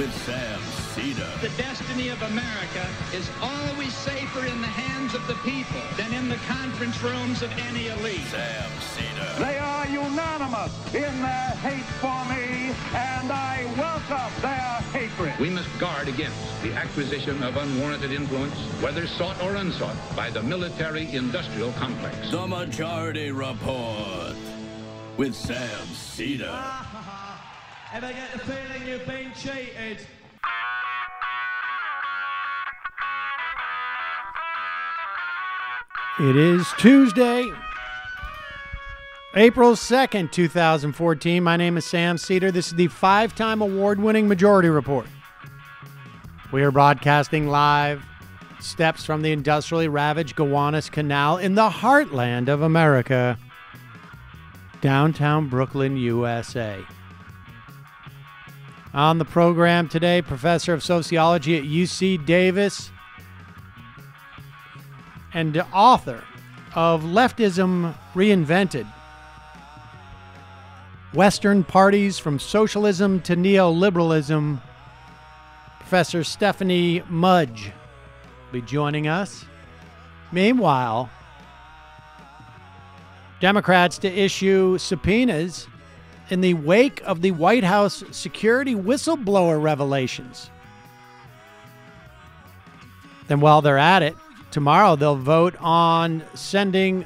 with Sam Seder. The destiny of America is always safer in the hands of the people than in the conference rooms of any elite. Sam Seder. They are unanimous in their hate for me, and I welcome their hatred. We must guard against the acquisition of unwarranted influence, whether sought or unsought, by the military-industrial complex. The Majority Report with Sam Seder. Ever get the feeling you've been cheated? It is Tuesday, April 2nd, 2014. My name is Sam Seder. This is the 5-time award-winning Majority Report. We are broadcasting live steps from the industrially ravaged Gowanus Canal in the heartland of America, downtown Brooklyn, USA. On the program today, Professor of Sociology at UC Davis and the author of Leftism Reinvented, Western Parties from Socialism to Neoliberalism, Professor Stephanie Mudge will be joining us. Meanwhile, Democrats to issue subpoenas in the wake of the White House security whistleblower revelations. Then while they're at it, tomorrow they'll vote on sending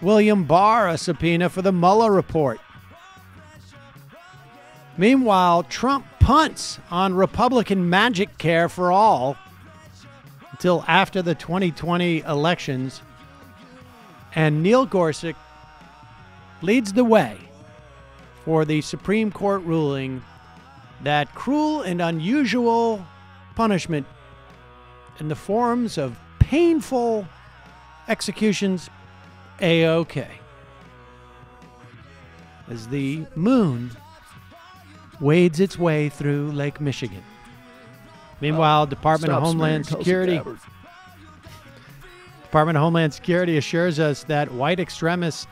William Barr a subpoena for the Mueller report. Meanwhile, Trump punts on Republican magic care for all until after the 2020 elections, and Neil Gorsuch leads the way for the Supreme Court ruling that cruel and unusual punishment in the forms of painful executions A-OK. As the moon wades its way through Lake Michigan. Meanwhile, Department of Homeland Security assures us that white extremist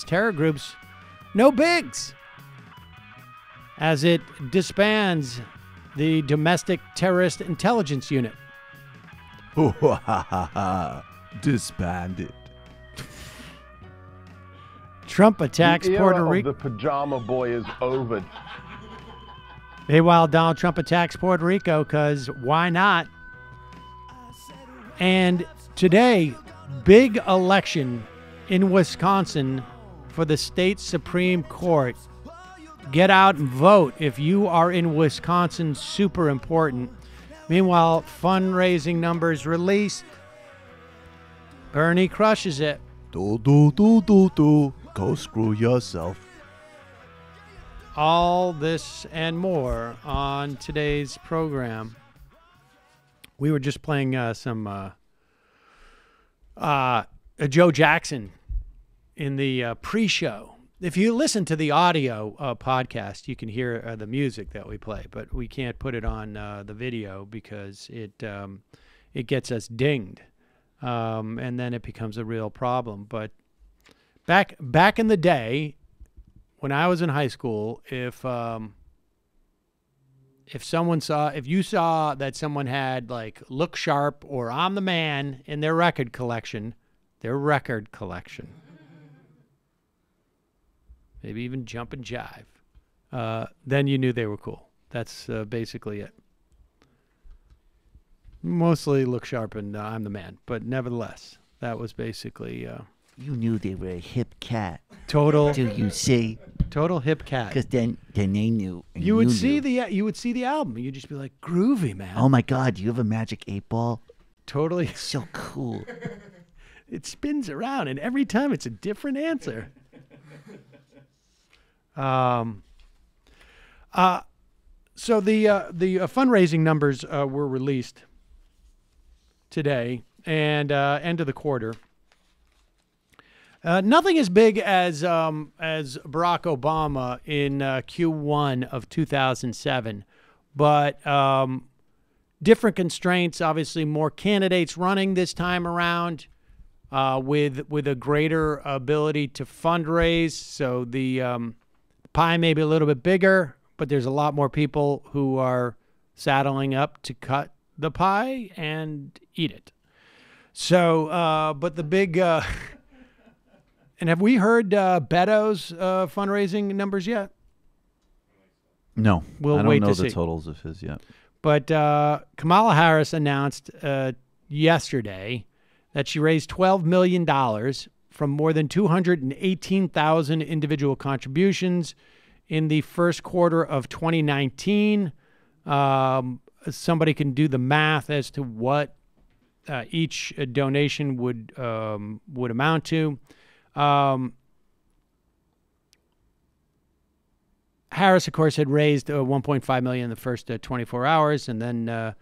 terror groups no bigs, as it disbands the Domestic Terrorist Intelligence Unit. Disbanded. Trump attacks Puerto Rico. The pajama boy is over. Meanwhile, Donald Trump attacks Puerto Rico because why not? And today, big election in Wisconsin for the state Supreme Court. Get out and vote if you are in Wisconsin. Super important. Meanwhile, fundraising numbers released. Bernie crushes it. Go screw yourself. All this and more on today's program. We were just playing some Joe Jackson in the pre-show. If you listen to the audio podcast, you can hear the music that we play, but we can't put it on the video because it gets us dinged, and then it becomes a real problem. But back in the day, when I was in high school, if you saw that someone had like Look Sharp or I'm the Man in their record collection, maybe even Jump and Jive, then you knew they were cool. That's basically it. Mostly Look Sharp and I'm the Man, but nevertheless, that was basically... You knew they were a hip cat. Total. Do you see? Total hip cat. Because then they knew. You would see the album. You'd just be like, groovy, man. Oh my God! Do you have a magic 8-ball? Totally. So cool. It spins around, and every time it's a different answer. So the fundraising numbers were released today, and end of the quarter. Nothing as big as Barack Obama in Q1 of 2007, but different constraints. Obviously, more candidates running this time around, with a greater ability to fundraise. So the pie may be a little bit bigger, but there's a lot more people who are saddling up to cut the pie and eat it. So, but the big, and have we heard Beto's fundraising numbers yet? No, We'll I don't wait know to the see. totals of his yet. But Kamala Harris announced yesterday that she raised $12 million from more than 218,000 individual contributions in the first quarter of 2019. Somebody can do the math as to what each donation would amount to. Harris, of course, had raised $1.5 million in the first 24 hours, and then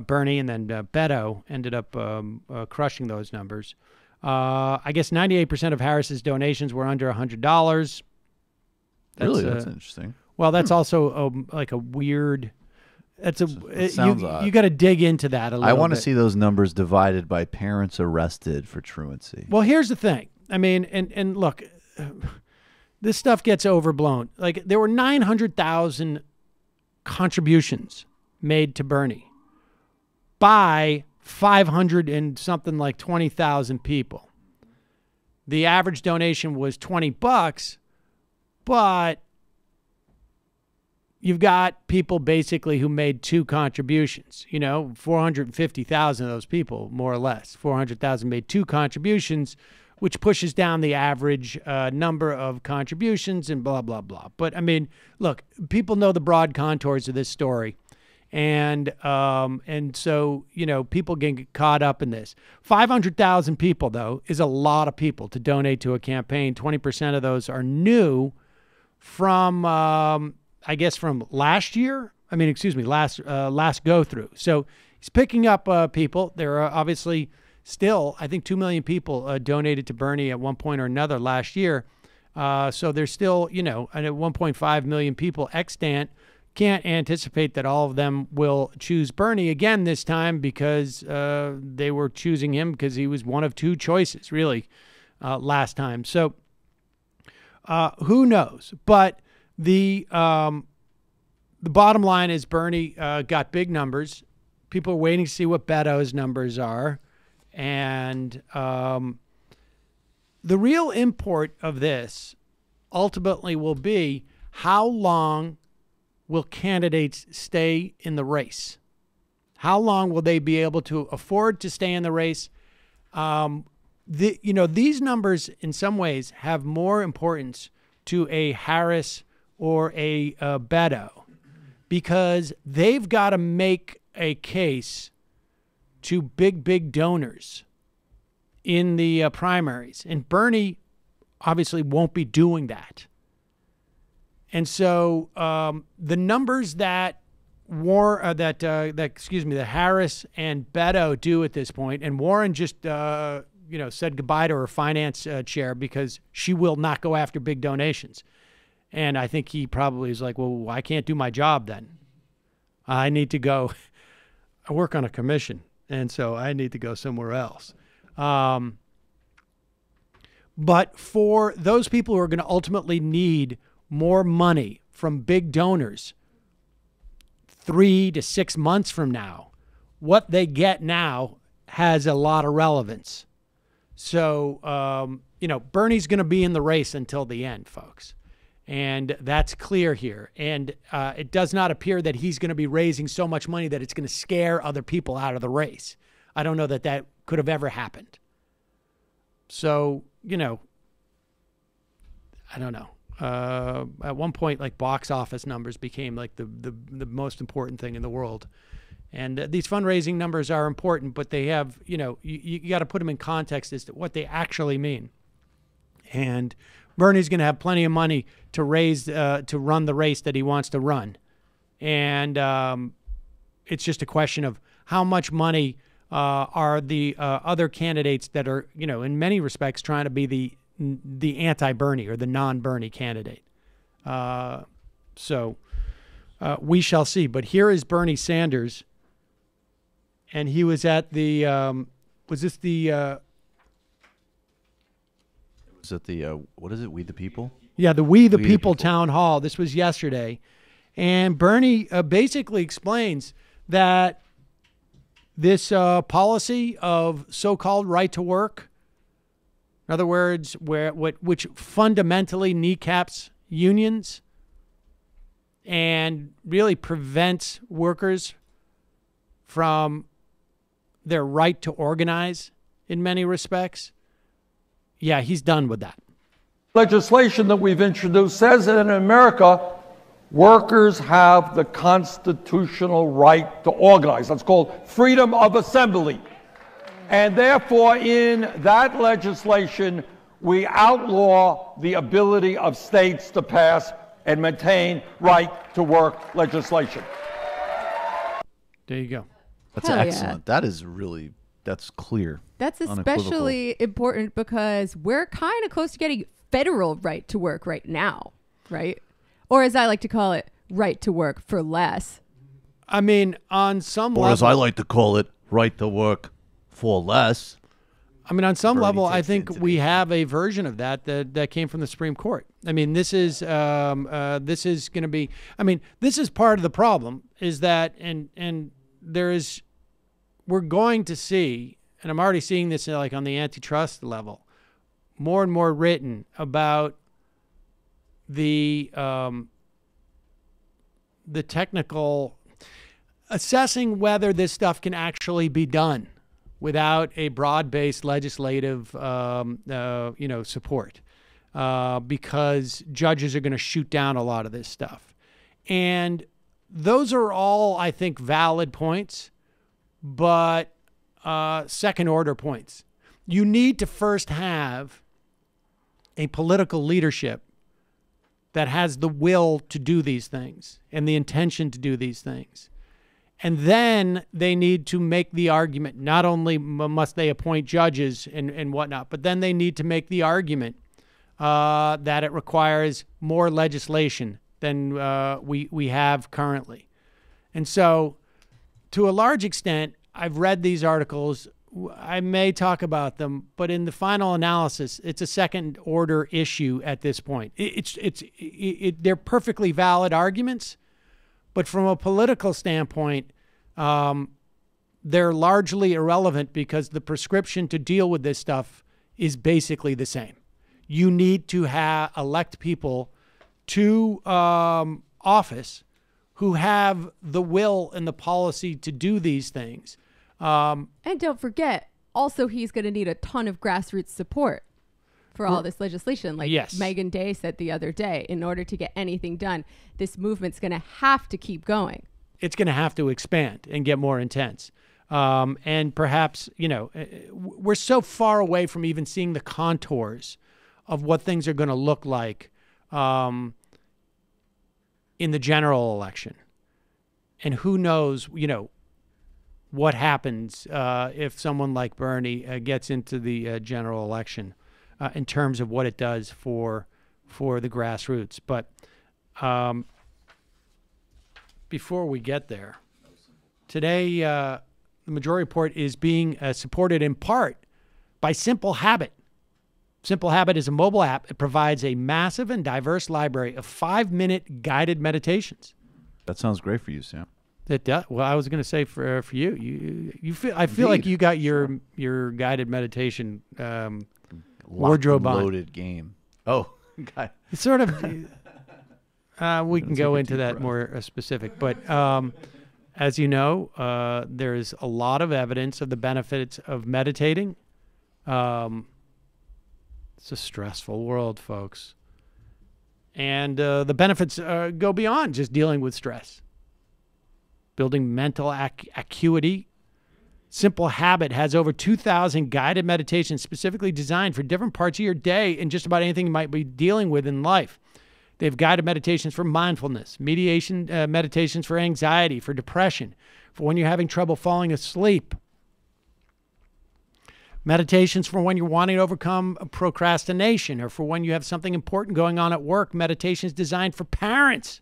Bernie and then Beto ended up crushing those numbers. I guess 98% of Harris's donations were under $100. Really, that's interesting. Well, that's also like a weird. It sounds odd. You got to dig into that a little bit. I want to see those numbers divided by parents arrested for truancy. Well, here's the thing. I mean, and look, this stuff gets overblown. Like, there were 900,000 contributions made to Bernie by 500 and something like 20,000 people. The average donation was $20, but you've got people basically who made two contributions. 450,000 of those people, more or less. 400,000 made two contributions, which pushes down the average number of contributions and blah, blah, blah. But, I mean, look, people know the broad contours of this story. And so, people get caught up in this. 500,000 people, though, is a lot of people to donate to a campaign. 20% of those are new from, I guess, from last year. Last go through. So he's picking up people. There are obviously still, I think, 2 million people donated to Bernie at one point or another last year. So there's still, at 1.5 million people extant. Can't anticipate that all of them will choose Bernie again this time because they were choosing him because he was one of two choices, really, last time. So who knows? But the bottom line is Bernie got big numbers. People are waiting to see what Beto's numbers are. And the real import of this ultimately will be how long will candidates stay in the race? How long will they be able to afford to stay in the race? These numbers in some ways have more importance to a Harris or a Beto because they've got to make a case to big donors in the primaries. And Bernie obviously won't be doing that. And so the numbers that Harris and Beto do at this point, and Warren just said goodbye to her finance chair because she will not go after big donations. And I think he probably is like, well, I can't do my job then. I need to go. I work on a commission, and so I need to go somewhere else. But for those people who are going to ultimately need more money from big donors 3 to 6 months from now, what they get now has a lot of relevance. So, Bernie's going to be in the race until the end, folks. And that's clear here. And it does not appear that he's going to be raising so much money that it's going to scare other people out of the race. I don't know that could have ever happened. So, I don't know. At one point, like, box office numbers became like the most important thing in the world. And these fundraising numbers are important, but they have, you got to put them in context as to what they actually mean. And Bernie's going to have plenty of money to raise, to run the race that he wants to run. And it's just a question of how much money are the other candidates that are, in many respects trying to be the anti-Bernie or the non-Bernie candidate. So we shall see. But here is Bernie Sanders, and he was at the was it the what is it, We the People? Yeah, the We the People town hall. This was yesterday, And Bernie basically explains that this policy of so-called right to work, in other words, which fundamentally kneecaps unions and really prevents workers from their right to organize in many respects. Yeah, he's done with that. Legislation that we've introduced says that in America, workers have the constitutional right to organize. That's called freedom of assembly. And therefore, in that legislation, we outlaw the ability of states to pass and maintain right to work legislation. There you go. That's Hell excellent. yeah. That is really, that's clear. That's especially important because we're kind of close to getting federal right to work right now, right? Or as I like to call it, right to work for less. I mean, on some level... Or as I like to call it, right to work for less. I mean, on some Bernie level, I takes think into we have a version of that came from the Supreme Court. I mean, this is going to be... I mean, this is part of the problem, is that... And there is... We're going to see, and I'm already seeing this like on the antitrust level, more and more written about the technical assessing whether this stuff can actually be done without a broad-based legislative support, because judges are going to shoot down a lot of this stuff. And those are all, I think, valid points, but second-order points. You need to first have a political leadership that has the will to do these things and the intention to do these things. And then they need to make the argument, not only must they appoint judges and whatnot, but then they need to make the argument that it requires more legislation than we have currently. And so, to a large extent, I've read these articles. I may talk about them, but in the final analysis, it's a second-order issue at this point. They're perfectly valid arguments, but from a political standpoint, they're largely irrelevant because the prescription to deal with this stuff is basically the same. You need to elect people to office who have the will and the policy to do these things. And don't forget, also he's going to need a ton of grassroots support for all this legislation. Like Megan Day said the other day, in order to get anything done, this movement's going to have to keep going. It's going to have to expand and get more intense. And perhaps, we're so far away from even seeing the contours of what things are going to look like in the general election. And who knows, what happens if someone like Bernie gets into the general election in terms of what it does for the grassroots. But before we get there, today the Majority Report is being supported in part by Simple Habit. Simple Habit is a mobile app. It provides a massive and diverse library of 5-minute guided meditations. That sounds great for you, Sam. It does. Well, I was going to say for you. You feel. I feel like you got your guided meditation wardrobe on. Loaded game. Oh, God. It's sort of. We can go into that more specific, but as you know, there's a lot of evidence of the benefits of meditating. It's a stressful world, folks, and the benefits go beyond just dealing with stress. Building mental acuity. Simple Habit has over 2,000 guided meditations specifically designed for different parts of your day and just about anything you might be dealing with in life. They have guided meditations for mindfulness, meditations for anxiety, for depression, for when you're having trouble falling asleep. Meditations for when you're wanting to overcome procrastination or for when you have something important going on at work. Meditations designed for parents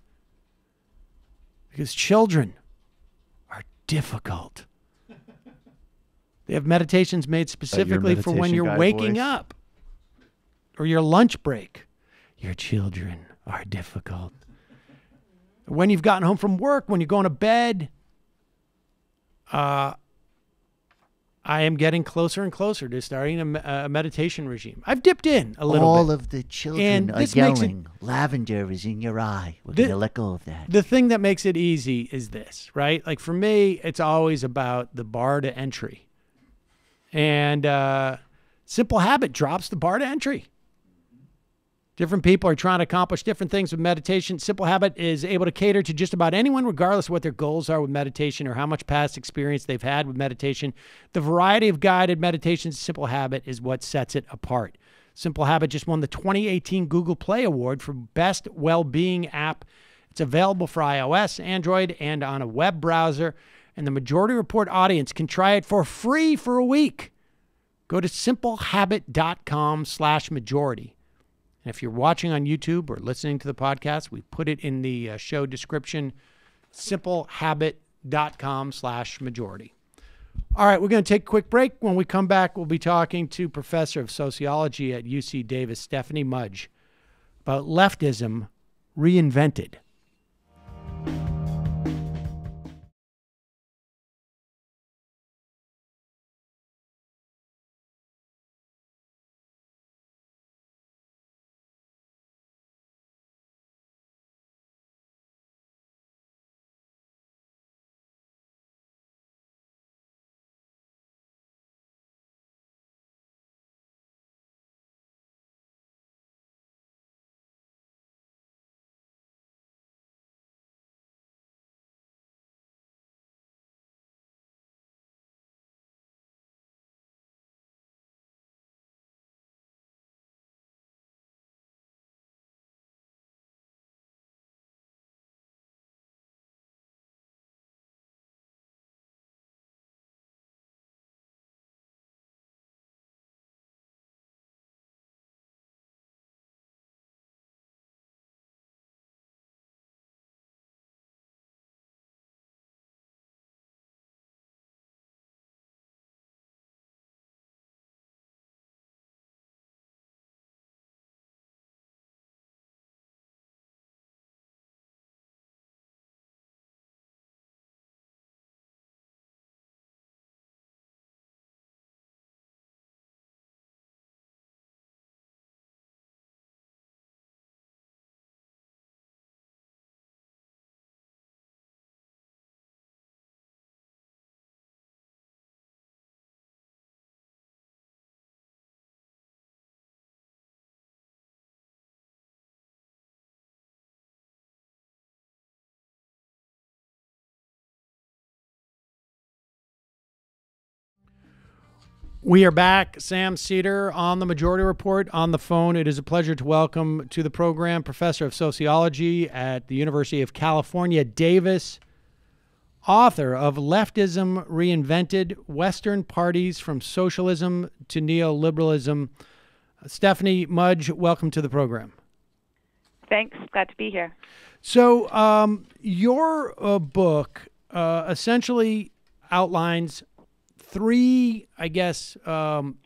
because children are difficult. They have meditations made specifically for when you're waking up or your lunch break. Your children are difficult. when you've gotten home from work, when you're going to bed. I am getting closer and closer to starting a meditation regime. I've dipped in a little bit. All of the children are yelling, lavender is in your eye. We're going to let go of that. The thing that makes it easy is this, right? Like for me, it's always about the bar to entry. And Simple Habit drops the bar to entry. Different people are trying to accomplish different things with meditation. Simple Habit is able to cater to just about anyone, regardless of what their goals are with meditation or how much past experience they've had with meditation. The variety of guided meditations, Simple Habit, is what sets it apart. Simple Habit just won the 2018 Google Play Award for Best Well-Being App. It's available for iOS, Android, and on a web browser. And the Majority Report audience can try it for free for a week. Go to simplehabit.com/majority. And if you're watching on YouTube or listening to the podcast, we put it in the show description, simplehabit.com/majority. All right, we're going to take a quick break. When we come back, we'll be talking to Professor of Sociology at UC Davis, Stephanie Mudge, about Leftism Reinvented. We are back. Sam Seder on the Majority Report on the phone. It is a pleasure to welcome to the program Professor of Sociology at the University of California, Davis, author of Leftism Reinvented, Western Parties from Socialism to Neoliberalism. Stephanie Mudge, welcome to the program. Thanks. Glad to be here. So your book essentially outlines three, I guess,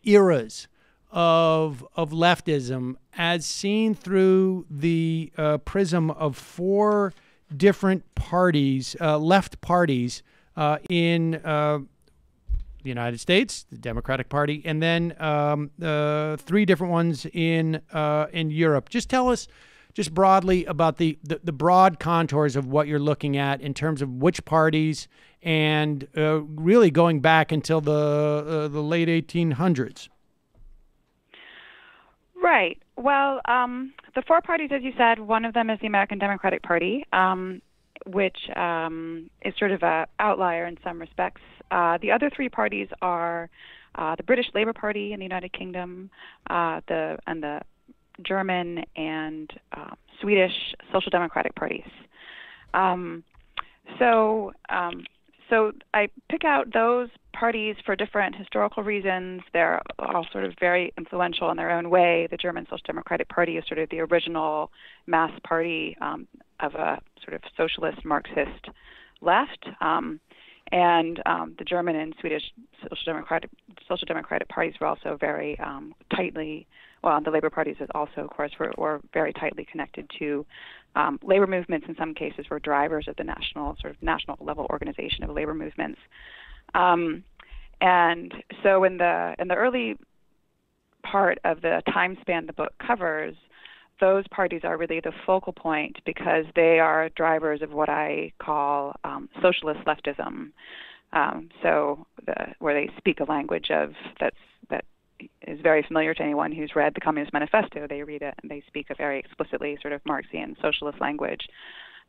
eras of leftism as seen through the prism of four different parties, left parties in the United States, the Democratic Party, and then three different ones in Europe. Just tell us, just broadly, about the broad contours of what you're looking at in terms of which parties, and really going back until the late 1800s. Right. Well, the four parties, as you said, one of them is the American Democratic Party, which is sort of an outlier in some respects. The other three parties are the British Labour Party in the United Kingdom, the German and Swedish Social Democratic parties. So I pick out those parties for different historical reasons. They're all sort of very influential in their own way. The German Social Democratic Party is sort of the original mass party of a sort of socialist Marxist left. And the German and Swedish Social Democratic parties were also very tightly, well, the Labour parties is also, of course, were very tightly connected to labor movements in some cases were drivers of the national level organization of labor movements. And so in the early part of the time span the book covers, those parties are really the focal point because they are drivers of what I call socialist leftism. Where they speak a language that is very familiar to anyone who's read the Communist Manifesto. They read it and they speak a very explicitly sort of Marxian socialist language.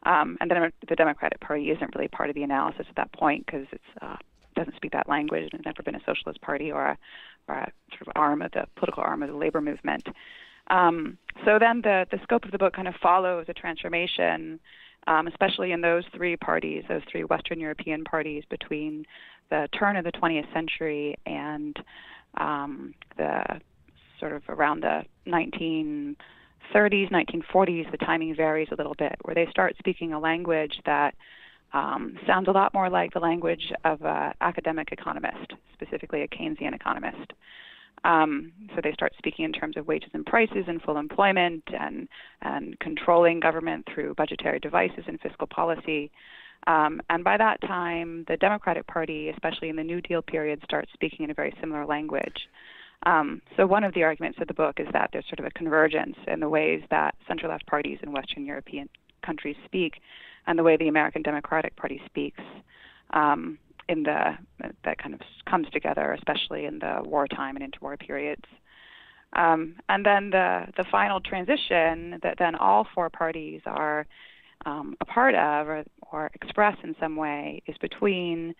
And then the Democratic Party isn't really part of the analysis at that point because it doesn't speak that language and has never been a socialist party or a sort of political arm of the labor movement. So then the scope of the book kind of follows a transformation, especially in those three parties, those three Western European parties between the turn of the 20th century and the sort of around the 1930s, 1940s. The timing varies a little bit, where they start speaking a language that sounds a lot more like the language of an academic economist, specifically a Keynesian economist. So they start speaking in terms of wages and prices and full employment and controlling government through budgetary devices and fiscal policy. And by that time, the Democratic Party, especially in the New Deal period, starts speaking in a very similar language. So one of the arguments of the book is that there's sort of a convergence in the ways that center-left parties in Western European countries speak and the way the American Democratic Party speaks. That kind of comes together, especially in the wartime and interwar periods. And then the final transition that then all four parties are a part of or express in some way is between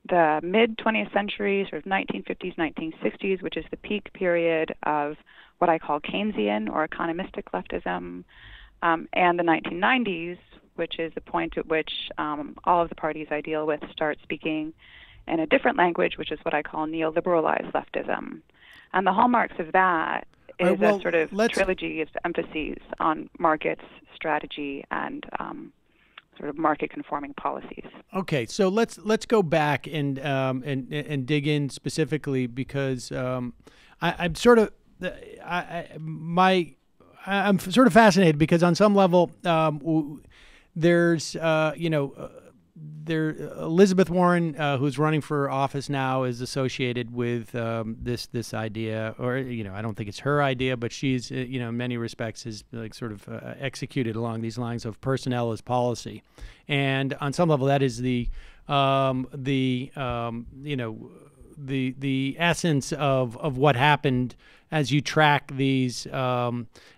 the mid-20th century, sort of 1950s, 1960s, which is the peak period of what I call Keynesian or economistic leftism, and the 1990s, which is the point at which all of the parties I deal with start speaking in a different language, which is what I call neoliberalized leftism. And the hallmarks of that is a sort of trilogy of emphases on markets, strategy, and sort of market-conforming policies. Okay, so let's go back and dig in specifically because I'm sort of fascinated because on some level there's Elizabeth Warren, who's running for office now, is associated with this idea, or I don't think it's her idea, but she's in many respects is like sort of executed along these lines of personnel as policy, and on some level that is the essence of what happened as you track these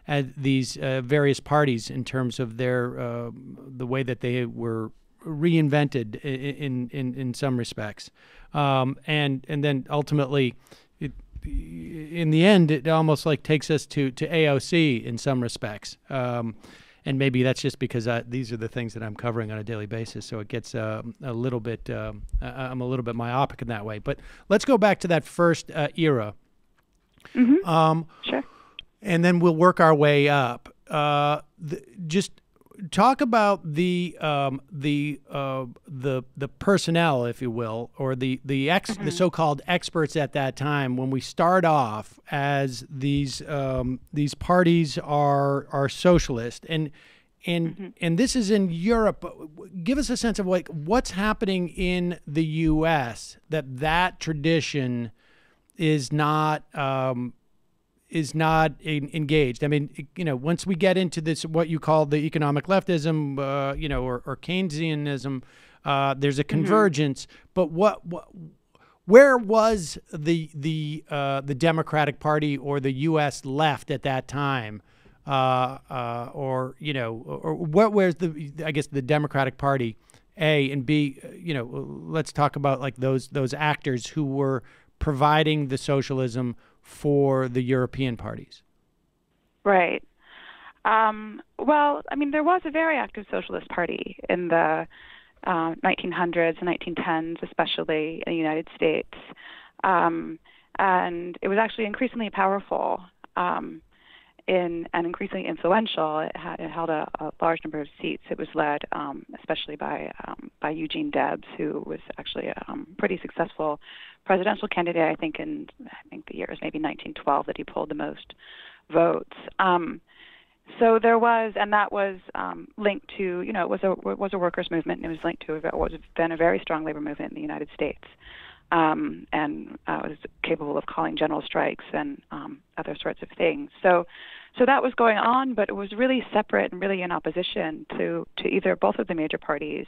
various parties in terms of their the way that they were reinvented in some respects, and then ultimately, in the end, it almost like takes us to AOC in some respects, and maybe that's just because these are the things that I'm covering on a daily basis, so it gets a little bit. I'm a little bit myopic in that way. But let's go back to that first era. Mm-hmm. Sure. And then we'll work our way up. Just talk about the personnel, if you will, or the so-called experts at that time. When we start off as these parties are socialist, and this is in Europe. Give us a sense of like what's happening in the U.S. that tradition is not engaged. I mean, once we get into this, what you call the economic leftism, or Keynesianism, there's a convergence. But where was the Democratic Party or the U.S. left at that time, or where's the Democratic Party, A, and B, let's talk about like those actors who were providing the socialism for the European parties. Right. Well, I mean, there was a very active socialist party in the 1900s and 1910s, especially in the United States. And it was actually increasingly powerful and increasingly influential. It held a large number of seats. It was led especially by Eugene Debs, who was actually a pretty successful presidential candidate. I think the year was maybe 1912 that he pulled the most votes. So there was, and that was linked to, it was a workers' movement, and it was linked to what has been a very strong labor movement in the United States, and was capable of calling general strikes and other sorts of things. So that was going on, but it was really separate and really in opposition to either both of the major parties.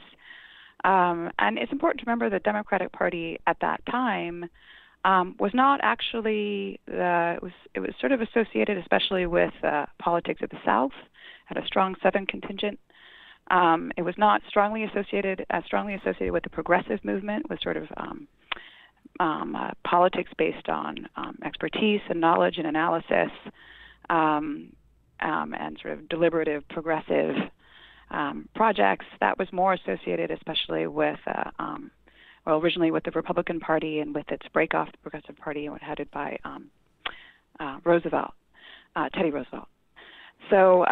And it's important to remember the Democratic Party at that time was not actually, it was sort of associated especially with politics of the South, had a strong Southern contingent. It was not strongly associated with the progressive movement, with sort of politics based on expertise and knowledge and analysis, and sort of deliberative progressive projects. That was more associated especially with originally with the Republican Party and with its break off the Progressive Party, headed by Teddy Roosevelt. So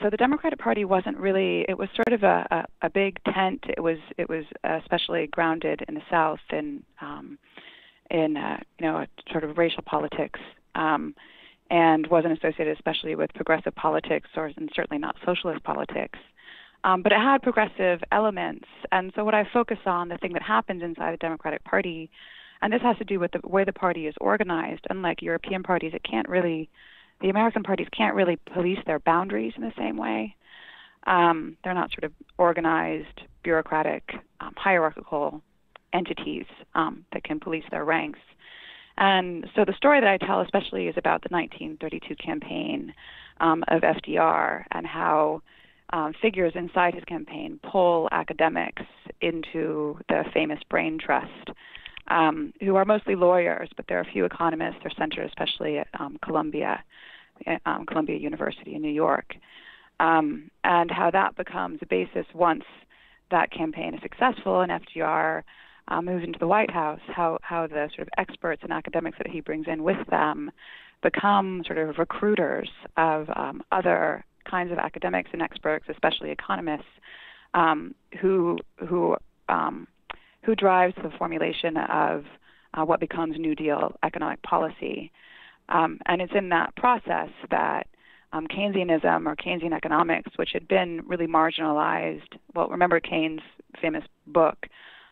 the Democratic Party wasn't really. It was sort of a big tent. It was especially grounded in the South in a sort of racial politics, and wasn't associated especially with progressive politics, and certainly not socialist politics. But it had progressive elements. And so what I focus on, the thing that happens inside the Democratic Party, and this has to do with the way the party is organized. Unlike European parties, the American parties can't really police their boundaries in the same way. They're not sort of organized, bureaucratic, hierarchical entities that can police their ranks. And so the story that I tell especially is about the 1932 campaign of FDR and how figures inside his campaign pull academics into the famous brain trust, who are mostly lawyers, but there are a few economists. They're centered especially at Columbia University in New York, and how that becomes a basis once that campaign is successful and FDR moves into the White House, how the sort of experts and academics that he brings in with them become sort of recruiters of other kinds of academics and experts, especially economists, who drives the formulation of what becomes New Deal economic policy. And it's in that process that Keynesianism or Keynesian economics, which had been really marginalized. Well, remember Keynes' famous book,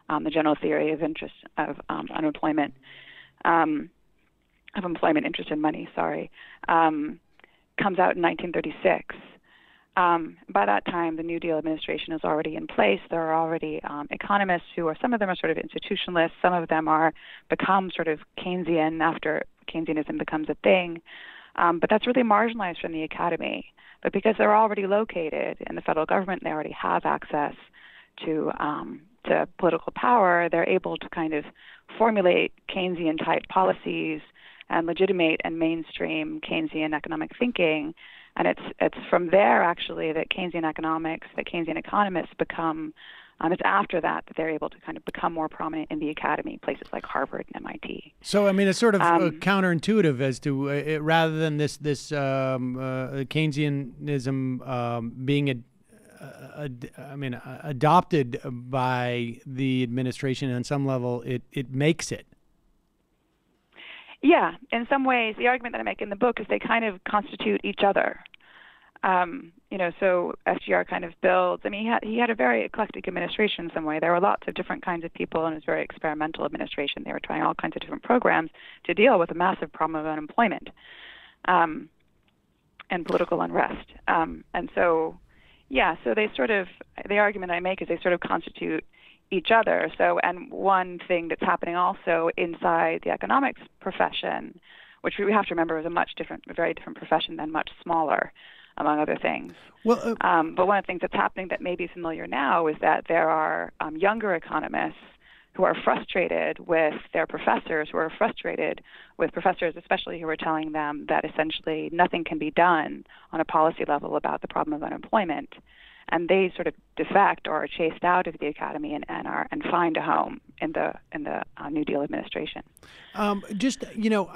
The General Theory of Interest of Unemployment, of Employment, Interest, and Money. Comes out in 1936. By that time, the New Deal administration is already in place. There are already economists who are, some of them are sort of institutionalists, some of them are become sort of Keynesian after Keynesianism becomes a thing. But that's really marginalized from the academy. But because they're already located in the federal government, they already have access to political power, they're able to kind of formulate Keynesian-type policies and legitimate and mainstream Keynesian economic thinking. And it's from there, actually, that Keynesian economics, that Keynesian economists become, it's after that they're able to kind of become more prominent in the academy, places like Harvard and MIT. So, I mean, it's sort of counterintuitive as to, rather than this Keynesianism being adopted by the administration on some level, it makes it. Yeah, in some ways, the argument that I make in the book is they kind of constitute each other. So FDR kind of builds. I mean, he had a very eclectic administration in some way. There were lots of different kinds of people, and it was a very experimental administration. They were trying all kinds of different programs to deal with a massive problem of unemployment and political unrest. And so, yeah, so they sort of, the argument I make is they sort of constitute each other. So, and one thing that's happening also inside the economics profession, which we have to remember is a very different profession than much smaller, among other things. Well, but one of the things that's happening that may be familiar now is that there are younger economists who are frustrated with their professors, who are frustrated with professors, especially who are telling them that essentially nothing can be done on a policy level about the problem of unemployment. And they sort of defect or are chased out of the academy and find a home in the New Deal administration. I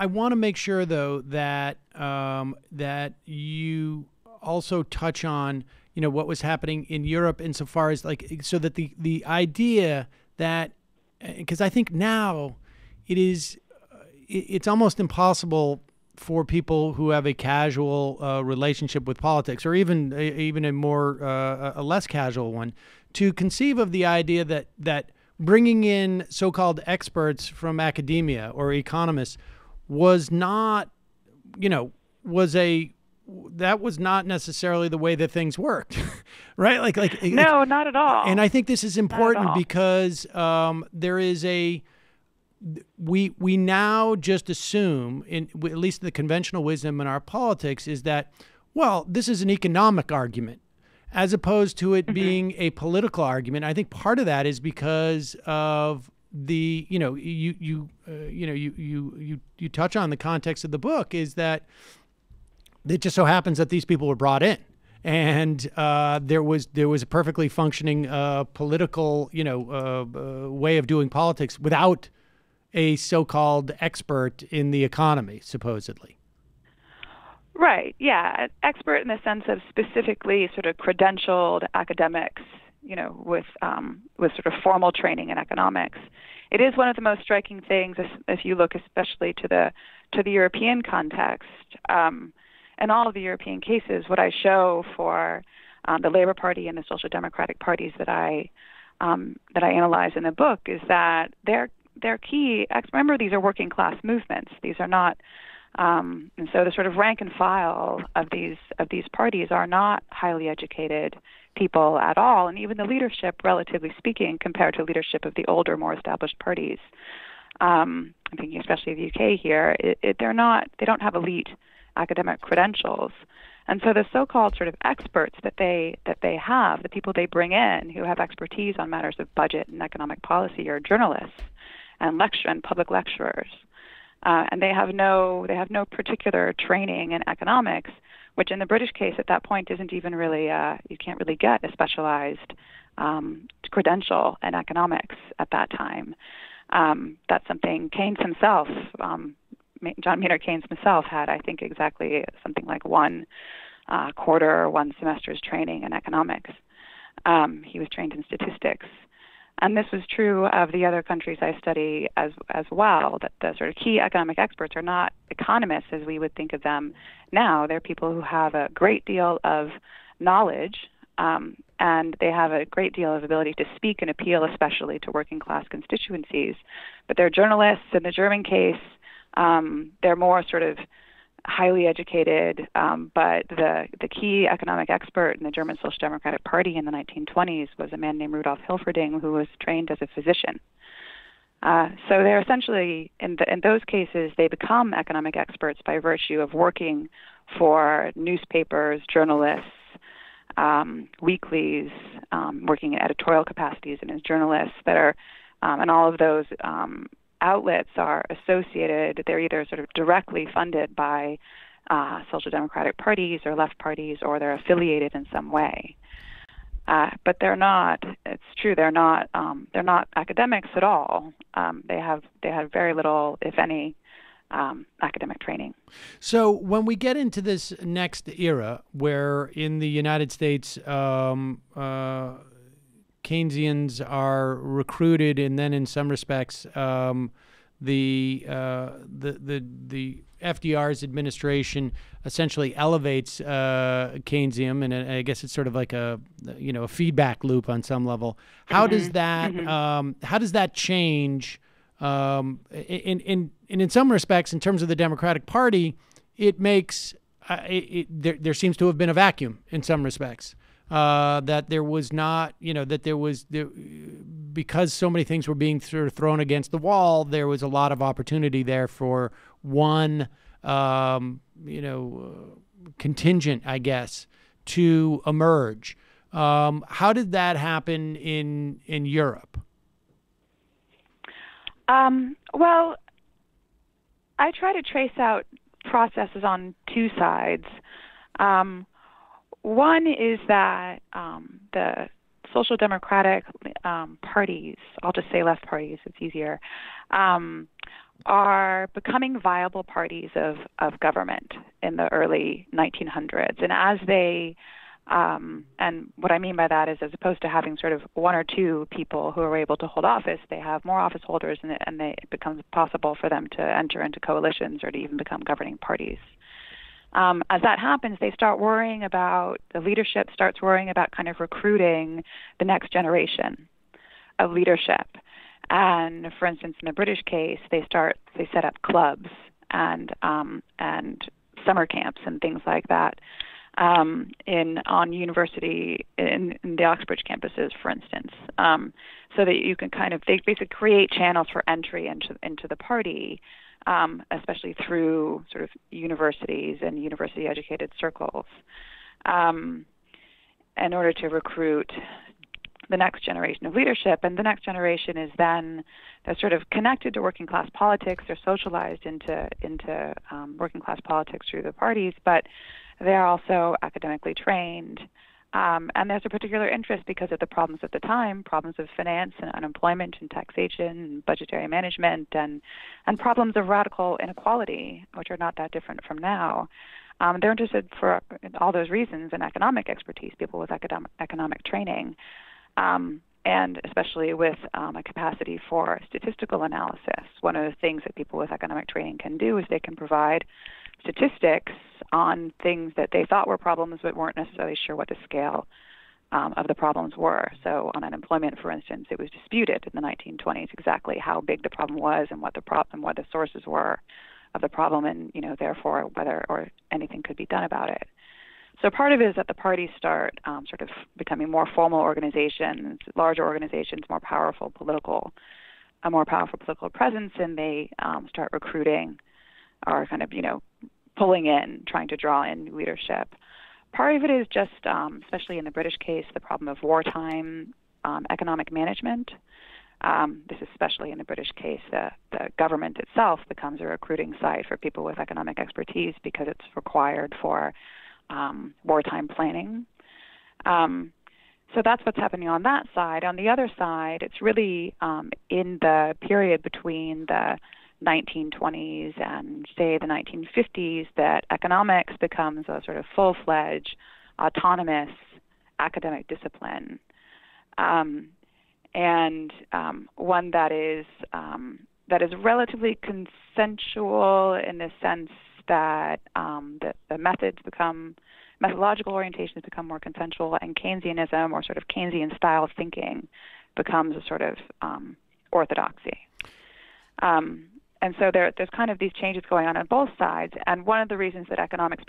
want to make sure though that that you also touch on what was happening in Europe insofar as so that the idea that, because I think now it's almost impossible for people who have a casual relationship with politics, or even a more a less casual one, to conceive of the idea that bringing in so-called experts from academia or economists was not, that was not necessarily the way that things worked, right? No, not at all. And I think this is important because there is we now just assume, at least the conventional wisdom in our politics, is that, well, this is an economic argument, as opposed to it being a political argument. I think part of that is because of the, you touch on the context of the book, is that it just so happens that these people were brought in, and there was a perfectly functioning political, way of doing politics without a so-called expert in the economy, supposedly. Right. Yeah, expert in the sense of specifically sort of credentialed academics, with sort of formal training in economics. It is one of the most striking things if you look especially to the European context. In all of the European cases, what I show for the Labour Party and the Social Democratic parties that I analyze in the book is that their key. Remember, these are working class movements. These are not, and so the sort of rank and file of these parties are not highly educated people at all, and even the leadership, relatively speaking, compared to leadership of the older, more established parties. I'm thinking especially of the UK here. They don't have elite academic credentials. And so the so-called sort of experts that they have, the people they bring in who have expertise on matters of budget and economic policy, are journalists and public lecturers. And they have no particular training in economics, which in the British case at that point isn't even really, you can't really get a specialized credential in economics at that time. That's something Keynes himself, John Maynard Keynes himself, had, I think, exactly something like one semester's training in economics. He was trained in statistics. And this was true of the other countries I study as well, that the sort of key economic experts are not economists as we would think of them now. They're people who have a great deal of knowledge, and they have a great deal of ability to speak and appeal, especially to working class constituencies. But they're journalists. In the German case, they're more sort of highly educated, but the key economic expert in the German Social Democratic Party in the 1920s was a man named Rudolf Hilferding, who was trained as a physician. So they're essentially, in those cases, they become economic experts by virtue of working for newspapers, journalists, weeklies, working in editorial capacities and as journalists that are, and all of those outlets are associated, they're either sort of directly funded by social democratic parties or left parties, or they're affiliated in some way. But they're not, it's true, they're not academics at all. They have very little, if any, academic training. So when we get into this next era, where in the United States, Keynesians are recruited, and then in some respects, the FDR's administration essentially elevates Keynesian, and I guess it's sort of like a feedback loop on some level. How does that change? In some respects, in terms of the Democratic Party, it makes there seems to have been a vacuum in some respects. That there was not, because so many things were being sort of thrown against the wall, there was a lot of opportunity there for one, contingent, I guess, to emerge. How did that happen in Europe? Well, I try to trace out processes on two sides. One is that the social democratic parties, I'll just say left parties, it's easier, are becoming viable parties of government in the early 1900s. And as they And what I mean by that is, as opposed to having sort of one or two people who are able to hold office, they have more office holders, and it becomes possible for them to enter into coalitions or to even become governing parties. As that happens, the leadership starts worrying about kind of recruiting the next generation of leadership. And for instance, in the British case, they set up clubs and summer camps and things like that on university in the Oxbridge campuses, for instance, so that you can they basically create channels for entry into the party, especially through sort of universities and university-educated circles, in order to recruit the next generation of leadership. And the next generation is then, they're sort of connected to working class politics. They're socialized into working class politics through the parties, but they're also academically trained. And there's a particular interest because of the problems at the time, problems of finance and unemployment and taxation and budgetary management and problems of radical inequality, which are not that different from now. They're interested for all those reasons in economic expertise, people with economic training, and especially with a capacity for statistical analysis. One of the things that people with economic training can do is they can provide statistics on things that they thought were problems but weren't necessarily sure what the scale of the problems were. So on unemployment, for instance, it was disputed in the 1920s exactly how big the problem was and what the sources were of the problem, and therefore whether or anything could be done about it. So part of it is that the parties start sort of becoming more formal organizations, larger organizations, more powerful political presence, and they start recruiting or kind of pulling in, trying to draw in new leadership. Part of it is just, especially in the British case, the problem of wartime economic management. This is especially in the British case, the government itself becomes a recruiting site for people with economic expertise because it's required for wartime planning. So that's what's happening on that side. On the other side, it's really in the period between the 1920s and, say, the 1950s that economics becomes a sort of full-fledged, autonomous academic discipline, and one that is relatively consensual in the sense that the methodological orientations become more consensual, and Keynesianism, or sort of Keynesian style of thinking, becomes a sort of orthodoxy. And so there's kind of these changes going on both sides. And one of the reasons that economics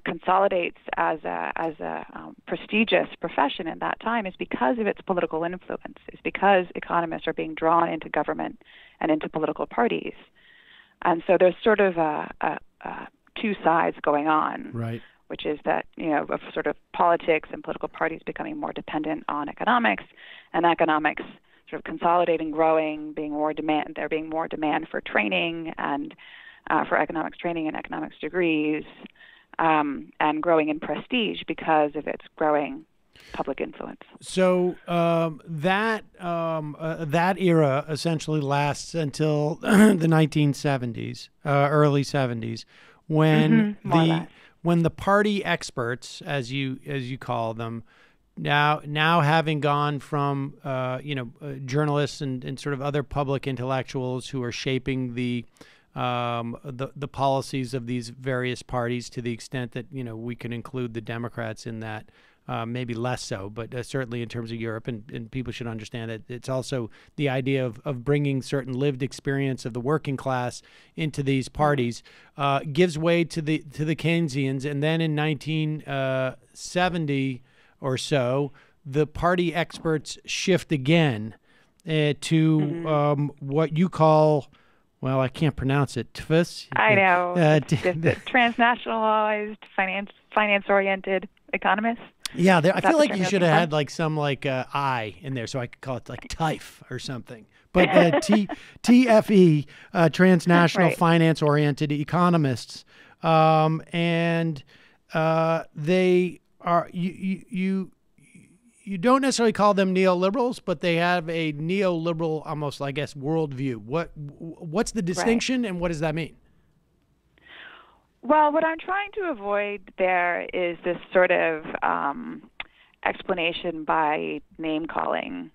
consolidates as a prestigious profession in that time is because of its political influence. It's because economists are being drawn into government and into political parties. And so there's sort of two sides going on, right? Which is that, of sort of politics and political parties becoming more dependent on economics, and economics sort of consolidating, growing, there being more demand for training and for economics training and economics degrees, and growing in prestige because of its growing public influence. So that era essentially lasts until the 1970s, early 70s, when the party experts, as you call them, now having gone from journalists and sort of other public intellectuals who are shaping the policies of these various parties, to the extent that we can include the Democrats in that. Maybe less so, but certainly in terms of Europe, and people should understand that it's also the idea of bringing certain lived experience of the working class into these parties, gives way to the Keynesians, and then in 1970 or so, the party experts shift again to what you call, well, I can't pronounce it. TFS. I know. The transnationalized finance-oriented economists. Yeah, I feel like you should have had like some I in there, so I could call it like TIFE or something. But TFE, transnational finance-oriented economists, and they are you don't necessarily call them neoliberals, but they have a neoliberal, almost, I guess, worldview. What's the distinction, and what does that mean? Well, what I'm trying to avoid there is this sort of explanation by name calling,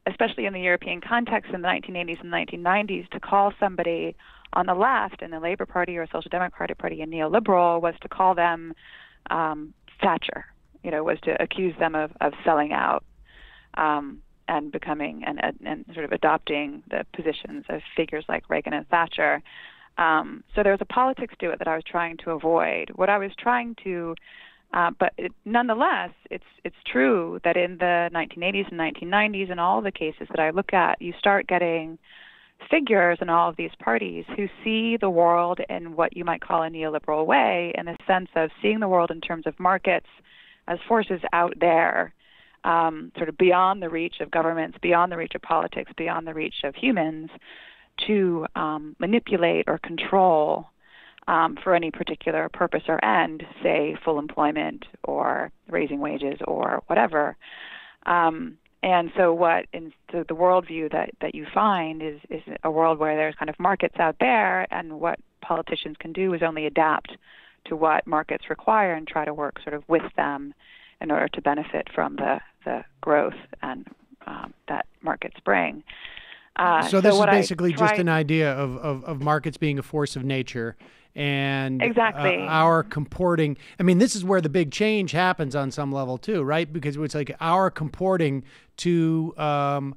especially in the European context in the 1980s and 1990s. To call somebody on the left in the Labour Party or Social Democratic Party a neoliberal was to call them Thatcher, was to accuse them of selling out and becoming and sort of adopting the positions of figures like Reagan and Thatcher. So there was a politics to it that I was trying to avoid. What I was trying to, nonetheless, it's true that in the 1980s and 1990s, in all the cases that I look at, you start getting figures in all of these parties who see the world in what you might call a neoliberal way, in the sense of seeing the world in terms of markets as forces out there, sort of beyond the reach of governments, beyond the reach of politics, beyond the reach of humans, to manipulate or control for any particular purpose or end, say full employment or raising wages or whatever. And so the worldview that you find is a world where there's kind of markets out there, and what politicians can do is only adapt to what markets require and try to work sort of with them in order to benefit from the growth and that markets bring. So this is basically just an idea of markets being a force of nature, and exactly our comporting. I mean, this is where the big change happens on some level too, right? Because it's like our comporting to to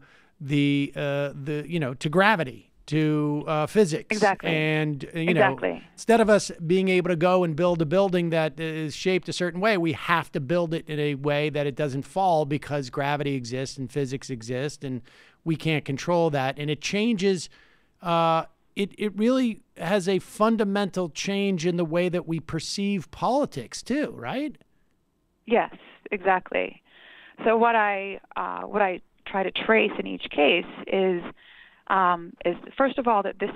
gravity, to physics, exactly, and instead of us being able to go and build a building that is shaped a certain way, we have to build it in a way that it doesn't fall, because gravity exists and physics exist, and we can't control that. And it changes, it really has a fundamental change in the way that we perceive politics too, right? Yes, exactly. So what I try to trace in each case is first of all that this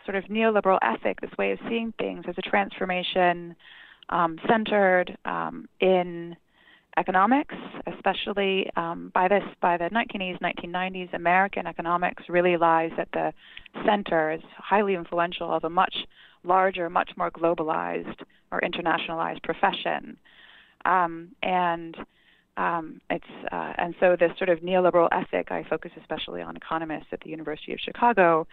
sort of neoliberal ethic, this way of seeing things, as a transformation centered in economics, especially by the 1980s, 1990s. American economics really lies at the center, is highly influential of a much larger, much more globalized or internationalized profession, and so this sort of neoliberal ethic, I focus especially on economists at the University of Chicago,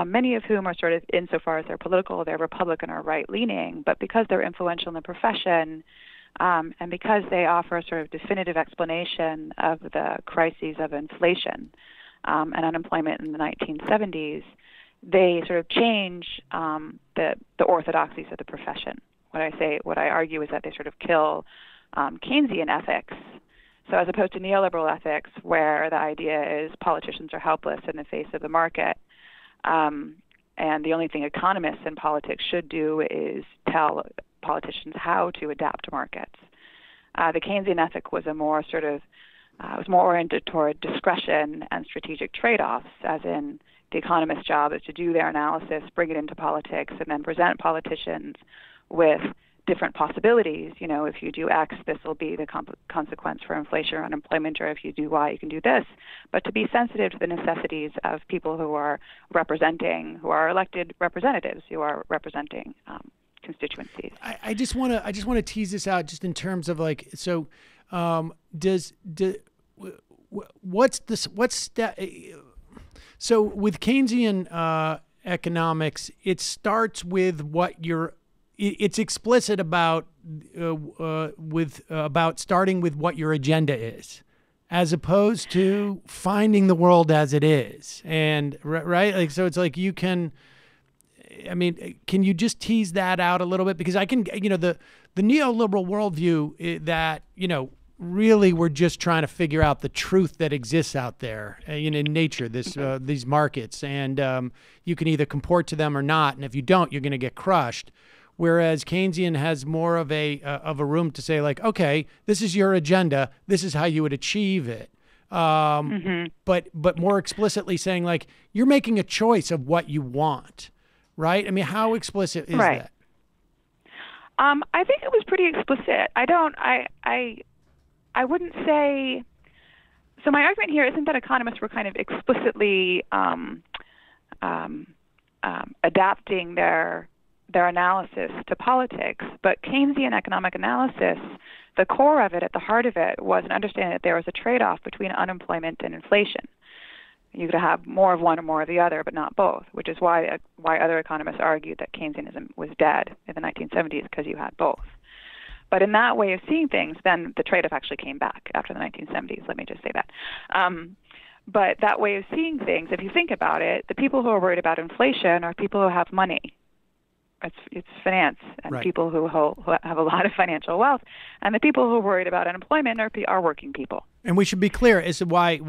many of whom are sort of, insofar as they're political, they're Republican or right-leaning, but because they're influential in the profession, and because they offer a sort of definitive explanation of the crises of inflation and unemployment in the 1970s, they sort of change the orthodoxies of the profession. What I argue is that they sort of kill Keynesian ethics. So as opposed to neoliberal ethics, where the idea is politicians are helpless in the face of the market, and the only thing economists in politics should do is tell politicians how to adapt to markets. The Keynesian ethic was a more sort of was more oriented toward discretion and strategic trade-offs, as in the economist's job is to do their analysis, bring it into politics, and then present politicians with different possibilities. If you do X, this will be the consequence for inflation or unemployment, or if you do Y, you can do this. But to be sensitive to the necessities of people who are elected representatives, who are representing constituencies. I just want to tease this out, just in terms of so with Keynesian economics, it starts with it's explicit about starting with what your agenda is, as opposed to finding the world as it is. And right, so it's like you can. I mean, can you just tease that out a little bit? Because I can, the neoliberal worldview that, really we're just trying to figure out the truth that exists out there in nature, these markets, and you can either comport to them or not, and if you don't, you're going to get crushed. Whereas Keynesian has more of a room to say, like, okay, this is your agenda, this is how you would achieve it. But more explicitly saying, like, you're making a choice of what you want. Right? I mean, how explicit is that? I think it was pretty explicit. I wouldn't say. So my argument here isn't that economists were kind of explicitly adapting their their analysis to politics. But Keynesian economic analysis, the core of it, at the heart of it, was an understanding that there was a trade-off between unemployment and inflation. You could have more of one or more of the other, but not both, which is why other economists argued that Keynesianism was dead in the 1970s, because you had both. But in that way of seeing things, then the trade-off actually came back after the 1970s. Let me just say that. But that way of seeing things, if you think about it, the people who are worried about inflation are people who have money. It's finance and people who have a lot of financial wealth, and the people who are worried about unemployment are working people. And we should be clear as to why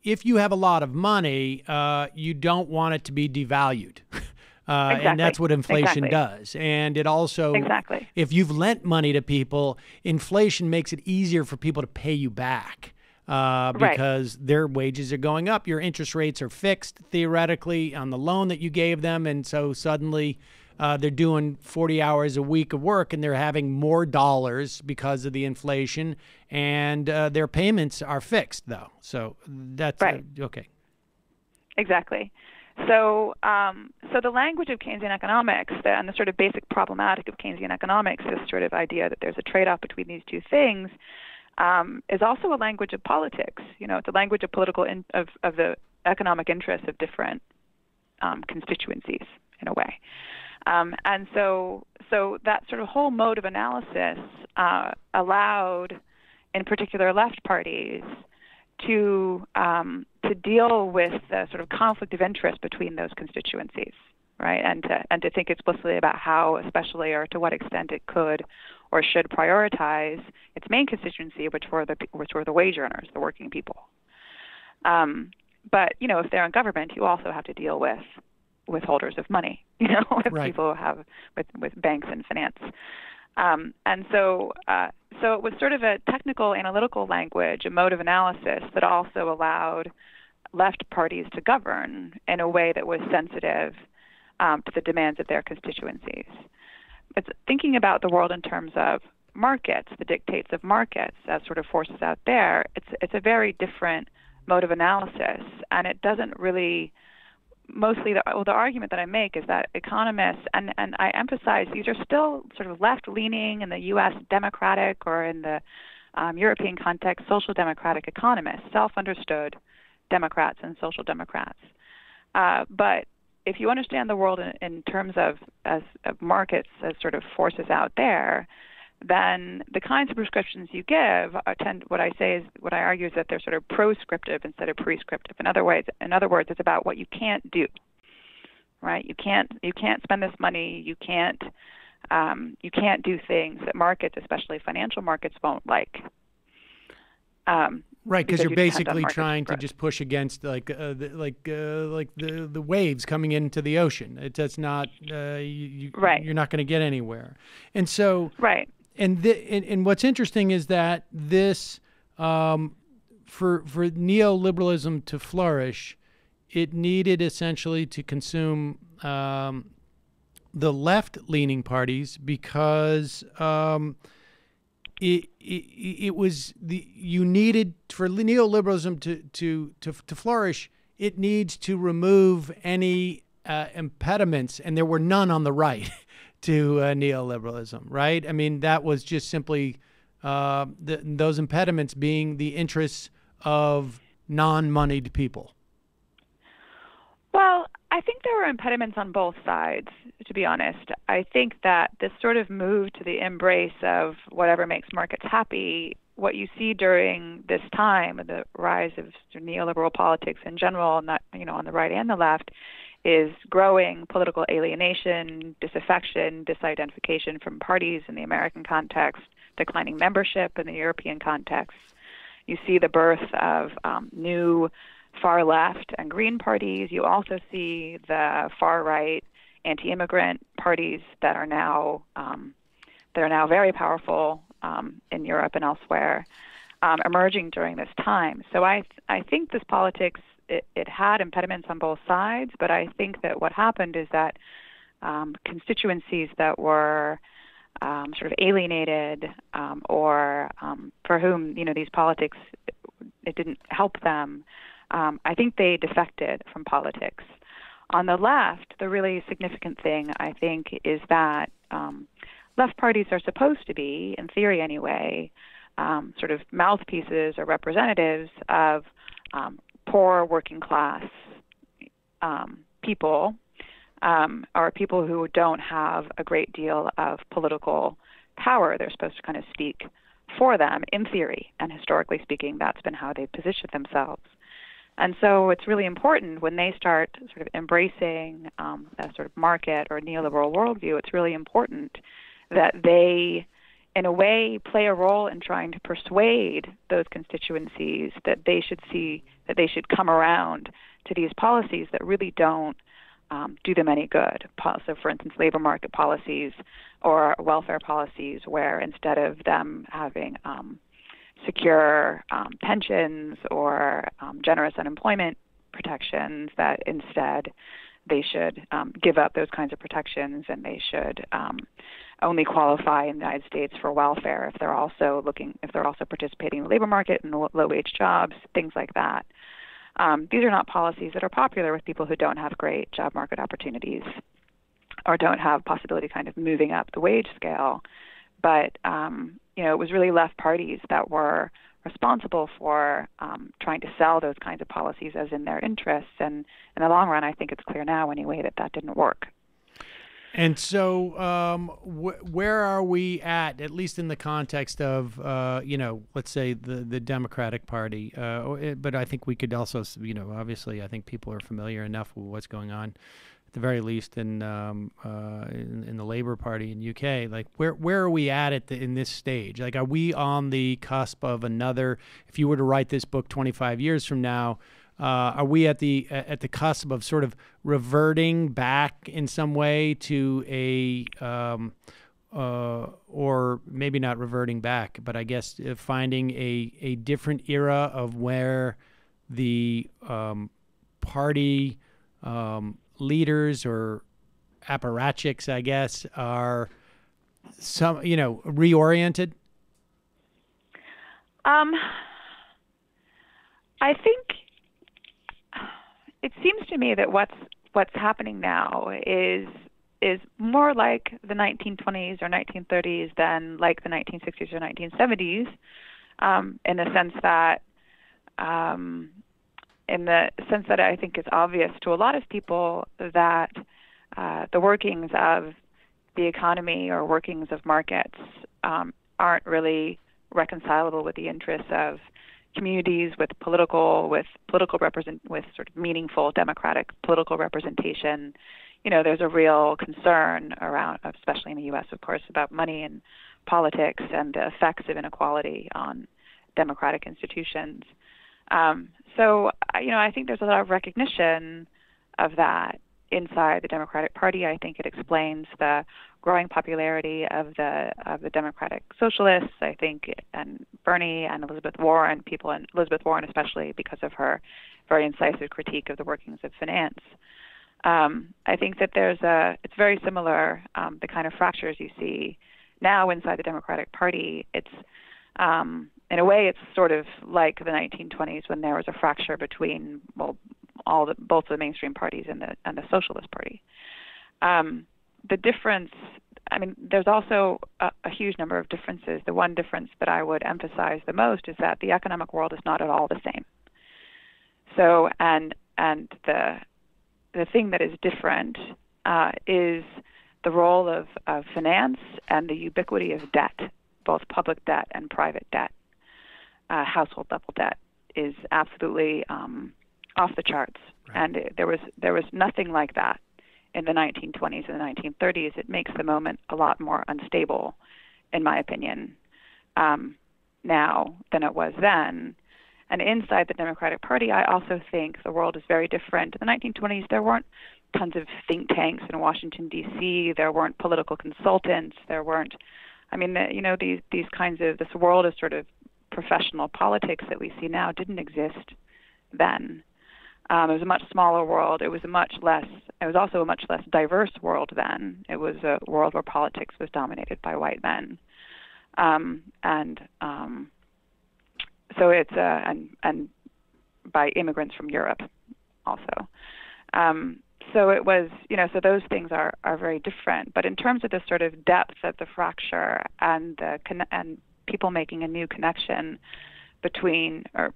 if you have a lot of money, you don't want it to be devalued. Exactly. And that's what inflation does. And it also, if you've lent money to people, inflation makes it easier for people to pay you back. Because their wages are going up. Your interest rates are fixed, theoretically, on the loan that you gave them. And so suddenly they're doing 40 hours a week of work, and they're having more dollars because of the inflation. And their payments are fixed, though. So that's okay. Exactly. So the language of Keynesian economics and the sort of basic problematic of Keynesian economics, this sort of idea that there's a trade-off between these two things, is also a language of politics. It's a language of political of the economic interests of different constituencies in a way. And so that sort of whole mode of analysis allowed, in particular, left parties to deal with the sort of conflict of interest between those constituencies, right? And to think explicitly about how, especially, or to what extent it could or should prioritize its main constituency, which were the wage earners, the working people. But if they're in government, you also have to deal with holders of money, with people who have with banks and finance. And so it was sort of a technical, analytical language, a mode of analysis that also allowed left parties to govern in a way that was sensitive to the demands of their constituencies. It's thinking about the world in terms of markets, the dictates of markets as sort of forces out there. It's a very different mode of analysis, and it doesn't really. Mostly, the argument that I make is that economists, and I emphasize these are still sort of left-leaning in the U.S. Democratic or in the European context, social democratic economists, self-understood Democrats and social democrats. But if you understand the world in terms of markets as sort of forces out there, then the kinds of prescriptions you give what I argue is that they're sort of proscriptive instead of prescriptive. In other words, it's about what you can't do, right? You can't spend this money. You can't do things that markets, especially financial markets, won't like. Right, because you're basically trying to just push against the waves coming into the ocean. That's not you're not going to get anywhere, and so And what's interesting is that this, for neoliberalism to flourish, it needed essentially to consume the left-leaning parties because it was you needed for neoliberalism to flourish. It needs to remove any impediments, and there were none on the right. To neoliberalism, right? I mean, that was just simply those impediments being the interests of non-moneyed people. Well, I think there were impediments on both sides, to be honest. I think that this sort of move to the embrace of whatever makes markets happy, what you see during this time, the rise of neoliberal politics in general, not on the right and the left, is growing political alienation, disaffection, disidentification from parties in the American context, declining membership in the European context. You see the birth of new far left and green parties. You also see the far right anti-immigrant parties that are now very powerful in Europe and elsewhere, emerging during this time. So I think this politics. It had impediments on both sides, but I think that what happened is that constituencies that were sort of alienated or for whom these politics it didn't help them, I think they defected from politics. On the left, the really significant thing, I think, is that left parties are supposed to be, in theory anyway, sort of mouthpieces or representatives of poor working class people, or people who don't have a great deal of political power. They're supposed to kind of speak for them, in theory, and historically speaking, that's been how they've positioned themselves. And so it's really important when they start sort of embracing a sort of market or neoliberal worldview, it's really important that they, in a way, play a role in trying to persuade those constituencies that they should see, that they should come around to these policies that really don't do them any good. So, for instance, labor market policies or welfare policies where instead of them having secure pensions or generous unemployment protections, that instead they should give up those kinds of protections, and they should only qualify in the United States for welfare if they're also participating in the labor market and low-wage jobs, things like that. These are not policies that are popular with people who don't have great job market opportunities or don't have possibility kind of moving up the wage scale. But it was really left parties that were responsible for trying to sell those kinds of policies as in their interests. And in the long run, I think it's clear now anyway that didn't work. And so where are we at least in the context of, let's say the Democratic Party? But I think we could also, obviously I think people are familiar enough with what's going on, at the very least in the Labour Party in UK. Like, where are we at in this stage? Like, are we on the cusp of another, if you were to write this book 25 years from now, are we at the cusp of sort of reverting back in some way to a, or maybe not reverting back, but I guess finding a different era of where the party leaders or apparatchiks, I guess, are reoriented? I think it seems to me that what's happening now is more like the 1920s or 1930s than like the 1960s or 1970s, in the sense that I think it's obvious to a lot of people that the workings of the economy or workings of markets aren't really reconcilable with the interests of communities, with sort of meaningful democratic political representation. There's a real concern around, especially in the U.S., of course, about money and politics and the effects of inequality on democratic institutions. So I think there's a lot of recognition of that inside the Democratic Party. I think it explains the growing popularity of the Democratic Socialists, I think, and Bernie and Elizabeth Warren, Elizabeth Warren especially because of her very incisive critique of the workings of finance. I think that it's very similar, the kind of fractures you see now inside the Democratic Party. It's in a way, it's sort of like the 1920s when there was a fracture between both the mainstream parties and the Socialist Party. The difference, there's also a huge number of differences. The one difference that I would emphasize the most is that the economic world is not at all the same. So, and the thing that is different is the role of finance and the ubiquity of debt, both public debt and private debt. Household level debt is absolutely off the charts, right. And there was nothing like that in the 1920s and the 1930s. It makes the moment a lot more unstable, in my opinion, now than it was then. And inside the Democratic Party, I also think the world is very different. In the 1920s, there weren't tons of think tanks in Washington, D.C. There weren't political consultants. There weren't, these kinds of, this world of sort of professional politics that we see now didn't exist then. It was a much smaller world. It was also a much less diverse world then. It was a world where politics was dominated by white men. So it's and by immigrants from Europe also. so it was, so those things are very different. But in terms of the sort of depth of the fracture and and people making a new connection between, or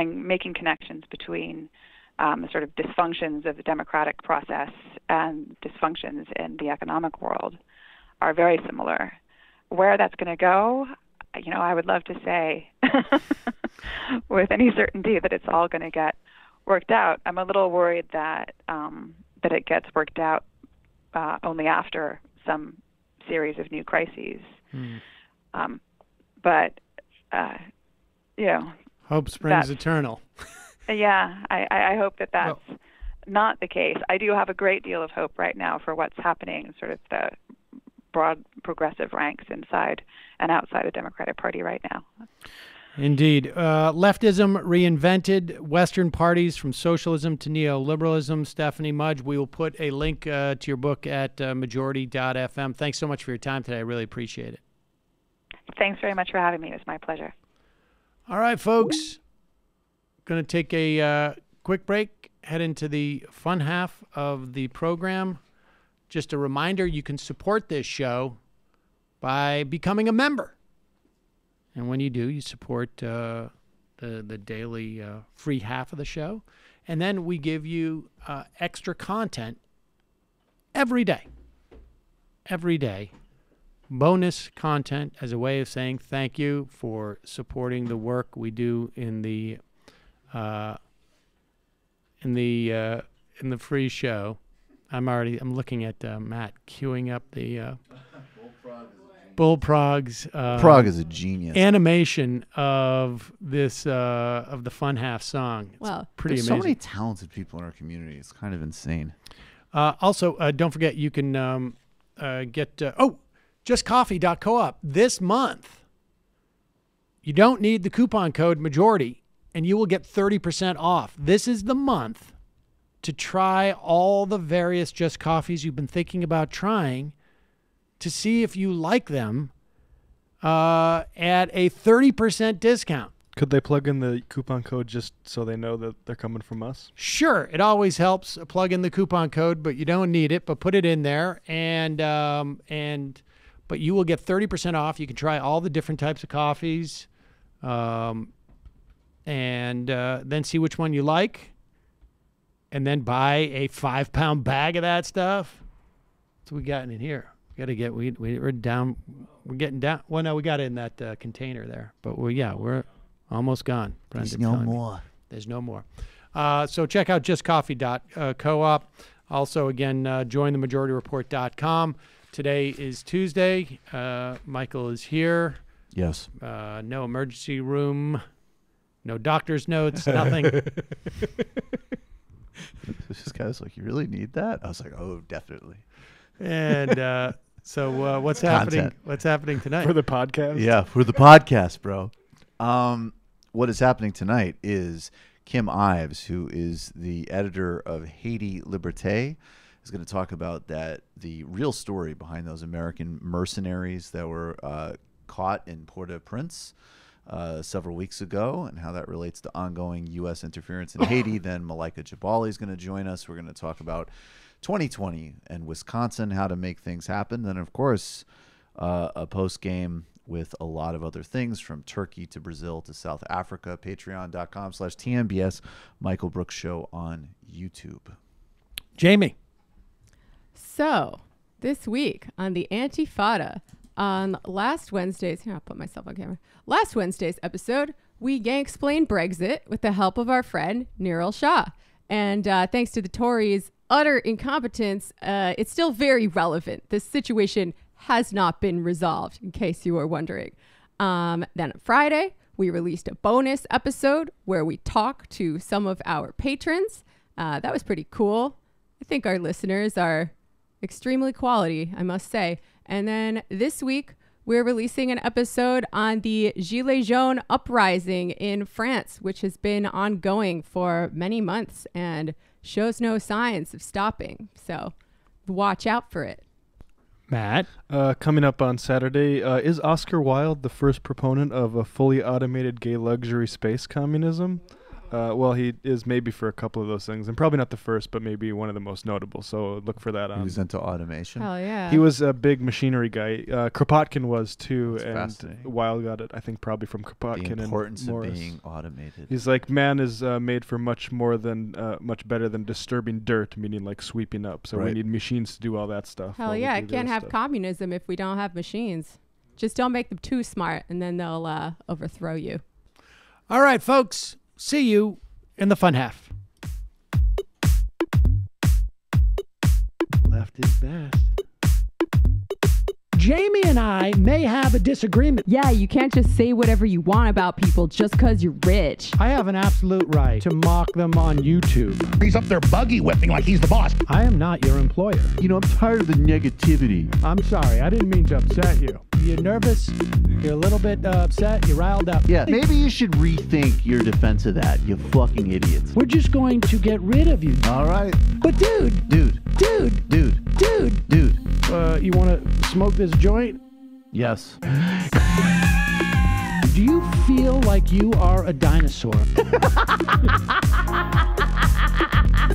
making connections between the sort of dysfunctions of the democratic process and dysfunctions in the economic world are very similar. Where that's going to go, I would love to say with any certainty that it's all going to get worked out. I'm a little worried that it gets worked out only after some series of new crises. But hope springs eternal. Yeah, I hope that that's not the case. I do have a great deal of hope right now for what's happening in sort of the broad progressive ranks inside and outside the Democratic Party right now. Indeed. Leftism Reinvented, Western Parties from Socialism to Neoliberalism. Stephanie Mudge, we will put a link to your book at majority.fm. Thanks so much for your time today. I really appreciate it. Thanks very much for having me. It was my pleasure. All right, folks. Going to take a quick break, head into the fun half of the program. Just a reminder, you can support this show by becoming a member. And when you do, you support the daily free half of the show. And then we give you extra content every day. Every day. Bonus content as a way of saying thank you for supporting the work we do in the free show. I'm looking at Matt queuing up the Bullprog's Prague is a genius animation of this of the fun half song. It's pretty amazing. So many talented people in our community. It's kind of insane. Also, don't forget you can get justcoffee.coop this month. You don't need the coupon code majority, and you will get 30% off. This is the month to try all the various Just Coffees you've been thinking about trying, to see if you like them at a 30% discount. Could they plug in the coupon code just so they know that they're coming from us? Sure. It always helps plug in the coupon code, but you don't need it. But put it in there, but you will get 30% off. You can try all the different types of coffees, and then see which one you like, and then buy a 5-pound bag of that stuff. That's what we got in here. We're down. We're getting down. Well, no, we got it in that container there. But we're almost gone. There's no more. There's no more. So check out justcoffee.coop. Also, again, jointhemajorityreport.com. Today is Tuesday. Michael is here. Yes. No emergency room. No doctor's notes. Nothing. This guy was like, "You really need that?" I was like, "Oh, definitely." And so what's happening? What's happening tonight for the podcast? Yeah, for the podcast, bro. What is happening tonight is Kim Ives, who is the editor of Haiti Liberté, is going to talk about the real story behind those American mercenaries that were caught in Port-au-Prince several weeks ago, and how that relates to ongoing U.S. interference in Haiti. Then Malaika Jabali is going to join us. We're going to talk about 2020 and Wisconsin, how to make things happen. Then, of course, a post-game with a lot of other things, from Turkey to Brazil to South Africa. Patreon.com/TMBS Michael Brooks Show on YouTube. Jamie. So, this week on the Antifada, on last Wednesday's, here, I'll put myself on camera. Last Wednesday's episode, we gang-explained Brexit with the help of our friend Niril Shah. And thanks to the Tories' utter incompetence, it's still very relevant. This situation has not been resolved, in case you were wondering. Then on Friday, we released a bonus episode where we talk to some of our patrons. That was pretty cool. I think our listeners are extremely quality, I must say. And then this week, we're releasing an episode on the Gilets jaunes uprising in France, which has been ongoing for many months and shows no signs of stopping. So watch out for it. Matt? Coming up on Saturday, is Oscar Wilde the first proponent of a fully automated gay luxury space communism? Well, he is maybe for a couple of those things, and probably not the first, but maybe one of the most notable. So look for that on. He was into automation. Hell yeah. He was a big machinery guy. Kropotkin was too, That's and Weil got it, I think, probably from Kropotkin. The importance and of Morris. being automated. He's like, man is made for much more than, much better than disturbing dirt, meaning like sweeping up. So we need machines to do all that stuff. Hell yeah, it can't have communism if we don't have machines. Just don't make them too smart, and then they'll overthrow you. All right, folks. See you in the fun half. Left is best. Jamie and I may have a disagreement. Yeah, you can't just say whatever you want about people just because you're rich. I have an absolute right to mock them on YouTube. He's up there buggy whipping like he's the boss. I am not your employer. You know, I'm tired of the negativity. I'm sorry, I didn't mean to upset you. You're nervous? You're a little bit upset? You're riled up? Yeah, maybe you should rethink your defense of that, you fucking idiots. We're just going to get rid of you. All right. But dude, you want to smoke this joint? Yes. Do you feel like you are a dinosaur?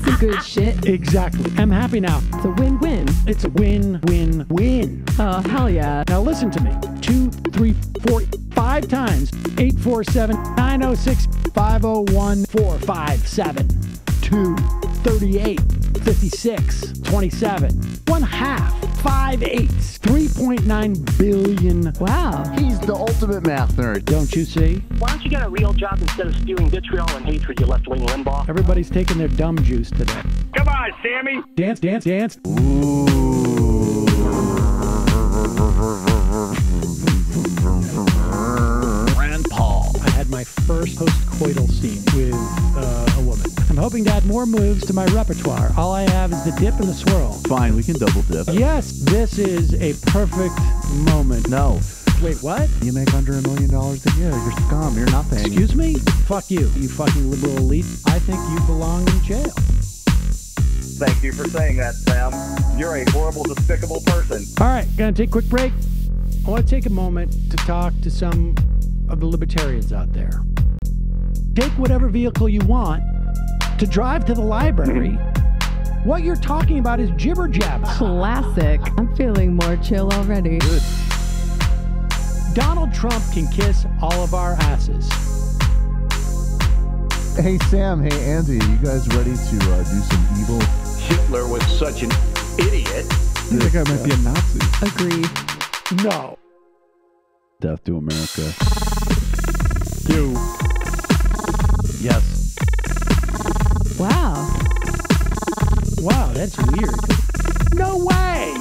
Some good shit. Exactly. I'm happy now. It's a win-win. It's a win-win-win. Oh, hell yeah. Now listen to me. 2, 3, 4, 5 times. 847-906-501-457-238 56 27 1 half 5 eighths 3.9 billion. Wow. He's the ultimate math nerd. Don't you see? Why don't you get a real job instead of spewing vitriol and hatred, you left-wing Limbaugh? Everybody's taking their dumb juice today. Come on, Sammy. Dance, dance, dance. Rand Paul. I had my first post-coital scene with a woman. I'm hoping to add more moves to my repertoire. All I have is the dip and the swirl. Fine, we can double dip. Yes, this is a perfect moment. No. Wait, what? You make under $1 million a year. You're scum. You're nothing. Excuse me? Fuck you, you fucking liberal elite. I think you belong in jail. Thank you for saying that, Sam. You're a horrible, despicable person. All right, gonna take a quick break. I want to take a moment to talk to some of the libertarians out there. Take whatever vehicle you want to drive to the library. What you're talking about is jibber jabber. Classic. I'm feeling more chill already. Good. Donald Trump can kiss all of our asses. Hey, Sam. Hey, Andy. You guys ready to do some evil? Hitler was such an idiot. I think I might be a Nazi. Agreed. No. Death to America. You. Yes. Wow. Wow, that's weird. No way!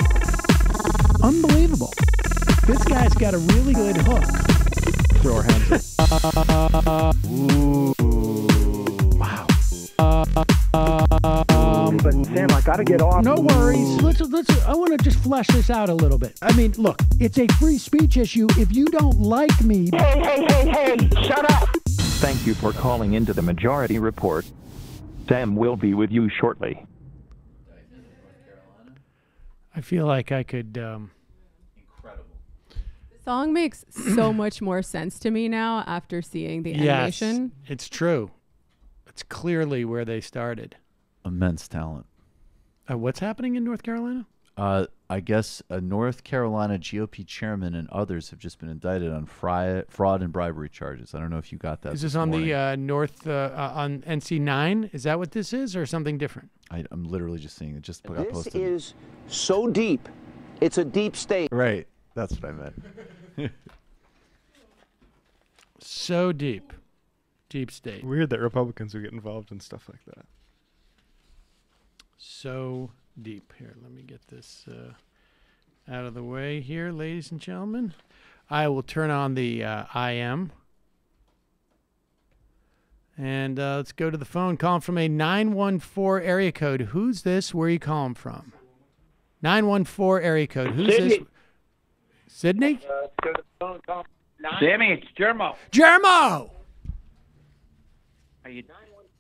Unbelievable. This guy's got a really good hook. Throw our hands up. Ooh. Wow. But Sam, I gotta get off. No worries. Let's. I want to just flesh this out a little bit. I mean, look, it's a free speech issue. If you don't like me, Hey! Shut up! Thank you for calling into the Majority Report. Sam will be with you shortly. I feel like I could. Incredible. The song makes so much more sense to me now after seeing the animation. Yes, it's true. It's clearly where they started. Immense talent. What's happening in North Carolina? I guess a North Carolina GOP chairman and others have just been indicted on fraud and bribery charges. I don't know if you got that. Is this on the on NC9? Is that what this is, or something different? I'm literally just seeing it. Just got posted. This is so deep. It's a deep state. Right. That's what I meant. So deep. Deep state. Weird that Republicans would get involved in stuff like that. So deep. Here, let me get this out of the way here, ladies and gentlemen. I will turn on the IM. And let's go to the phone. Calling from a 914 area code. Who's this? Where are you calling from? 914 area code. Who's Sydney. this? Sydney? Sammy, it's Jermo. Jermo! Are you?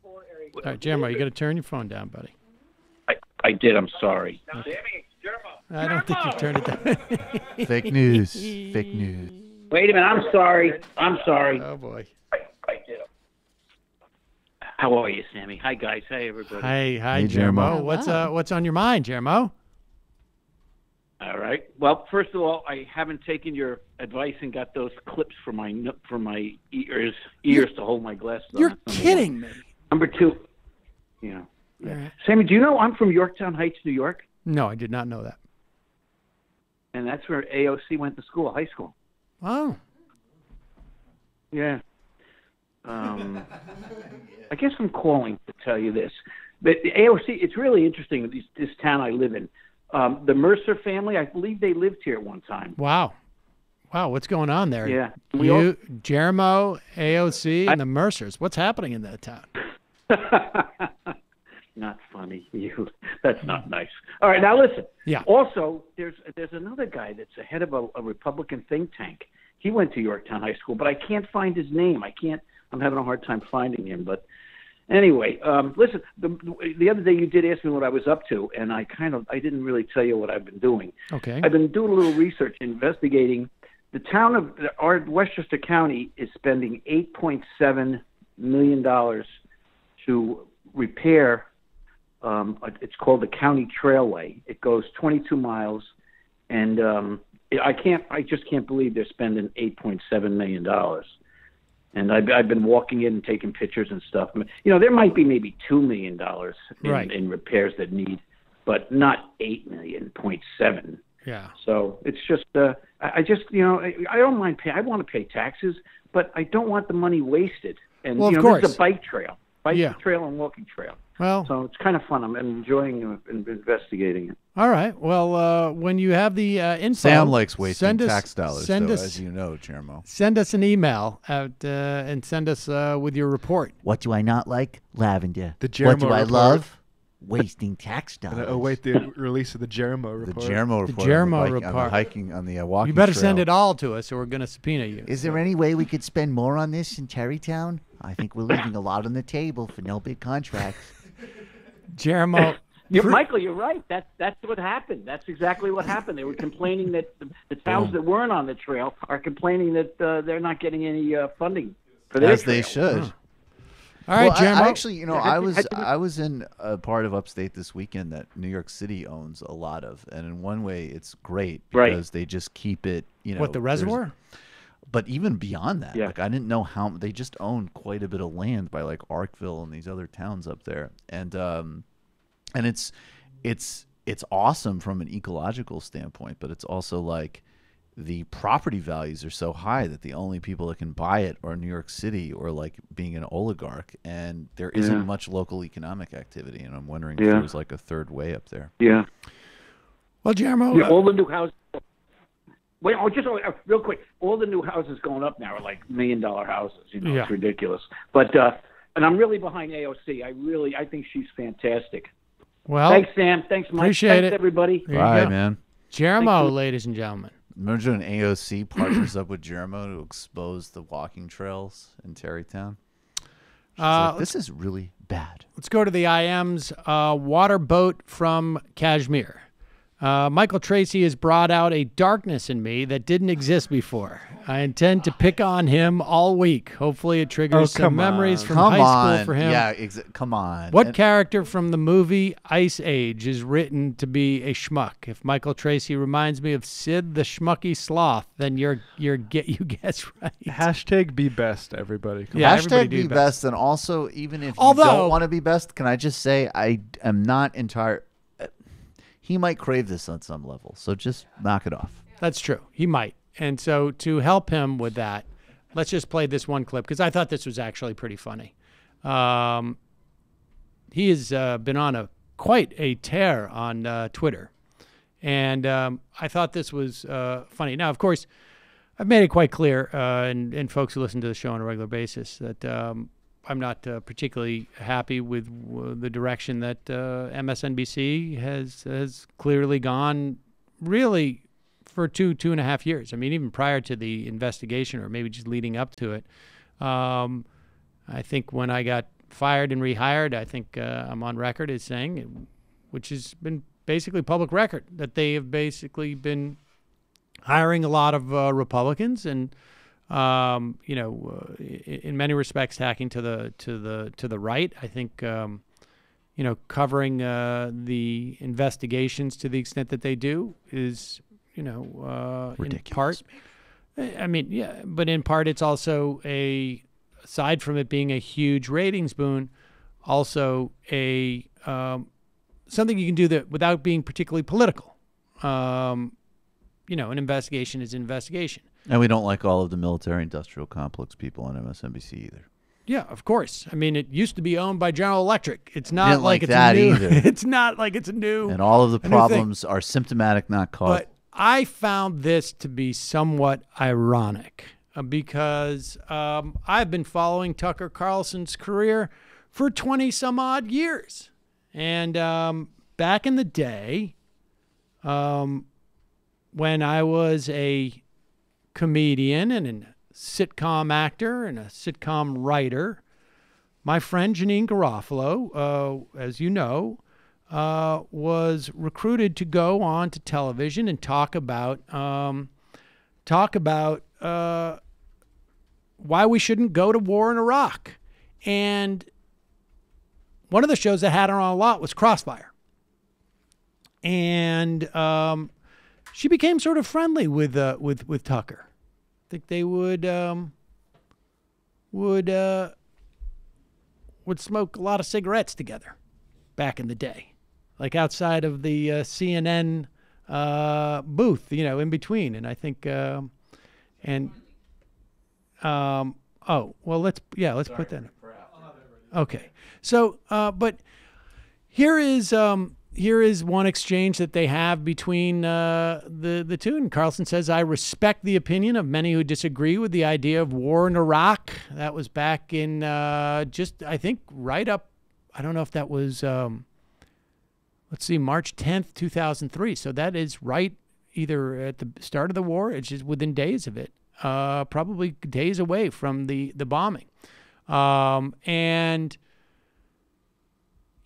All right, Jermo, you got to turn your phone down, buddy. I did. I'm sorry. Okay. I don't think you turned it down. Fake news. Fake news. Wait a minute. I'm sorry. Oh, boy. I did. How are you, Sammy? Hi, guys. Hi, everybody. Hi, Jermo. What's on your mind, Jermo? All right. Well, first of all, I haven't taken your advice and got those clips for my ears to hold my glasses on. You're kidding me. Number two, yeah. Right. Sammy, do you know I'm from Yorktown Heights, New York? No, I did not know that. And that's where AOC went to school, high school. Oh. Yeah. I guess I'm calling to tell you this. But the AOC, it's really interesting, this town I live in. The Mercer family, I believe they lived here at one time. Wow. What's going on there? Yeah. Jermo, AOC, and the Mercers. What's happening in that town? Not funny. That's not nice. All right, now listen. Yeah. Also, there's another guy that's the head of a Republican think tank. He went to Yorktown High School, but I can't find his name. I'm having a hard time finding him. But anyway, listen, the other day you did ask me what I was up to, and I didn't really tell you what I've been doing. Okay. I've been doing a little research, investigating. The town of Westchester County is spending $8.7 million to repair. It's called the County Trailway. It goes 22 miles, and I just can't believe they're spending $8.7 million. And I've been walking in and taking pictures and stuff. There might be maybe $2 million in repairs that need, but not $8.7 Yeah. So it's just, I don't mind paying. I want to pay taxes, but I don't want the money wasted. And of course, there's a bike trail trail and walking trail. Well, so it's kind of fun. I'm enjoying investigating it. All right. Well, when you have the info, Sam likes wasting tax dollars, as you know, Jermo. Send us an email out and send us with your report. What do I not like? Lavender. The Jermo What do I report. love? Wasting tax dollars. Await the release of the Jermo report. The Jermo report. The Jermo on report. the hiking on the walking You better trail. send it all to us, or we're going to subpoena you. Is there any way we could spend more on this in Terrytown? I think we're leaving a lot on the table for no big contracts. Jermo. Michael, you're right. That's what happened. That's exactly what happened. They were complaining that the towns that weren't on the trail are complaining that they're not getting any funding for their As trail. they should. Huh. All right, Jermo. I actually, I was in a part of upstate this weekend that New York City owns a lot of, and in one way, it's great because they just keep it. What, the reservoir? But even beyond that, Yeah. I didn't know how they just own quite a bit of land by Arkville and these other towns up there, and it's awesome from an ecological standpoint, but it's also the property values are so high that the only people that can buy it are New York City or being an oligarch, and there isn't much local economic activity. And I'm wondering if there's a third way up there. Yeah. Well, Jermo, all the new houses. Wait, real quick. All the new houses going up now are $1 million houses. It's ridiculous. But and I'm really behind AOC. I think she's fantastic. Well, thanks, Sam. Thanks, Mike. Appreciate thanks, it, everybody. Bye, man. Jermo, ladies and gentlemen. Imagine an AOC partners up with Jermo to expose the walking trails in Terrytown. This is really bad. Let's go to the IM's water boat from Kashmir. Michael Tracy has brought out a darkness in me that didn't exist before. I intend to pick on him all week. Hopefully it triggers some memories from high school for him. Yeah, come on. What character from the movie Ice Age is written to be a schmuck? If Michael Tracy reminds me of Sid the Schmucky Sloth, then you guess right. Hashtag be best, everybody. Come on. Hashtag be best, and also even if you don't want to be best, can I just say I am not entire. He might crave this on some level, so just knock it off. That's true. He might. And so to help him with that, let's just play this one clip because I thought this was actually pretty funny. He has been on quite a tear on Twitter, and I thought this was funny. Now, of course, I've made it quite clear, and folks who listen to the show on a regular basis, that I'm not particularly happy with the direction that MSNBC has clearly gone, really, for two and a half years. I mean, even prior to the investigation, or maybe just leading up to it. I think when I got fired and rehired, I think I'm on record as saying, which has been basically public record, that they have basically been hiring a lot of Republicans and in many respects hacking to the right. I think covering the investigations to the extent that they do is ridiculous. In part. I mean, yeah, but in part it's also aside from it being a huge ratings boon, also a something you can do that without being particularly political. An investigation is an investigation. And we don't like all of the military-industrial complex people on MSNBC either. Yeah, of course. I mean, it used to be owned by General Electric. It's not Didn't like like it's that a new, either. It's not like it's a new. And all of the a new thing. problems are symptomatic, not caused. But I found this to be somewhat ironic because I've been following Tucker Carlson's career for 20 some odd years. And back in the day, when I was a comedian and a sitcom actor and a sitcom writer, my friend Janine Garofalo, as you know, was recruited to go on to television and talk about why we shouldn't go to war in Iraq. And one of the shows that had her on a lot was Crossfire. And she became sort of friendly with Tucker. I think they would smoke a lot of cigarettes together back in the day, like outside of the CNN booth, in between. And I think oh well, let's put that in. Okay, so but here is one exchange that they have between the two. And Carlson says, "I respect the opinion of many who disagree with the idea of war in Iraq." That was back in I think right up, I don't know if that was, March 10th, 2003. So that is right either at the start of the war, it's just within days of it, probably days away from the bombing. And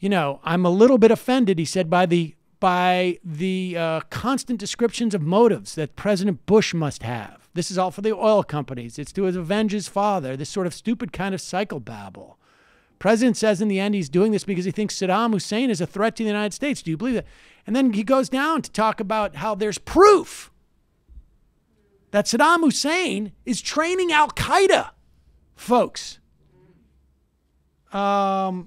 I'm a little bit offended, he said, by the constant descriptions of motives that President Bush must have. This is all for the oil companies. It's to avenge his father, this sort of stupid kind of psychobabble. President says in the end he's doing this because he thinks Saddam Hussein is a threat to the United States. Do you believe that? And then he goes down to talk about how there's proof that Saddam Hussein is training Al-Qaeda, folks. Yeah,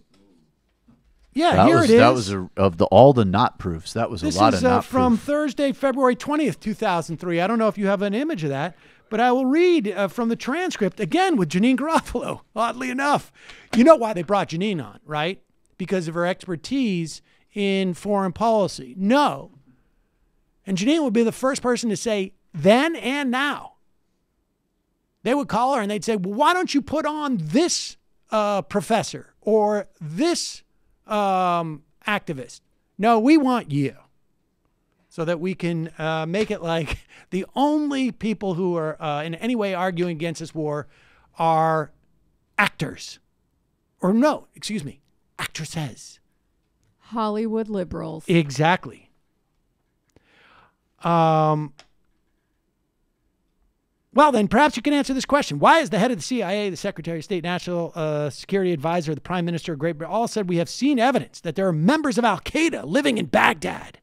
here it is. That was of all the not proofs. That was a lot of not This is from proof. Thursday, February 20th, 2003. I don't know if you have an image of that, but I will read from the transcript, again with Janine Garofalo, oddly enough. You know why they brought Janine on, right? Because of her expertise in foreign policy. No. And Janine would be the first person to say, then and now. They would call her and they'd say, well, why don't you put on this professor or this activist? No, we want you, so that we can make it like the only people who are in any way arguing against this war are actors. Or no, excuse me, actresses. Hollywood liberals. Exactly. Well, then perhaps you can answer this question. Why is the head of the CIA, the Secretary of State, National Security Advisor, the Prime Minister of Great Britain, all said we have seen evidence that there are members of Al-Qaeda living in Baghdad?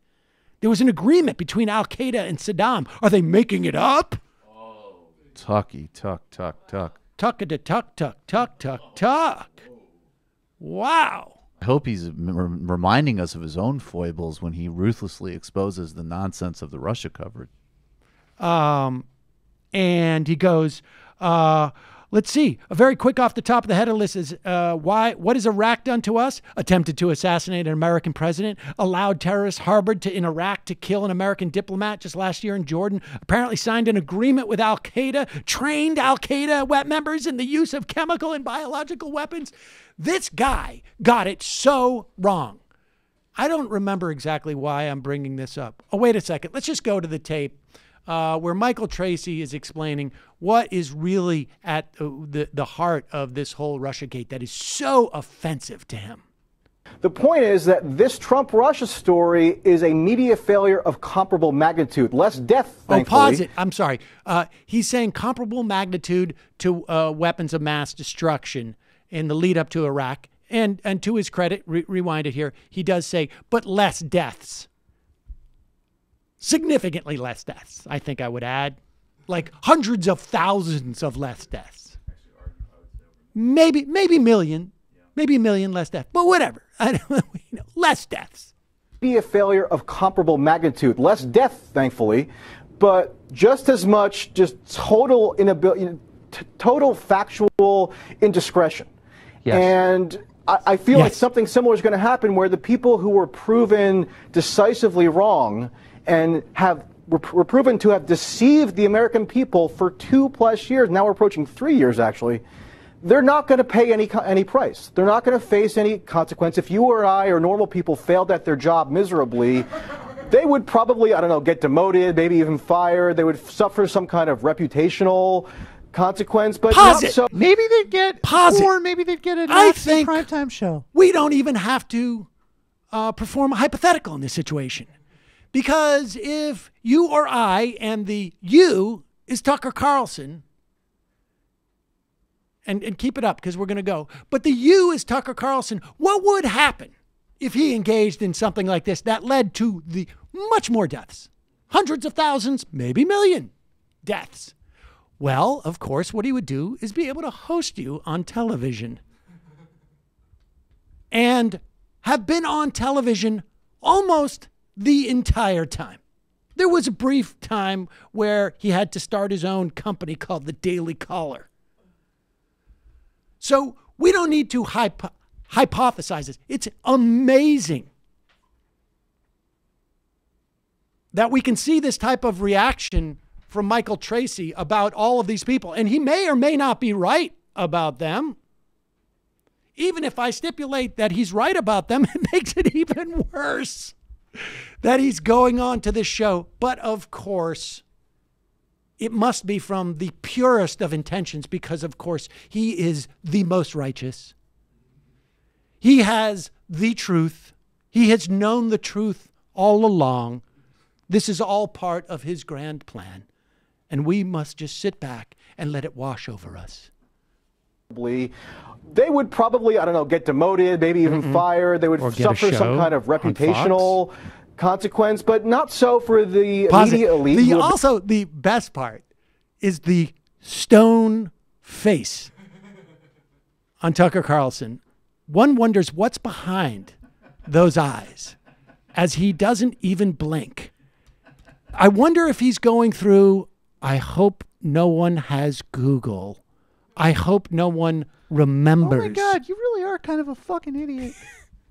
There was an agreement between Al-Qaeda and Saddam. Are they making it up? Tucky, tuck, tuck, tuck. Tuck-a-da-tuck, tuck, tuck, tuck, tuck. Wow. I hope he's reminding us of his own foibles when he ruthlessly exposes the nonsense of the Russia coverage. And he goes, let's see, a very quick off the top of the header list is, what has Iraq done to us? Attempted to assassinate an American president, allowed terrorists harbored in Iraq to kill an American diplomat just last year in Jordan, apparently signed an agreement with Al-Qaeda, trained Al-Qaeda members in the use of chemical and biological weapons. This guy got it so wrong. I don't remember exactly why I'm bringing this up. Oh, wait a second. Let's just go to the tape. Where Michael Tracy is explaining what is really at the heart of this whole Russiagate that is so offensive to him. The point is that this Trump-Russia story is a media failure of comparable magnitude. Less death, thankfully. Oh, pause it. I'm sorry. He's saying comparable magnitude to weapons of mass destruction in the lead up to Iraq. And to his credit, rewind it here, he does say, but less deaths. Significantly less deaths, I think I would add. Like hundreds of thousands of less deaths. Maybe million. Maybe a million less deaths, but whatever. I don't, less deaths. Be a failure of comparable magnitude. Less death, thankfully, but just as much just total inability, total factual indiscretion. Yes. And I feel like something similar is going to happen where the people who were proven decisively wrong and were proven to have deceived the American people for 2+ years, now we're approaching 3 years actually, they're not going to pay any price. They're not going to face any consequence. If you or I or normal people failed at their job miserably, they would probably, I don't know, get demoted, maybe even fired. They would suffer some kind of reputational consequence, but not so. Maybe they'd get, or maybe they'd get a nasty primetime show. We don't even have to perform a hypothetical in this situation. Because if you or I, and the you is Tucker Carlson, and keep it up because we're going to go. But the you is Tucker Carlson. What would happen if he engaged in something like this that led to the much more deaths? Hundreds of thousands, maybe million deaths. Well, of course, what he would do is be able to host you on television and have been on television almost the entire time. There was a brief time where he had to start his own company called the Daily Caller. So we don't need to hypothesize this. It's amazing that we can see this type of reaction from Michael Tracy about all of these people. And he may or may not be right about them. Even if I stipulate that he's right about them, it makes it even worse that he's going on to this show. But of course, it must be from the purest of intentions because, of course, he is the most righteous. He has the truth. He has known the truth all along. This is all part of his grand plan. And we must just sit back and let it wash over us. They would probably, I don't know, get demoted, maybe even fired. They would suffer some kind of reputational consequence, but not so for the media elite. Also, the best part is the stone face on Tucker Carlson. One wonders what's behind those eyes as he doesn't even blink. I wonder if he's going through, I hope no one has Google. I hope no one remembers. Oh my God, you really are kind of a fucking idiot.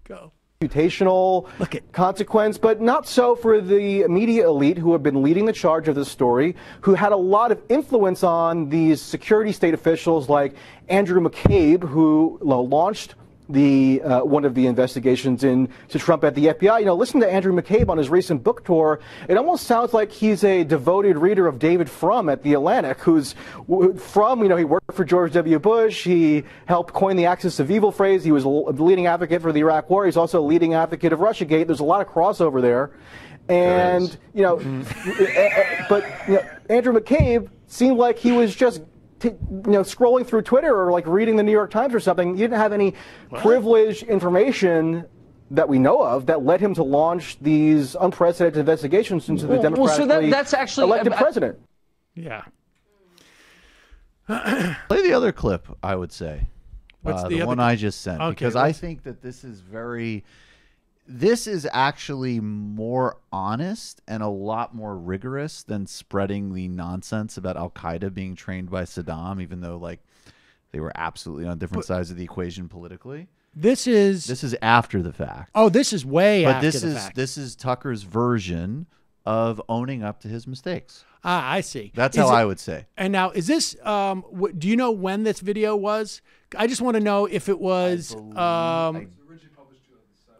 Go. Reputational consequence, but not so for the media elite who have been leading the charge of this story, who had a lot of influence on these security state officials like Andrew McCabe, who launched the one of the investigations into Trump at the FBI. You know, listen to Andrew McCabe on his recent book tour. It almost sounds like he's a devoted reader of David Frum at The Atlantic, who's Frum, you know, he worked for George W. Bush. He helped coin the axis of evil phrase. He was a leading advocate for the Iraq War. He's also a leading advocate of Russiagate. There's a lot of crossover there. And, you know, but you know, Andrew McCabe seemed like he was just scrolling through Twitter or like reading the New York Times or something. He didn't have any privileged information that we know of that led him to launch these unprecedented investigations into the democratically that's actually elected president. Yeah. Play the other clip, I would say. What's the one I just sent. Okay, because I think that this is actually more honest and a lot more rigorous than spreading the nonsense about Al-Qaeda being trained by Saddam, even though like they were absolutely on different sides of the equation politically. This is after the fact. Oh, this is way after the fact. This is Tucker's version of owning up to his mistakes. Ah, I see. That's how I would say. And now, is this? Do you know when this video was? I just want to know if it was.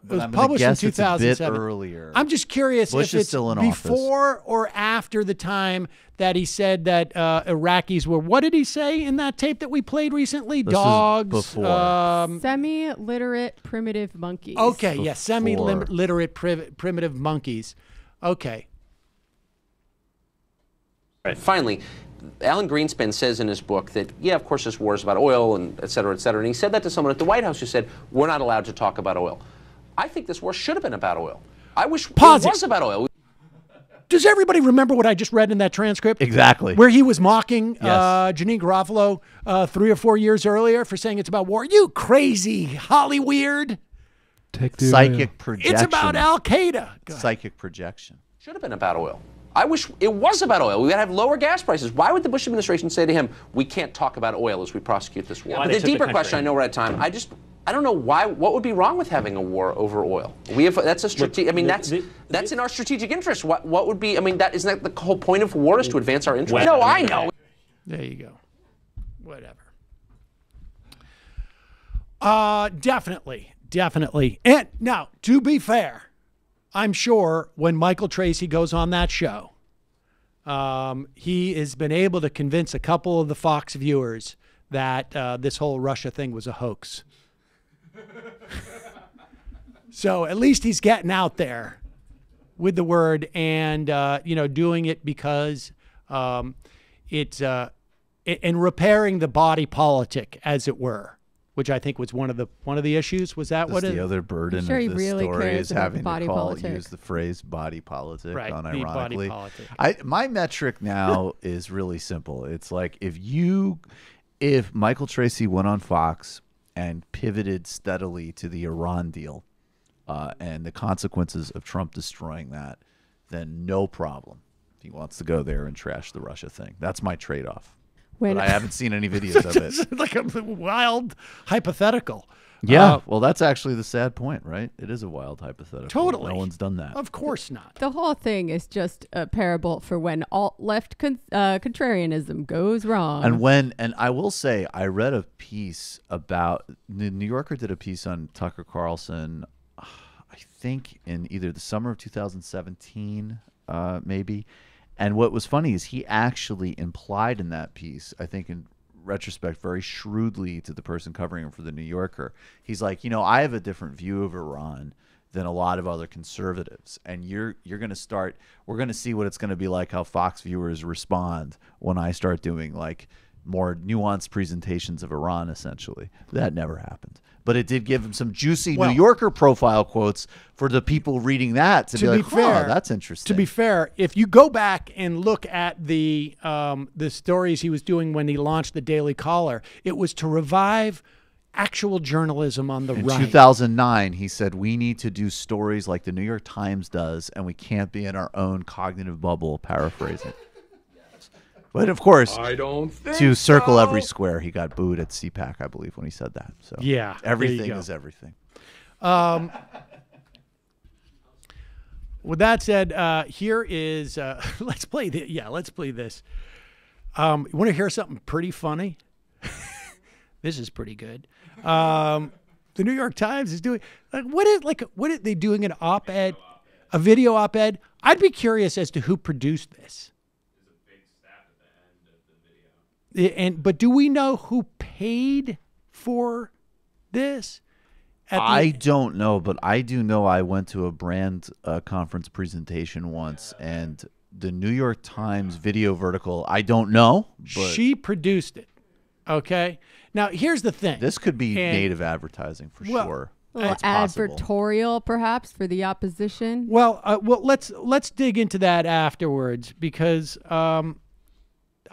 It was I'm gonna published in guess it's a bit 2007. earlier. I'm just curious Bush if is it's still in before or after the time that he said that Iraqis were. What did he say in that tape that we played recently? This Dogs. is before. Semi-literate primitive monkeys. Okay, yes, semi-literate primitive monkeys. Okay. Right. Finally, Alan Greenspan says in his book that, yeah, of course this war is about oil and et cetera, et cetera. And he said that to someone at the White House who said, we're not allowed to talk about oil. I think this war should have been about oil. I wish it was about oil. Does everybody remember what I just read in that transcript? Exactly. Where he was mocking Janine Garofalo 3 or 4 years earlier for saying it's about war. You crazy Hollyweird. Take the psychic projection. It's about Al-Qaeda. Psychic projection. Should have been about oil. I wish it was about oil. We got to have lower gas prices. Why would the Bush administration say to him, we can't talk about oil as we prosecute this war? But the deeper question, I know we're out of time, I don't know why. What would be wrong with having a war over oil? We have that's a strategic. I mean, that's in our strategic interest. What would be? I mean, isn't that the whole point of war is to advance our interests? No, I know. There you go. Whatever. Definitely. And now, to be fair, I'm sure when Michael Tracy goes on that show, he has been able to convince a couple of the Fox viewers that this whole Russia thing was a hoax. So at least he's getting out there with the word and, doing it because it's and repairing the body politic, as it were, which I think was one of the issues. Was that what the other burden of this story is having to use the phrase body politic, right, unironically. Body politic. My metric now is really simple. It's like if Michael Tracy went on Fox and pivoted steadily to the Iran deal and the consequences of Trump destroying that, then no problem. He wants to go there and trash the Russia thing. That's my trade-off. But I haven't seen any videos of it. It's like a wild hypothetical. Yeah, well, that's actually the sad point, right? It is a wild hypothetical. Totally. No one's done that. Of course not. The whole thing is just a parable for when alt-left contrarianism goes wrong. And I will say, I read a piece about, the New Yorker did a piece on Tucker Carlson, I think in either the summer of 2017, maybe. And what was funny is he actually implied in that piece, I think in retrospect, very shrewdly to the person covering him for the New Yorker. He's like, I have a different view of Iran than a lot of other conservatives. And we're going to see what it's going to be like, how Fox viewers respond when I start doing like more nuanced presentations of Iran, essentially. That never happened. But it did give him some juicy New Yorker profile quotes for the people reading that to be like, fair, that's interesting. To be fair, if you go back and look at the stories he was doing when he launched the Daily Caller, it was to revive actual journalism on the right. In 2009, he said, we need to do stories like the New York Times does, and we can't be in our own cognitive bubble, paraphrasing. But of course, to circle every square, he got booed at CPAC, I believe, when he said that. So yeah, everything is everything. With that said, here is let's play this. Yeah, let's play this. You want to hear something pretty funny? This is pretty good. The New York Times is doing what are they doing? An op-ed, a video op-ed? I'd be curious as to who produced this. But do we know who paid for this? I don't know, but I do know I went to a brand conference presentation once, and the New York Times video vertical, I don't know. But she produced it. Okay. Now, here's the thing. This could be native advertising for sure. A little advertorial, perhaps, for the opposition. Well, let's dig into that afterwards because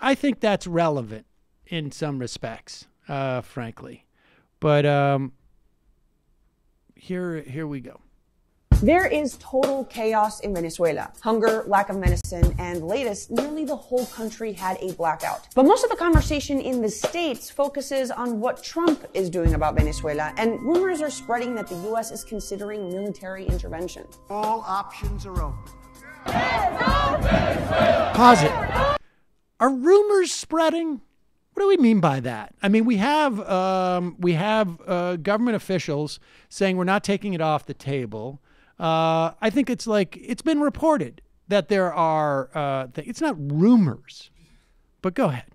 I think that's relevant in some respects, frankly. But here we go. There is total chaos in Venezuela. Hunger, lack of medicine, and latest, nearly the whole country had a blackout. But most of the conversation in the States focuses on what Trump is doing about Venezuela, and rumors are spreading that the U.S. is considering military intervention. All options are open. Pause it. Are rumors spreading? What do we mean by that? I mean, we have government officials saying we're not taking it off the table. I think it's been reported that there are, it's not rumors, but go ahead.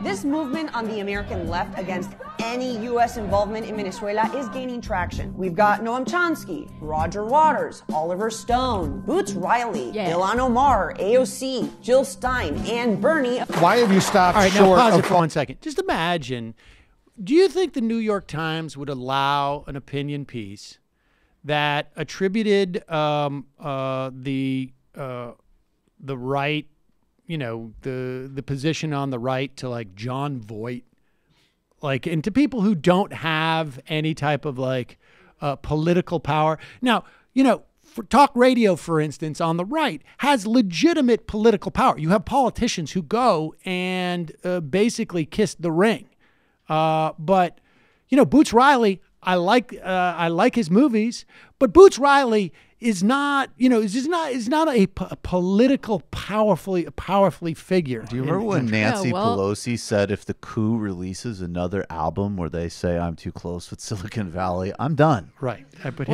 This movement on the American left against any U.S. involvement in Venezuela is gaining traction. We've got Noam Chomsky, Roger Waters, Oliver Stone, Boots Riley, Ilhan Omar, AOC, Jill Stein, and Bernie. Why have you stopped All right, now pause it for 1 second. Just imagine, do you think the New York Times would allow an opinion piece that attributed the right, the position on the right to like John Voight, and to people who don't have any type of political power? Now, for talk radio, for instance, on the right has legitimate political power. You have politicians who go and basically kiss the ring. But Boots Riley, I like his movies, but Boots Riley is not, is not a political powerfully figure. Do you remember when Nancy Pelosi said if the coup releases another album where they say I'm too close with Silicon Valley, I'm done? Right. But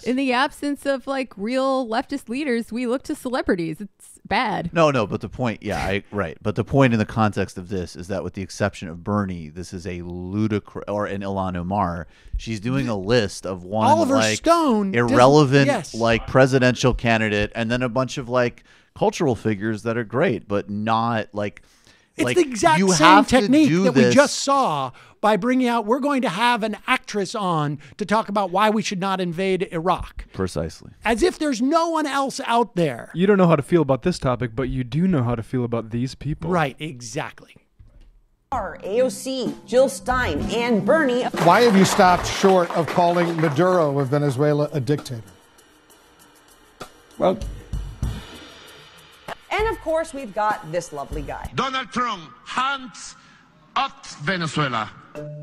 in the absence of real leftist leaders, we look to celebrities. It's bad. No, but the point, right. But the point in the context of this is that with the exception of Bernie, this is a ludicrous, or an Ilhan Omar, she's doing a list of one Oliver Stone irrelevant presidential candidate, and then a bunch of cultural figures that are great, but not it's the exact same technique that we just saw by bringing out, we're going to have an actress on to talk about why we should not invade Iraq. Precisely. As if there's no one else out there. You don't know how to feel about this topic, but you do know how to feel about these people. Right, exactly. AOC, Jill Stein, and Bernie. Why have you stopped short of calling Maduro of Venezuela a dictator? Well, and of course, we've got this lovely guy. Donald Trump, hands up Venezuela.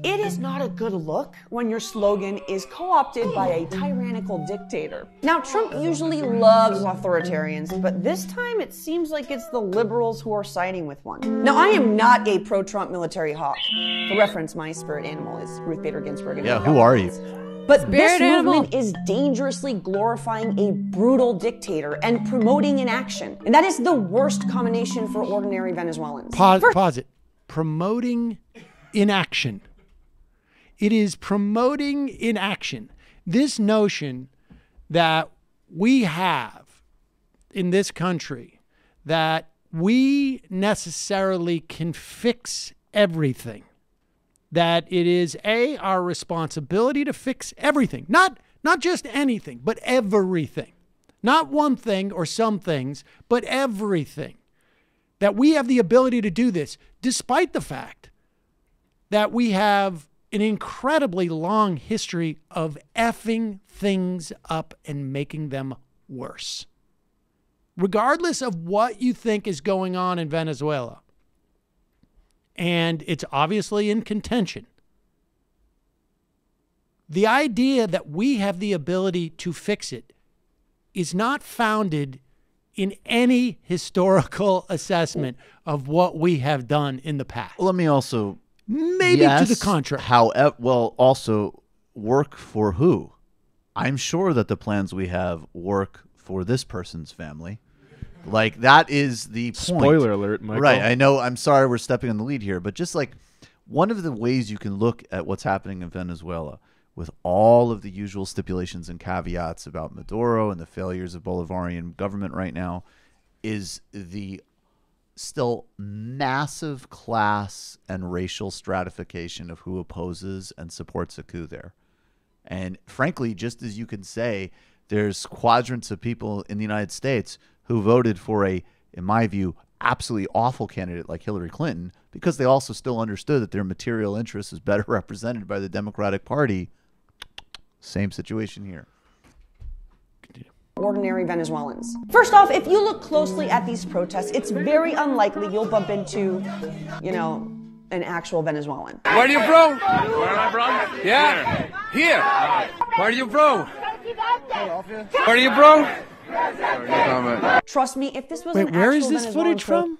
It is not a good look when your slogan is co-opted by a tyrannical dictator. Now, Trump usually loves authoritarians, but this time it seems like it's the liberals who are siding with one. Now, I am not a pro-Trump military hawk. For reference, my spirit animal is Ruth Bader Ginsburg. Yeah, who are you? But this movement is dangerously glorifying a brutal dictator and promoting inaction. And that is the worst combination for ordinary Venezuelans. Pause it. Promoting inaction. It is promoting inaction. This notion that we have in this country that we necessarily can fix everything. That it is our responsibility to fix everything, not just anything, but everything, not one thing or some things, but everything. That we have the ability to do this, despite the fact that we have an incredibly long history of effing things up and making them worse. Regardless of what you think is going on in Venezuela, and it's obviously in contention, the idea that we have the ability to fix it is not founded in any historical assessment of what we have done in the past. Let me also... Maybe to the contrary. However, also work for who? I'm sure that the plans we have work for this person's family. That is the point. Spoiler alert, Michael. Right, I know. I'm sorry we're stepping on the lead here, but just one of the ways you can look at what's happening in Venezuela with all of the usual stipulations and caveats about Maduro and the failures of Bolivarian government right now is the still massive class and racial stratification of who opposes and supports a coup there. And frankly, just as you can say, there's quadrants of people in the United States who voted for in my view, absolutely awful candidate like Hillary Clinton because they also still understood that their material interest is better represented by the Democratic Party. Same situation here. Ordinary Venezuelans. First off, if you look closely at these protests, it's very unlikely you'll bump into, an actual Venezuelan. Where are you from? Where am I from? Yeah. Here. Where are you from? Where are you from? Trust me, if this was where is this footage from?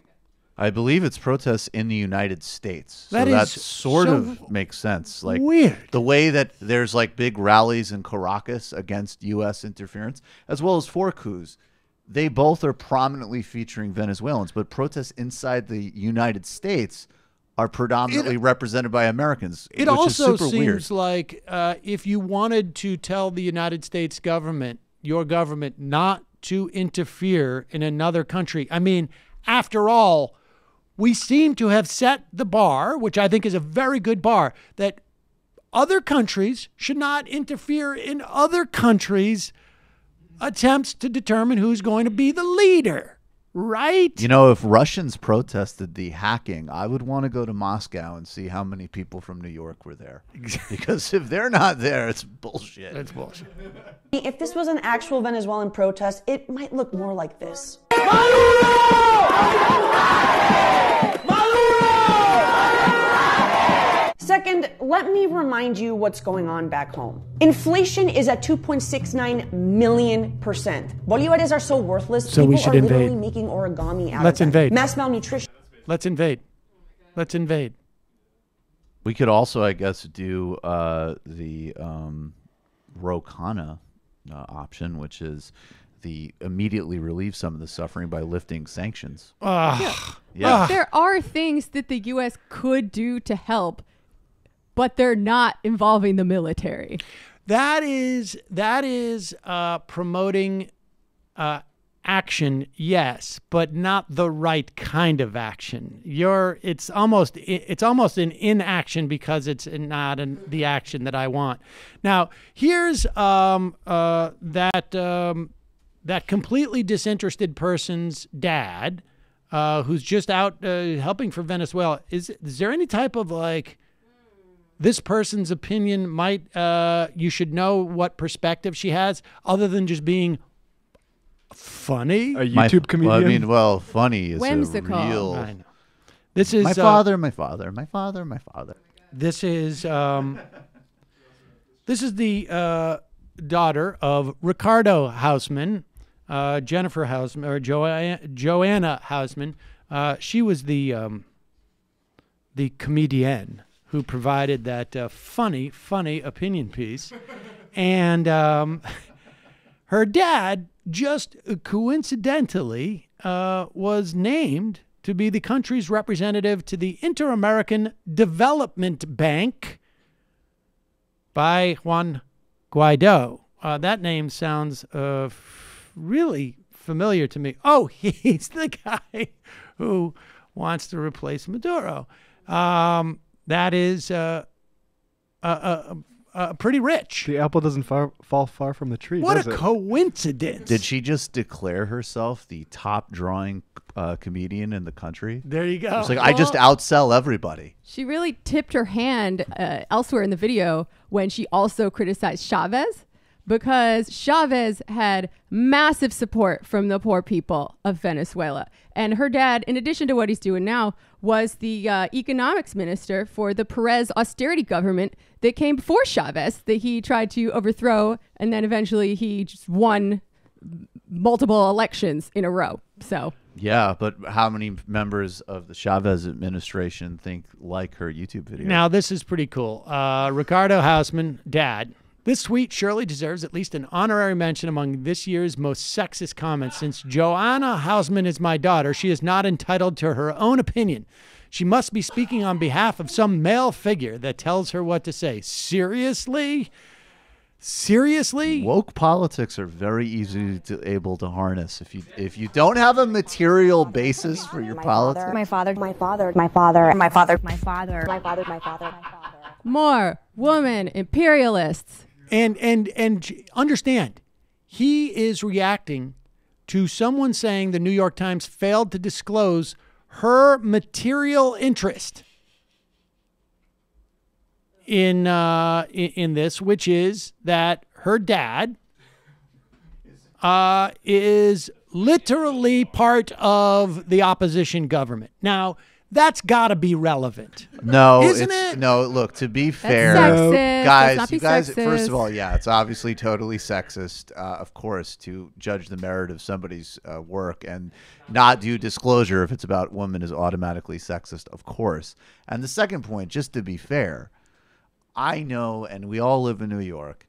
I believe it's protests in the United States. That so that is sort so of makes sense. Like weird. The way that there's like big rallies in Caracas against U.S. interference, as well as for coups. They both are prominently featuring Venezuelans, but protests inside the United States are predominantly represented by Americans. It which also is super seems weird. like if you wanted to tell the United States government, your government, not to interfere in another country, I mean, after all, we seem to have set the bar, which I think is a very good bar, that other countries should not interfere in other countries' attempts to determine who's going to be the leader, right? You know, if Russians protested the hacking, I would want to go to Moscow and see how many people from New York were there. Because if they're not there, it's bullshit. It's bullshit. If this was an actual Venezuelan protest, it might look more like this. Second, let me remind you what's going on back home. Inflation is at 2.69 million%. Bolívares are so worthless, So we should people are literally invade. making origami out Let's of them. invade. Mass malnutrition. Let's invade. Let's invade. We could also, I guess, do the Ro Khanna option, which is the immediately relieve some of the suffering by lifting sanctions. Yeah. There are things that the U.S. could do to help, but they're not involving the military. That is promoting action, yes, but not the right kind of action. It's almost an inaction because it's not the action that I want. Now, here's that completely disinterested person's dad, who's just out helping for Venezuela. Is there any type of like, this person's opinion might, you should know what perspective she has other than just being funny? A YouTube comedian? Well, funny is Whimsical. a real... I know. This is my father. This is the daughter of Ricardo Hausman, Jennifer Hausman, or Joanna Hausman. She was the comedienne who provided that funny opinion piece. And her dad just coincidentally was named to be the country's representative to the Inter-American Development Bank by Juan Guaido. That name sounds really familiar to me. Oh, he's the guy who wants to replace Maduro. That is pretty rich. The apple doesn't fall far from the tree. What does a it? coincidence. Did she just declare herself the top drawing comedian in the country? There you go. It's like, I just outsell everybody. She really tipped her hand elsewhere in the video when she also criticized Chavez, because Chavez had massive support from the poor people of Venezuela. And her dad, in addition to what he's doing now, was the economics minister for the Perez austerity government that came before Chavez, that he tried to overthrow, and then eventually he just won multiple elections in a row. So yeah, but how many members of the Chavez administration like her YouTube video? Now, this is pretty cool. Ricardo Hausman, dad. This tweet surely deserves at least an honorary mention among this year's most sexist comments. Since Joanna Hausman is my daughter, she is not entitled to her own opinion. She must be speaking on behalf of some male figure that tells her what to say. Seriously? Seriously? Woke politics are very able to harness. If you don't have a material basis for your politics. My father. More woman imperialists. And understand, he is reacting to someone saying the New York Times failed to disclose her material interest in this, which is that her dad is literally part of the opposition government. Now, That's got to be relevant. No, Isn't it? No, look, to be fair, sexist. guys, Let's not you be guys, sexist. first of all, yeah, it's obviously totally sexist, of course, to judge the merit of somebody's work and not do disclosure if it's about women is automatically sexist, of course. And the second point, just to be fair, I know, and we all live in New York,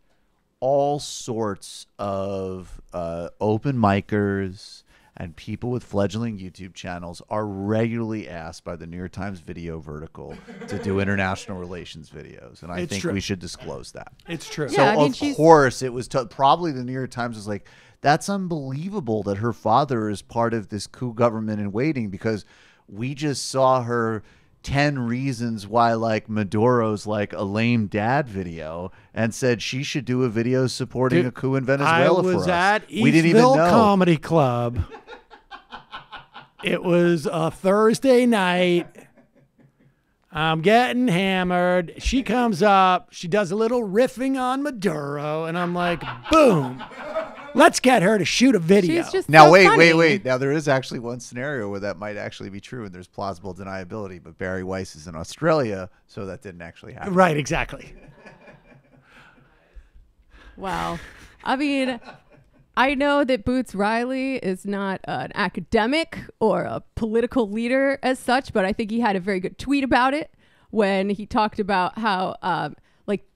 all sorts of open micers and people with fledgling YouTube channels are regularly asked by the New York Times video vertical to do international relations videos. And I think we should disclose that. It's true. So, of course, it was probably the New York Times was like, that's unbelievable that her father is part of this coup government in waiting, because we just saw her 10 reasons why like Maduro's like a lame dad video and said she should do a video supporting a coup in Venezuela for us. I was at we didn't even Eastville know. Comedy Club. It was a Thursday night. I'm getting hammered. She comes up. She does a little riffing on Maduro. And I'm like, boom. Let's get her to shoot a video. She's just Now, so wait. funny. Now, there is actually one scenario where that might actually be true and there's plausible deniability. But Barry Weiss is in Australia, so that didn't actually happen. Right, exactly. Wow. I mean, I know that Boots Riley is not an academic or a political leader as such, but I think he had a very good tweet about it when he talked about how, like,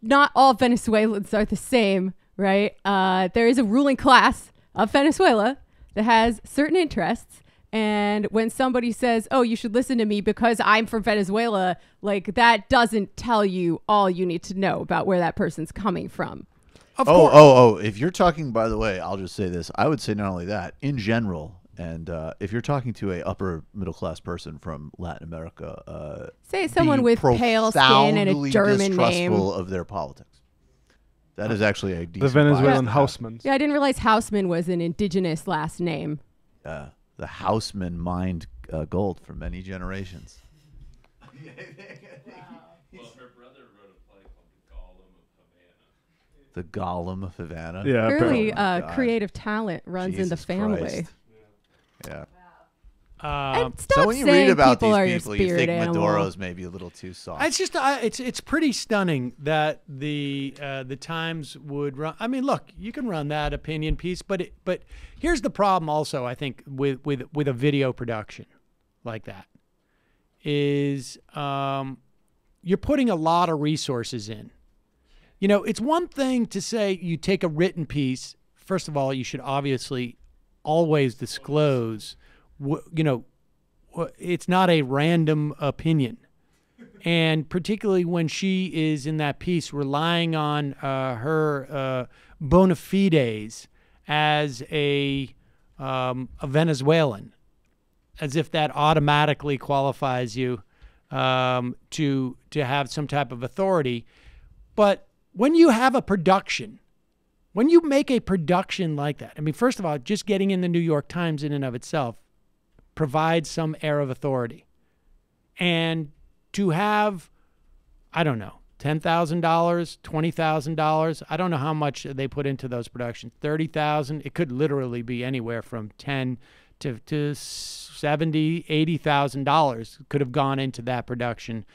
not all Venezuelans are the same, right? There is a ruling class of Venezuela that has certain interests. And when somebody says, oh, you should listen to me because I'm from Venezuela, like, that doesn't tell you all you need to know about where that person's coming from. Oh, if you're talking, by the way, I'll just say this. I would say not only that, in general, and if you're talking to a upper middle class person from Latin America, say someone with pale skin and a German name, distrustful of their politics. That is actually a decent the Venezuelan bias. Houseman. Yeah, I didn't realize Houseman was an indigenous last name. The Houseman mined gold for many generations. The Golem of Havana. Yeah, clearly, creative talent runs in the family. Christ. Yeah. And stop so when you saying read about people these are your people, you spirit think animal. Maduro's maybe a little too soft. It's just it's pretty stunning that the Times would run. I mean, look, you can run that opinion piece, but here's the problem. Also, I think with a video production like that is you're putting a lot of resources in. You know, it's one thing to say you take a written piece. First of all, you should obviously always disclose. You know, it's not a random opinion. And particularly when she is in that piece relying on her bona fides as a Venezuelan, as if that automatically qualifies you to have some type of authority. But when you have a production, when you make a production like that, I mean, first of all, just getting in the New York Times in and of itself provides some air of authority. And to have, I don't know, $10,000, $20,000, I don't know how much they put into those productions, $30,000, it could literally be anywhere from $10,000 to $70,000, $80,000 could have gone into that production,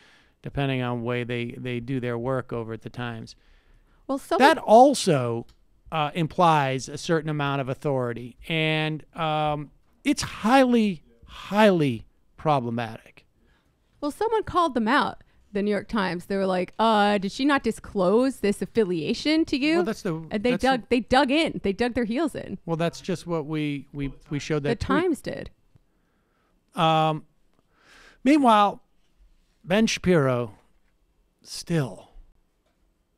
depending on the way they do their work over at the Times. Well, that also implies a certain amount of authority, and it's highly, highly problematic. Well, someone called them out, the New York Times. They were like, did she not disclose this affiliation to you? Well, and they dug in. They dug their heels in. Well, that's just what we showed that the Times did. Meanwhile, Ben Shapiro still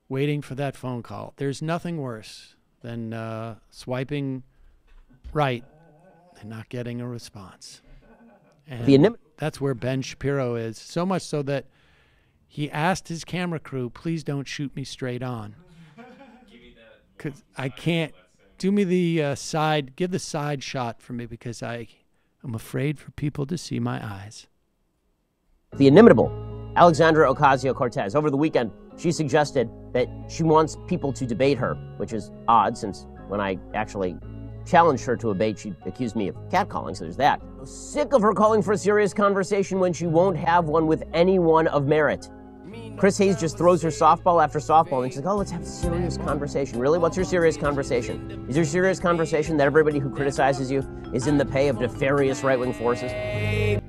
waiting for that phone call. There's nothing worse than swiping right and not getting a response. And that's where Ben Shapiro is. So much so that he asked his camera crew, please don't shoot me straight on. Because I can't. Give the side shot for me because I'm afraid for people to see my eyes. The inimitable Alexandra Ocasio-Cortez. Over the weekend, she suggested that she wants people to debate her, which is odd since when I actually challenged her to a debate, she accused me of catcalling, so there's that. Sick of her calling for a serious conversation when she won't have one with anyone of merit. Chris Hayes just throws her softball after softball, and she's like, oh, let's have a serious conversation. Really? What's your serious conversation? Is your serious conversation that everybody who criticizes you is in the pay of nefarious right-wing forces? There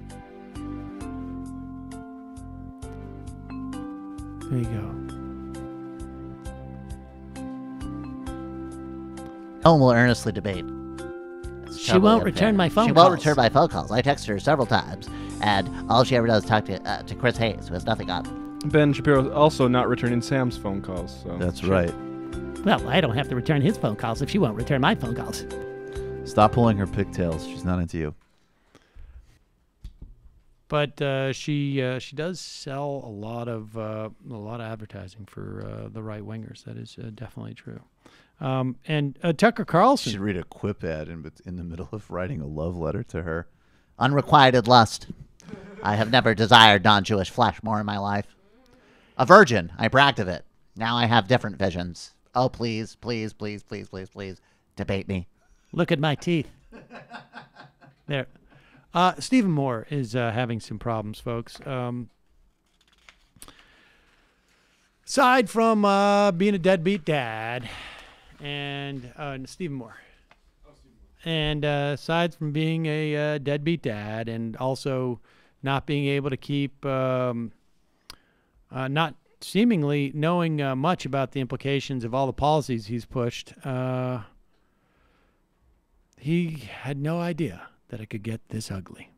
you go. Helen will earnestly debate. She won't return my phone calls. She won't return my phone calls. I texted her several times, and all she ever does is talk to Chris Hayes, who has nothing on. Ben Shapiro also not returning Sam's phone calls. So. That's right. Well, I don't have to return his phone calls if she won't return my phone calls. Stop pulling her pigtails. She's not into you. But she does sell a lot of advertising for the right wingers. That is definitely true. And Tucker Carlson. You should read a Quip ad in the middle of writing a love letter to her. Unrequited lust. I have never desired non-Jewish flesh more in my life. A virgin, I bragged of it. Now I have different visions. Oh, please, please, please, please, please, please, debate me. Look at my teeth. There. Stephen Moore is having some problems, folks. Aside from being a deadbeat dad, and Stephen Moore. And aside from being a deadbeat dad, and also not being able to keep, not seemingly knowing much about the implications of all the policies he's pushed, he had no idea that it could get this ugly.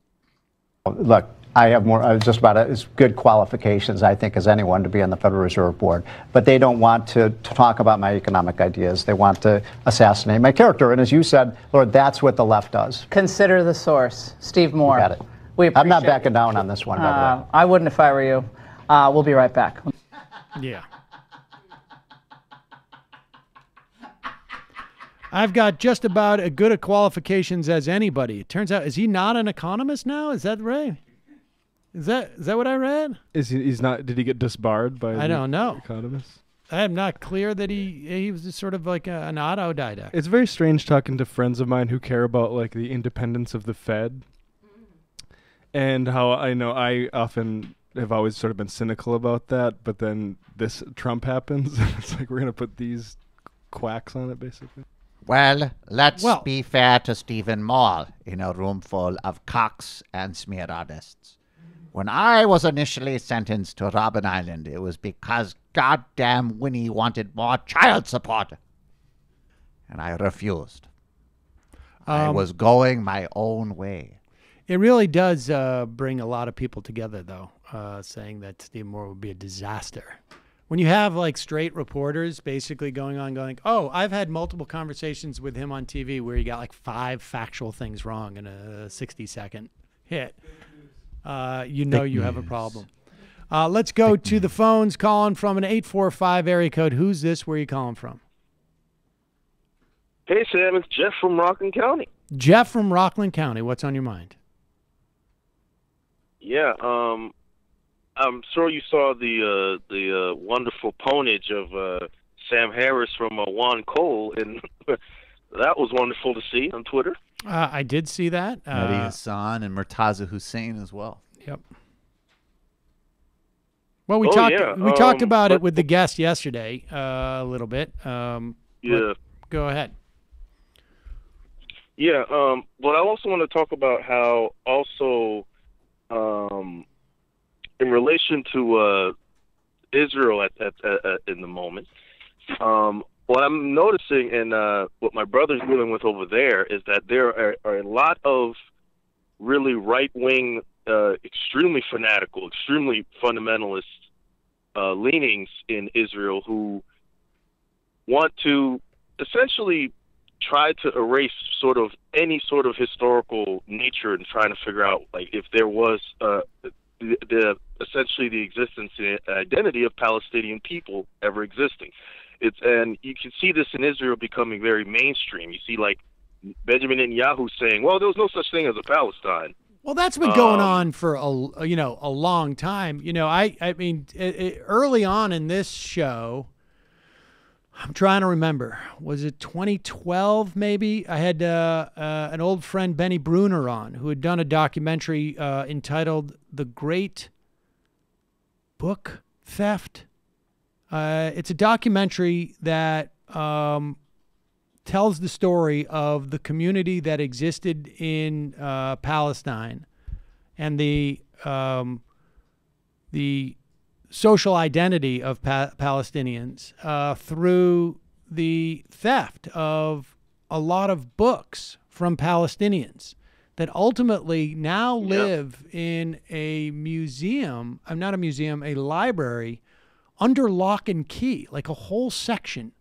Look, I have just about as good qualifications, I think, as anyone to be on the Federal Reserve Board. But they don't want to talk about my economic ideas. They want to assassinate my character. And as you said, Lord, that's what the left does. Consider the source. Steve Moore. You got it. I'm not backing down on this one, by the way. I wouldn't if I were you. We'll be right back. Yeah. I've got just about as good a qualifications as anybody. It turns out, is he not an economist now? Is that right? Is that what I read? He's not? Did he get disbarred by? I don't know. Economists. I am not clear that he was just sort of like an autodidact. It's very strange talking to friends of mine who care about like the independence of the Fed, and how I often have always sort of been cynical about that. But then this Trump happens, and it's like we're gonna put these quacks on it, basically. Well, let's be fair to Stephen Moore in a room full of cocks and smear artists. When I was initially sentenced to Robben Island, it was because goddamn Winnie wanted more child support. And I refused. I was going my own way. It really does bring a lot of people together, though, saying that Steve Moore would be a disaster. When you have like straight reporters basically going, oh, I've had multiple conversations with him on TV where he got like 5 factual things wrong in a 60-second hit, you have a problem. Let's go to the phones. Calling from an 845 area code. Who's this? Where are you calling from? Hey, Sam. It's Jeff from Rockland County. Jeff from Rockland County. What's on your mind? Yeah, I'm sure you saw the wonderful ponage of Sam Harris from Juan Cole, and that was wonderful to see on Twitter. I did see that. Mehdi Hassan and Murtaza Hussein as well. Yep. Well, we talked about it with the guest yesterday a little bit. Yeah. Go ahead. Yeah, but I also want to talk about how also in relation to Israel in the moment, what I'm noticing and what my brother's dealing with over there is that there are a lot of really right-wing, extremely fanatical, extremely fundamentalist leanings in Israel who want to essentially try to erase sort of any sort of historical nature and trying to figure out like if there was essentially the existence and identity of Palestinian people ever existing. And you can see this in Israel becoming very mainstream. You see like Benjamin Netanyahu saying, well, there was no such thing as a Palestine. Well, that's been going on for a long time. I mean, early on in this show, I'm trying to remember. Was it 2012 maybe? I had an old friend, Benny Bruner, on, who had done a documentary entitled The Great Book Theft. It's a documentary that tells the story of the community that existed in Palestine and the social identity of Palestinians through the theft of a lot of books from Palestinians that ultimately now live in a museum, not a museum, a library under lock and key, like a whole section.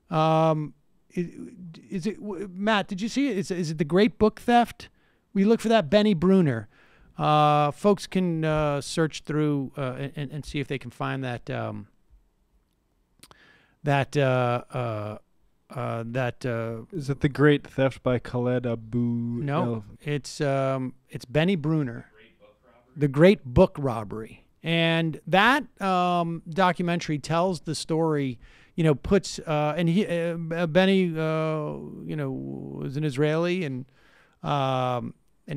Is it, Matt, did you see it? Is it The Great Book Theft? We look for that, Benny Bruner. Folks can search through and see if they can find that Is it The Great Theft by Khaled Abu? No, it's Benny Bruner, The Great Book Robbery, and that documentary tells the story. Puts and he Benny was an Israeli and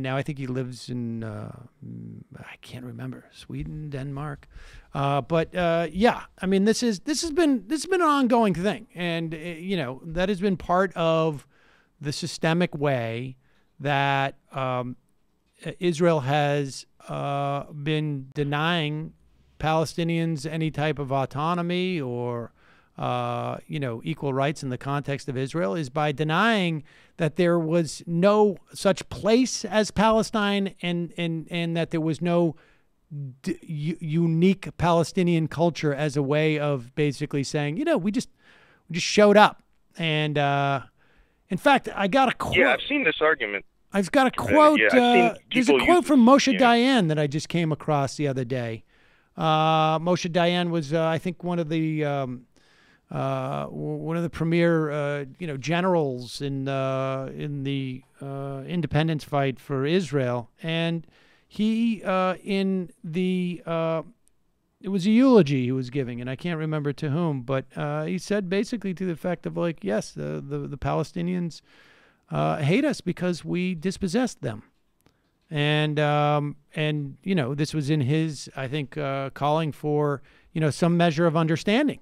now I think he lives in I can't remember, Sweden, Denmark, but yeah, I mean this has been an ongoing thing, and that has been part of the systemic way that Israel has been denying Palestinians any type of autonomy or equal rights in the context of Israel, is by denying that there was no such place as Palestine and that there was no unique Palestinian culture as a way of basically saying, we just showed up. And in fact, I got a quote. Yeah, I've seen this argument. I've got a quote. There's a quote from Moshe yeah. Dayan that I just came across the other day. Moshe Dayan was, I think, one of the premier, generals in the independence fight for Israel, and he it was a eulogy he was giving, and I can't remember to whom, but he said basically to the effect of like, yes, the Palestinians hate us because we dispossessed them, and this was in his, I think, calling for some measure of understanding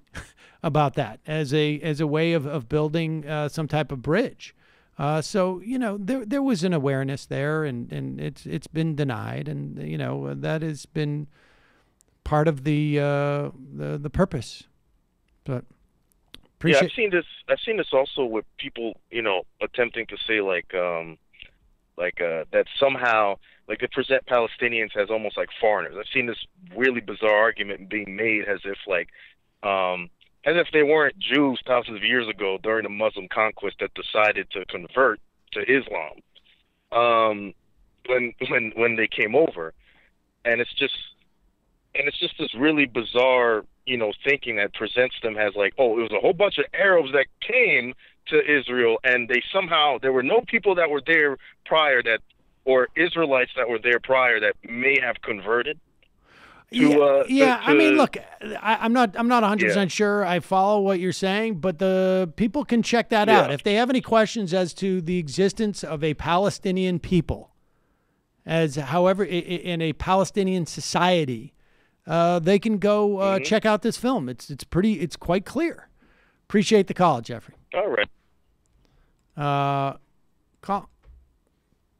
about that as a way of building some type of bridge. So there was an awareness there, and it's been denied, and that has been part of the purpose. But appreciate. Yeah, I've seen this also with people attempting to say that somehow they present Palestinians as almost like foreigners. I've seen this really bizarre argument being made as if they weren't Jews thousands of years ago during the Muslim conquest that decided to convert to Islam when they came over, and it's just this really bizarre thinking that presents them as like, oh, it was a whole bunch of Arabs that came to Israel, and there were no people that were there prior or Israelites that were there prior that may have converted. I mean, look, I'm not 100% sure I follow what you're saying, but the people can check that out. If they have any questions as to the existence of a Palestinian people, however, in a Palestinian society, they can go check out this film. It's quite clear. Appreciate the call, Jeffrey. All right.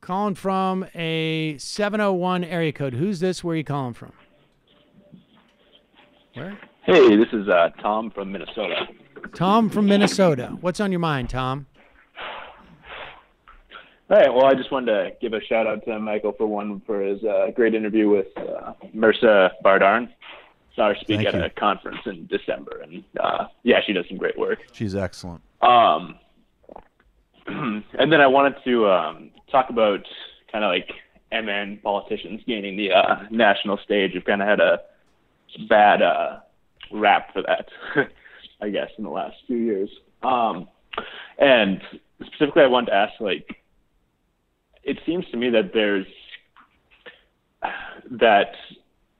Calling from a 701 area code. Who's this? Where are you calling from? Where? Hey, this is Tom from Minnesota. Tom from Minnesota. What's on your mind, Tom? All right. Well, I just wanted to give a shout out to Michael for his great interview with Mirza Bardarn. Saw her speak at a conference in December, and she does some great work. She's excellent. And then I wanted to talk about kind of like MN politicians gaining the national stage. We've kind of had a bad rap for that, I guess, in the last few years. And specifically, I wanted to ask, it seems to me that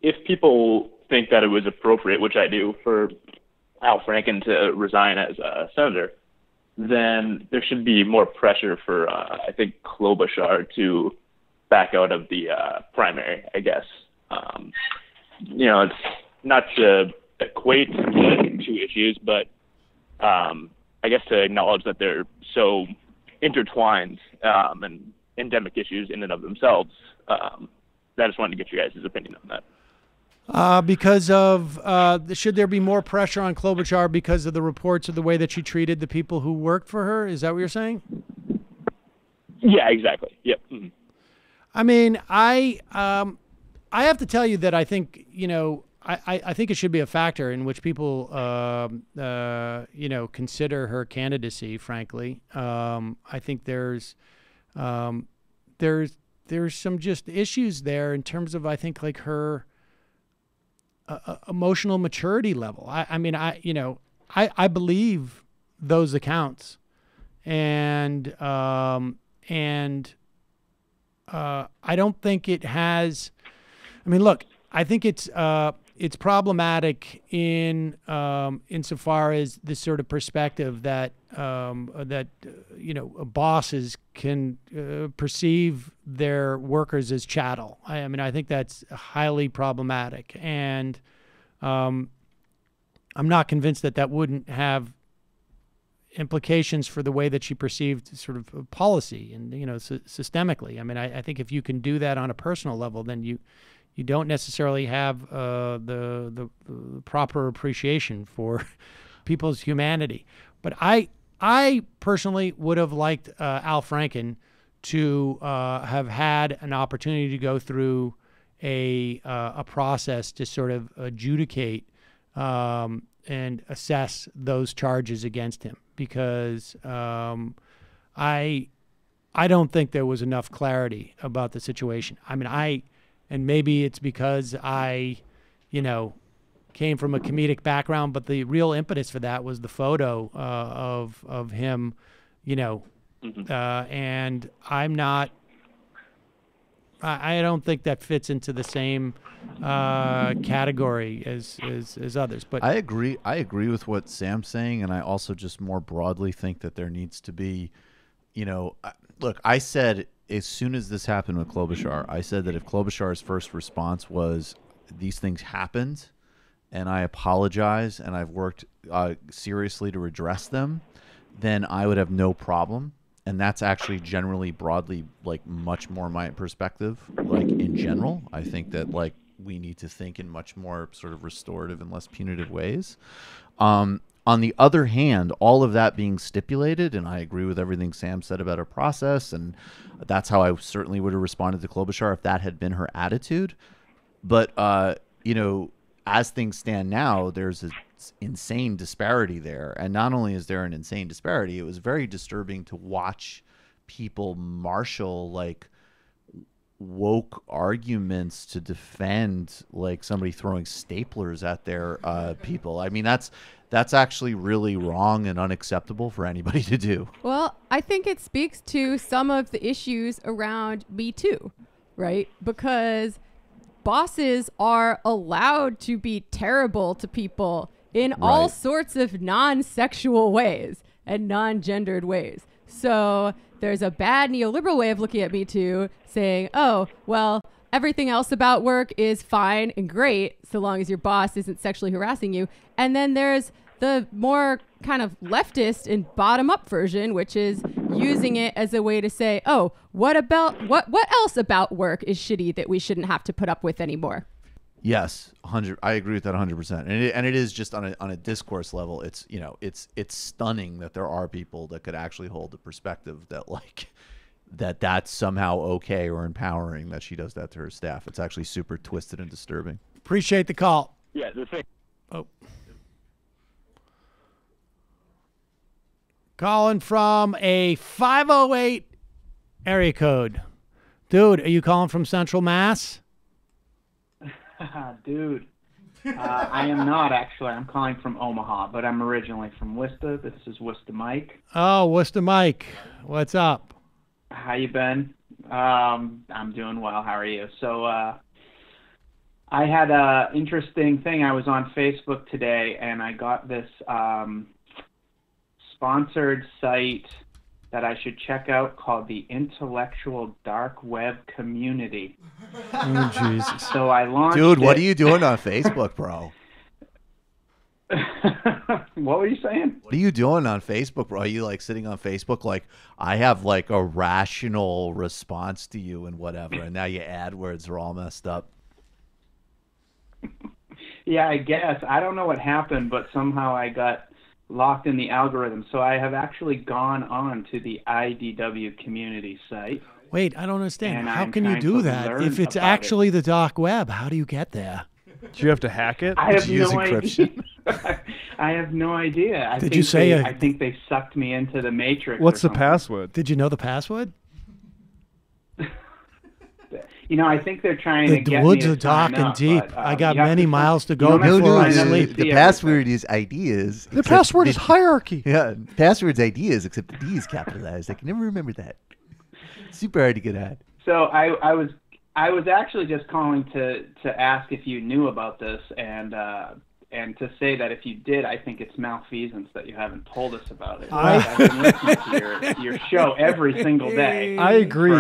if people think that it was appropriate, which I do, for Al Franken to resign as a senator, then there should be more pressure for, I think, Klobuchar to back out of the primary, I guess. It's not to equate the two issues, but I guess to acknowledge that they're so intertwined and endemic issues in and of themselves. I just wanted to get you guys' opinion on that. Because of, should there be more pressure on Klobuchar because of the reports of the way that she treated the people who worked for her? Is that what you're saying? Yeah, exactly. Yep. Mm-hmm. I mean, I have to tell you that I think, I think it should be a factor in which people, consider her candidacy, frankly. I think there's some just issues there in terms of, I think, like her emotional maturity level. I believe those accounts, and I don't think it has. I mean, look, I think it's problematic in insofar as this sort of perspective that bosses can perceive their workers as chattel. I mean, I think that's highly problematic, and I'm not convinced that wouldn't have implications for the way that she perceived sort of policy and systemically. I mean, I think if you can do that on a personal level, then you don't necessarily have the proper appreciation for people's humanity. But I personally would have liked Al Franken to have had an opportunity to go through a process to sort of adjudicate and assess those charges against him, because I don't think there was enough clarity about the situation. I mean, and maybe it's because I came from a comedic background, but the real impetus for that was the photo of him, and I don't think that fits into the same category as others. But I agree with what Sam's saying, and I also just more broadly think that there needs to be, look, I said as soon as this happened with Klobuchar, I said that if Klobuchar's first response was these things happened and I apologize and I've worked seriously to redress them, then I would have no problem. And that's actually generally broadly like much more my perspective. Like in general, I think that like we need to think in much more sort of restorative and less punitive ways. On the other hand, all of that being stipulated, and I agree with everything Sam said about her process, and that's how I certainly would have responded to Klobuchar if that had been her attitude. But, as things stand now, there's an insane disparity there. And not only is there an insane disparity, it was very disturbing to watch people marshal like woke arguments to defend like somebody throwing staplers at their people. I mean, that's actually really wrong and unacceptable for anybody to do. Well, I think it speaks to some of the issues around Me Too, right? Because bosses are allowed to be terrible to people in all sorts of non-sexual ways and non-gendered ways. So there's a bad neoliberal way of looking at Me Too, saying, oh, well, everything else about work is fine and great so long as your boss isn't sexually harassing you. And then there's the more kind of leftist and bottom-up version, which is using it as a way to say, oh, what else about work is shitty that we shouldn't have to put up with anymore? Yes, 100. I agree with that 100%. And it is just on a discourse level. It's it's stunning that there are people that could actually hold the perspective that like that's somehow okay or empowering that she does that to her staff. It's actually super twisted and disturbing. Appreciate the call. Yeah, the thing. Oh. Calling from a 508 area code. Dude, are you calling from Central Mass? Dude, I am not actually. I'm calling from Omaha, but I'm originally from Worcester. This is Worcester Mike. Oh, Worcester Mike. What's up? How you been? I'm doing well. How are you? So I had an interesting thing. I was on Facebook today, and I got this sponsored site that I should check out called the Intellectual Dark Web Community. Oh, Jesus. So I launched Dude, what are you doing on Facebook, bro? What were you saying? What are you doing on Facebook, bro? Are you like sitting on Facebook like, I have like a rational response to you and whatever, and now your AdWords are all messed up? Yeah, I guess. I don't know what happened, but somehow I got locked in the algorithm. So I have actually gone on to the IDW community site. Wait, I don't understand. And How I'm can you trying do to that learn if it's about actually the dark web? How do you get there? Do you have to hack it? I have Did you use no encryption? idea. I have no idea. Did you say I think they sucked me into the Matrix. What's or the something. password? Did you know the password? You know, I think they're trying The to get woods me are to dark sign and up, deep. but, I got you have many to miles to you go don't have before to I sign up sleep. to The see password is ideas. The password is hierarchy. Yeah, password's ideas, except the D is capitalized. I can never remember that. Super hard to get at. So I was actually just calling to ask if you knew about this and to say that if you did, I think it's malfeasance that you haven't told us about it. I've been listening to your show every single day. I agree.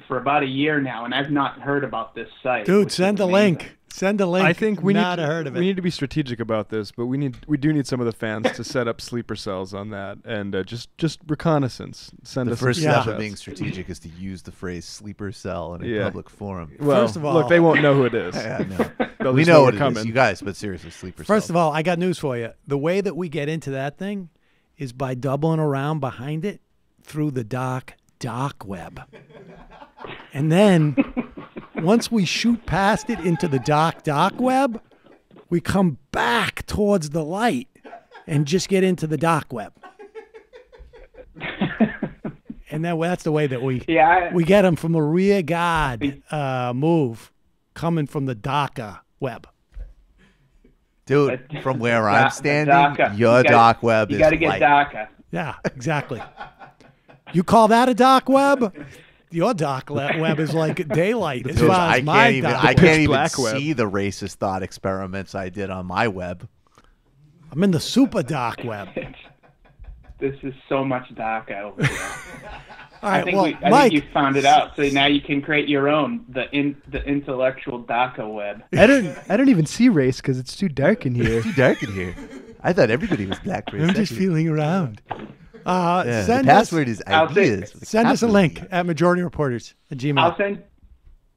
For about a year now, and I've not heard about this site. Dude, which send is a link. Send a link. I think we not need heard of it. we need to be strategic about this, but we do need some of the fans to set up sleeper cells on that and just reconnaissance. Send The us first some step screenshots. of being strategic is to use the phrase sleeper cell in a Yeah. public forum. Well, First of all, look, they won't know who it is. Yeah, no. They'll We just know we're what it coming. is, you guys, but seriously, sleeper First cell. of all, I got news for you. The way that we get into that thing is by doubling around behind it through the dark web. And then once we shoot past it into the dark web, we come back towards the light and just get into the dark web. And that's the way that we get them from a rear guard move coming from the darker web. Dude, from where I'm standing, your dark web is You got to get light. DACA. Yeah, exactly. You call that a dark web? Your dark web is like daylight as Dude, far as my dark I can't even black web. see the racist thought experiments I did on my web. I'm in the super dark web. This is so much DACA over here. All right, I think well, I Mike, think you found it out. So now you can create your own, the intellectual DACA web. I don't even see race because it's too dark in here. It's too dark in here. I thought everybody was black for a I'm second. just feeling around. The Send password us, is ideas. Send us a link at majorityreporters@gmail. I'll send.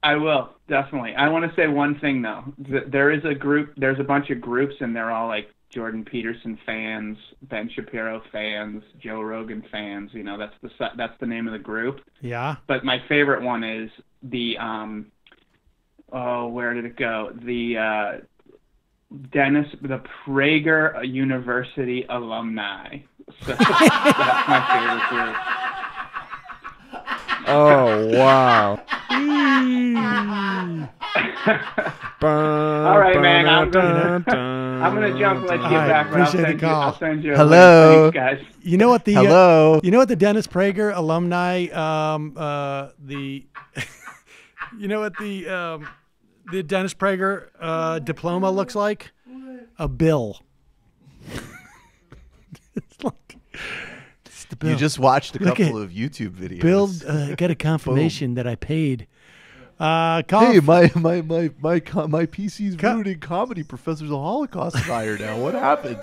I will definitely. I want to say one thing though. There is a group. There's a bunch of groups, and they're all like Jordan Peterson fans, Ben Shapiro fans, Joe Rogan fans. You know, that's the name of the group. Yeah. But my favorite one is the where did it go? The the Prager University alumni. So that's my favorite group. Oh, wow. All right, man. I'm gonna jump and let you get back. But I'll send you a Hello. link. Thanks, guys. You know what the Hello. You know what the Dennis Prager alumni you know what the Dennis Prager diploma looks like? A bill. It's the bill. You just watched a Look couple at- of YouTube videos. Bill, get a confirmation that I paid. Hey, my PC's ruining comedy. Professor's a Holocaust buyer now. What happened?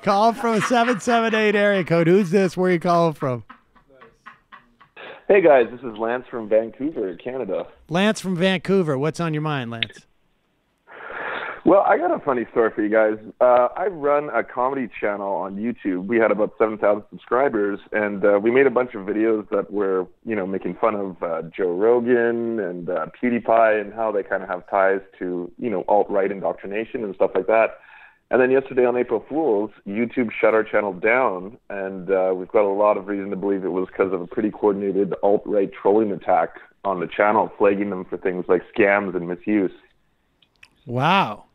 Call from a 778 area code. Who's this? Where are you calling from? Hey guys, this is Lance from Vancouver, Canada. Lance from Vancouver. What's on your mind, Lance? Well, I got a funny story for you guys. I run a comedy channel on YouTube. We had about 7,000 subscribers, and we made a bunch of videos that were, making fun of Joe Rogan and PewDiePie and how they kind of have ties to, alt-right indoctrination and stuff like that. And then yesterday on April Fool's, YouTube shut our channel down, and we've got a lot of reason to believe it was because of a pretty coordinated alt-right trolling attack on the channel, flagging them for things like scams and misuse. Wow.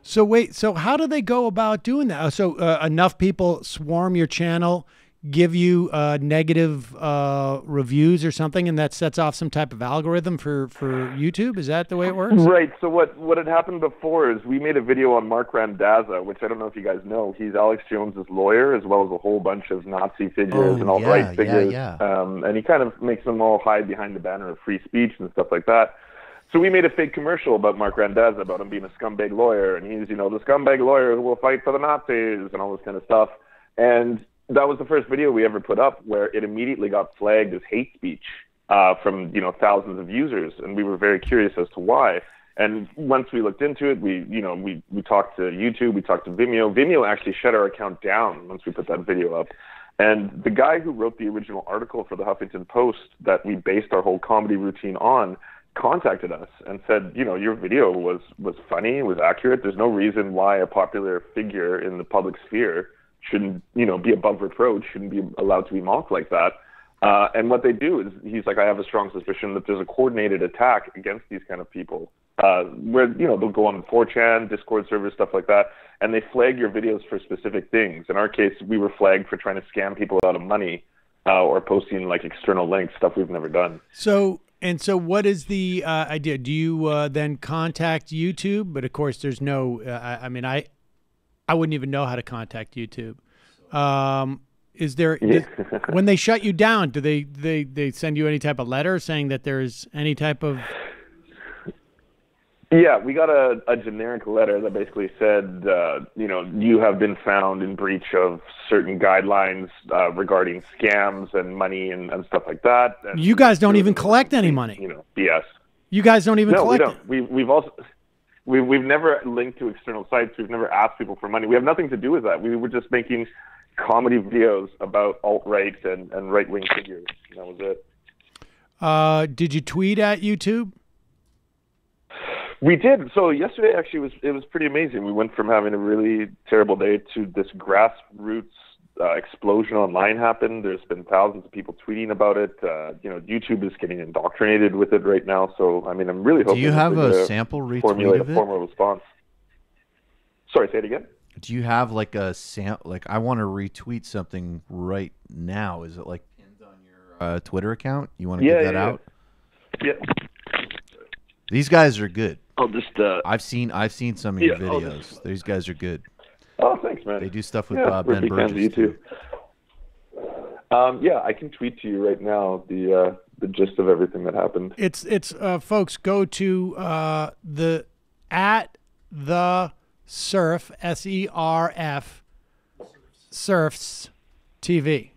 So wait, so how do they go about doing that? So enough people swarm your channel, give you negative reviews or something, and that sets off some type of algorithm for YouTube? Is that the way it works? Right. So what had happened before is we made a video on Mark Randazza, which I don't know if you guys know. He's Alex Jones's lawyer, as well as a whole bunch of Nazi figures and alt-right figures. And he kind of makes them all hide behind the banner of free speech and stuff like that. So we made a fake commercial about Mark Randazza, about him being a scumbag lawyer, and he's, the scumbag lawyer who will fight for the Nazis and all this kind of stuff. And that was the first video we ever put up where it immediately got flagged as hate speech from, thousands of users, and we were very curious as to why. And once we looked into it, we talked to YouTube, we talked to Vimeo. Vimeo actually shut our account down once we put that video up. And the guy who wrote the original article for the Huffington Post that we based our whole comedy routine on contacted us and said, your video was funny, it was accurate. There's no reason why a popular figure in the public sphere shouldn't, be above reproach, shouldn't be allowed to be mocked like that. And what they do is, he's like, I have a strong suspicion that there's a coordinated attack against these kind of people, where, they'll go on 4chan, Discord servers, stuff like that, and they flag your videos for specific things. In our case, we were flagged for trying to scam people out of money, or posting like external links, stuff we've never done. So what is the idea? Do you then contact YouTube? But of course, there's no, I wouldn't even know how to contact YouTube. Is there, when they shut you down, do they send you any type of letter saying that there's any type of... Yeah, we got a generic letter that basically said, you have been found in breach of certain guidelines regarding scams and money and stuff like that. And you guys don't even collect any money. BS. You guys don't even collect it. We've also... We've never linked to external sites. We've never asked people for money. We have nothing to do with that. We were just making comedy videos about alt-right and right-wing figures. And that was it. Did you tweet at YouTube? We did. So yesterday, actually, it was pretty amazing. We went from having a really terrible day to this grassroots explosion online happened. There's been thousands of people tweeting about it. YouTube is getting indoctrinated with it right now. So, I'm really hoping... Do you have a sample retweet formulate of a it? formal response. Sorry, say it again? Do you have like a I want to retweet something right now. Is it like pinned on your Twitter account? You want to give that out? Yeah. These guys are good. I'll just... I've seen some of your videos. These guys are good. Oh, thanks, man. They do stuff with Ben Burgess too. I can tweet to you right now the gist of everything that happened. It's folks, go to the Serf SERF Serfs TV.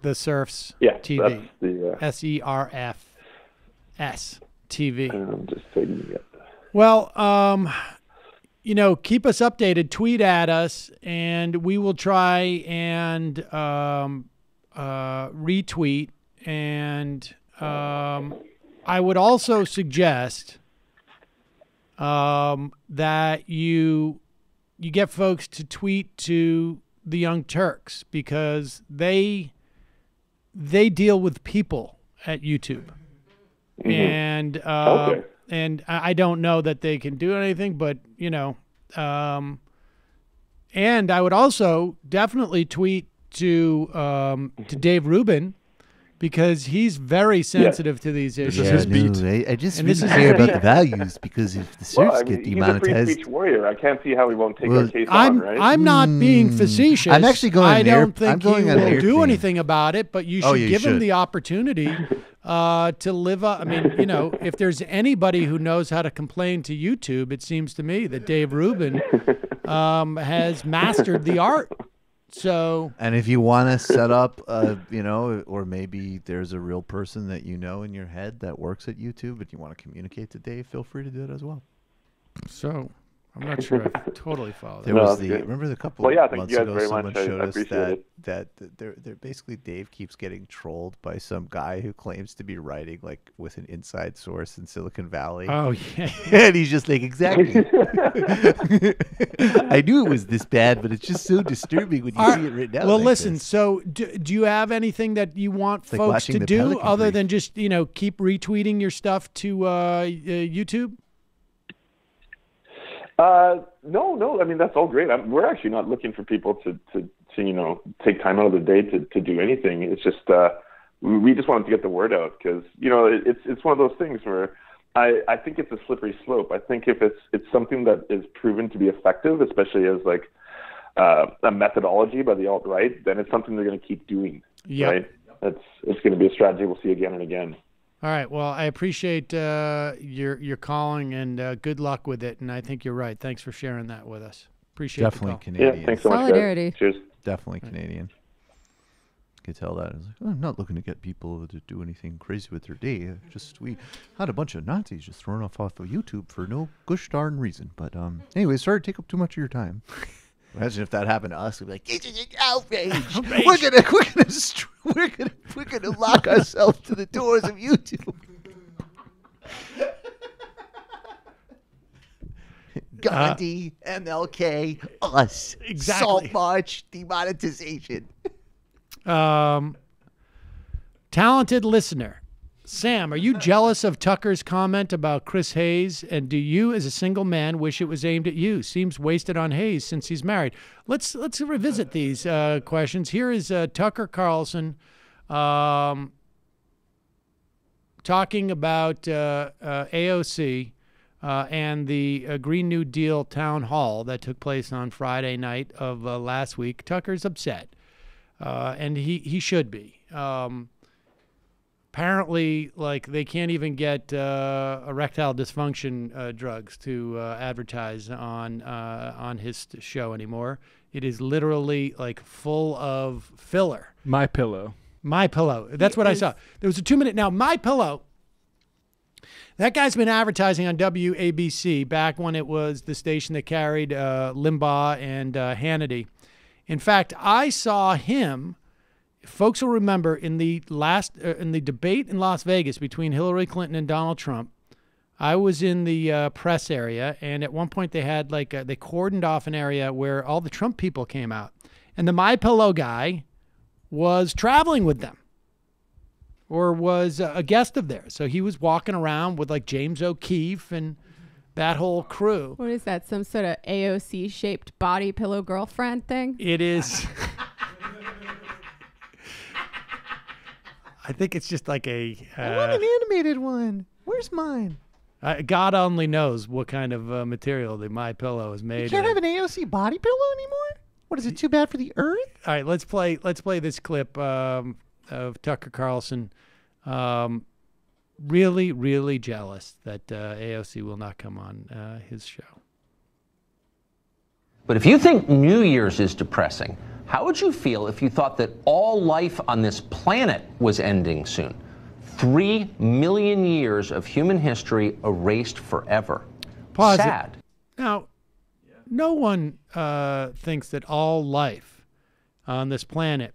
The Serfs TV. That's the SERFS TV. I'm just taking it. Well, keep us updated. Tweet at us, and we will try and retweet. And I would also suggest that you get folks to tweet to the Young Turks, because they deal with people at YouTube. And and I don't know that they can do anything, but and I would also definitely tweet to Dave Rubin, because he's very sensitive to these issues. I just really care about the values, because if the search get demonetized... He's a free speech warrior. I can't see how he won't take our case on, right? I'm not being facetious. I'm actually going I don't think he will do anything about it, but you should give him the opportunity to live up. If there's anybody who knows how to complain to YouTube, it seems to me that Dave Rubin has mastered the art. So, and if you want to set up, or maybe there's a real person that in your head that works at YouTube, and you want to communicate to Dave, feel free to do it as well. So, I'm not sure I totally follow that. There was remember the couple of months ago, someone showed us that they're basically Dave keeps getting trolled by some guy who claims to be writing like with an inside source in Silicon Valley. Oh yeah, and he's just like, exactly. I knew it was this bad, but it's just so disturbing when you see it written down. Well, like listen. this. So, do you have anything that you want folks to do other than just keep retweeting your stuff to YouTube? No. That's all great. We're actually not looking for people to take time out of the day to do anything. It's just we just wanted to get the word out because it's one of those things where I think it's a slippery slope. I think if it's something that is proven to be effective, especially as like a methodology by the alt-right, then it's something they're going to keep doing. Yep. Right? It's going to be a strategy we'll see again and again. All right. Well, I appreciate your calling and good luck with it. And I think you're right. Thanks for sharing that with us. Appreciate Definitely the call. Canadian. Yeah, thanks so much, guys. Solidarity. Cheers. Definitely Canadian. You could tell that. It's like, I'm not looking to get people to do anything crazy with their day. We had a bunch of Nazis just thrown off of YouTube for no gosh darn reason. But anyway, sorry to take up too much of your time. Imagine if that happened to us. We'd be like, this is an outrage. We're gonna lock ourselves to the doors of YouTube. Gandhi, MLK, us. Exactly. Salt March, demonetization. Talented listener. Sam, are you jealous of Tucker's comment about Chris Hayes? And do you, as a single man, wish it was aimed at you? Seems wasted on Hayes since he's married. Let's revisit these questions. Here is Tucker Carlson talking about AOC and the Green New Deal town hall that took place on Friday night of last week. Tucker's upset, and he should be. Apparently, like, they can't even get erectile dysfunction drugs to advertise on his show anymore. It is literally like full of filler. My Pillow. My Pillow. That's what I saw. There was a 2-minute. Now, My Pillow. That guy's been advertising on WABC back when it was the station that carried Limbaugh and Hannity. In fact, I saw him. Folks will remember in the debate in Las Vegas between Hillary Clinton and Donald Trump, I was in the press area, and at one point they had they cordoned off an area where all the Trump people came out, and the My Pillow guy was traveling with them, or was a guest of theirs. So he was walking around with like James O'Keefe and that whole crew. What is that? Some sort of AOC-shaped body pillow girlfriend thing? It is. I think it's just like a... I want an animated one. Where's mine? God only knows what kind of material the My Pillow is made You can't of. have an AOC body pillow anymore? What, is it too bad for the earth? All right, let's play this clip of Tucker Carlson. Really, really jealous that AOC will not come on his show. But if you think New Year's is depressing, how would you feel if you thought that all life on this planet was ending soon? 3 million years of human history erased forever. Pause it. Sad. Now, no one thinks that all life on this planet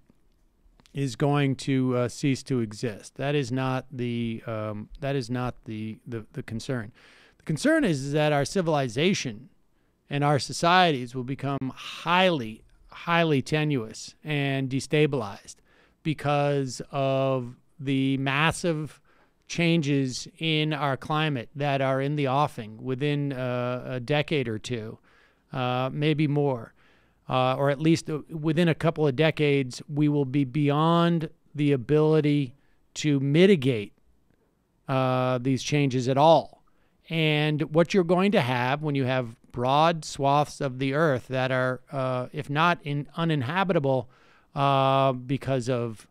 is going to cease to exist. That is not the concern. The concern is that our civilization and our societies will become highly tenuous and destabilized because of the massive changes in our climate that are in the offing within a decade or two, maybe more, or at least within a couple of decades, we will be beyond the ability to mitigate these changes at all. And what you're going to have when you have broad swaths of the earth that are, if not uninhabitable, because of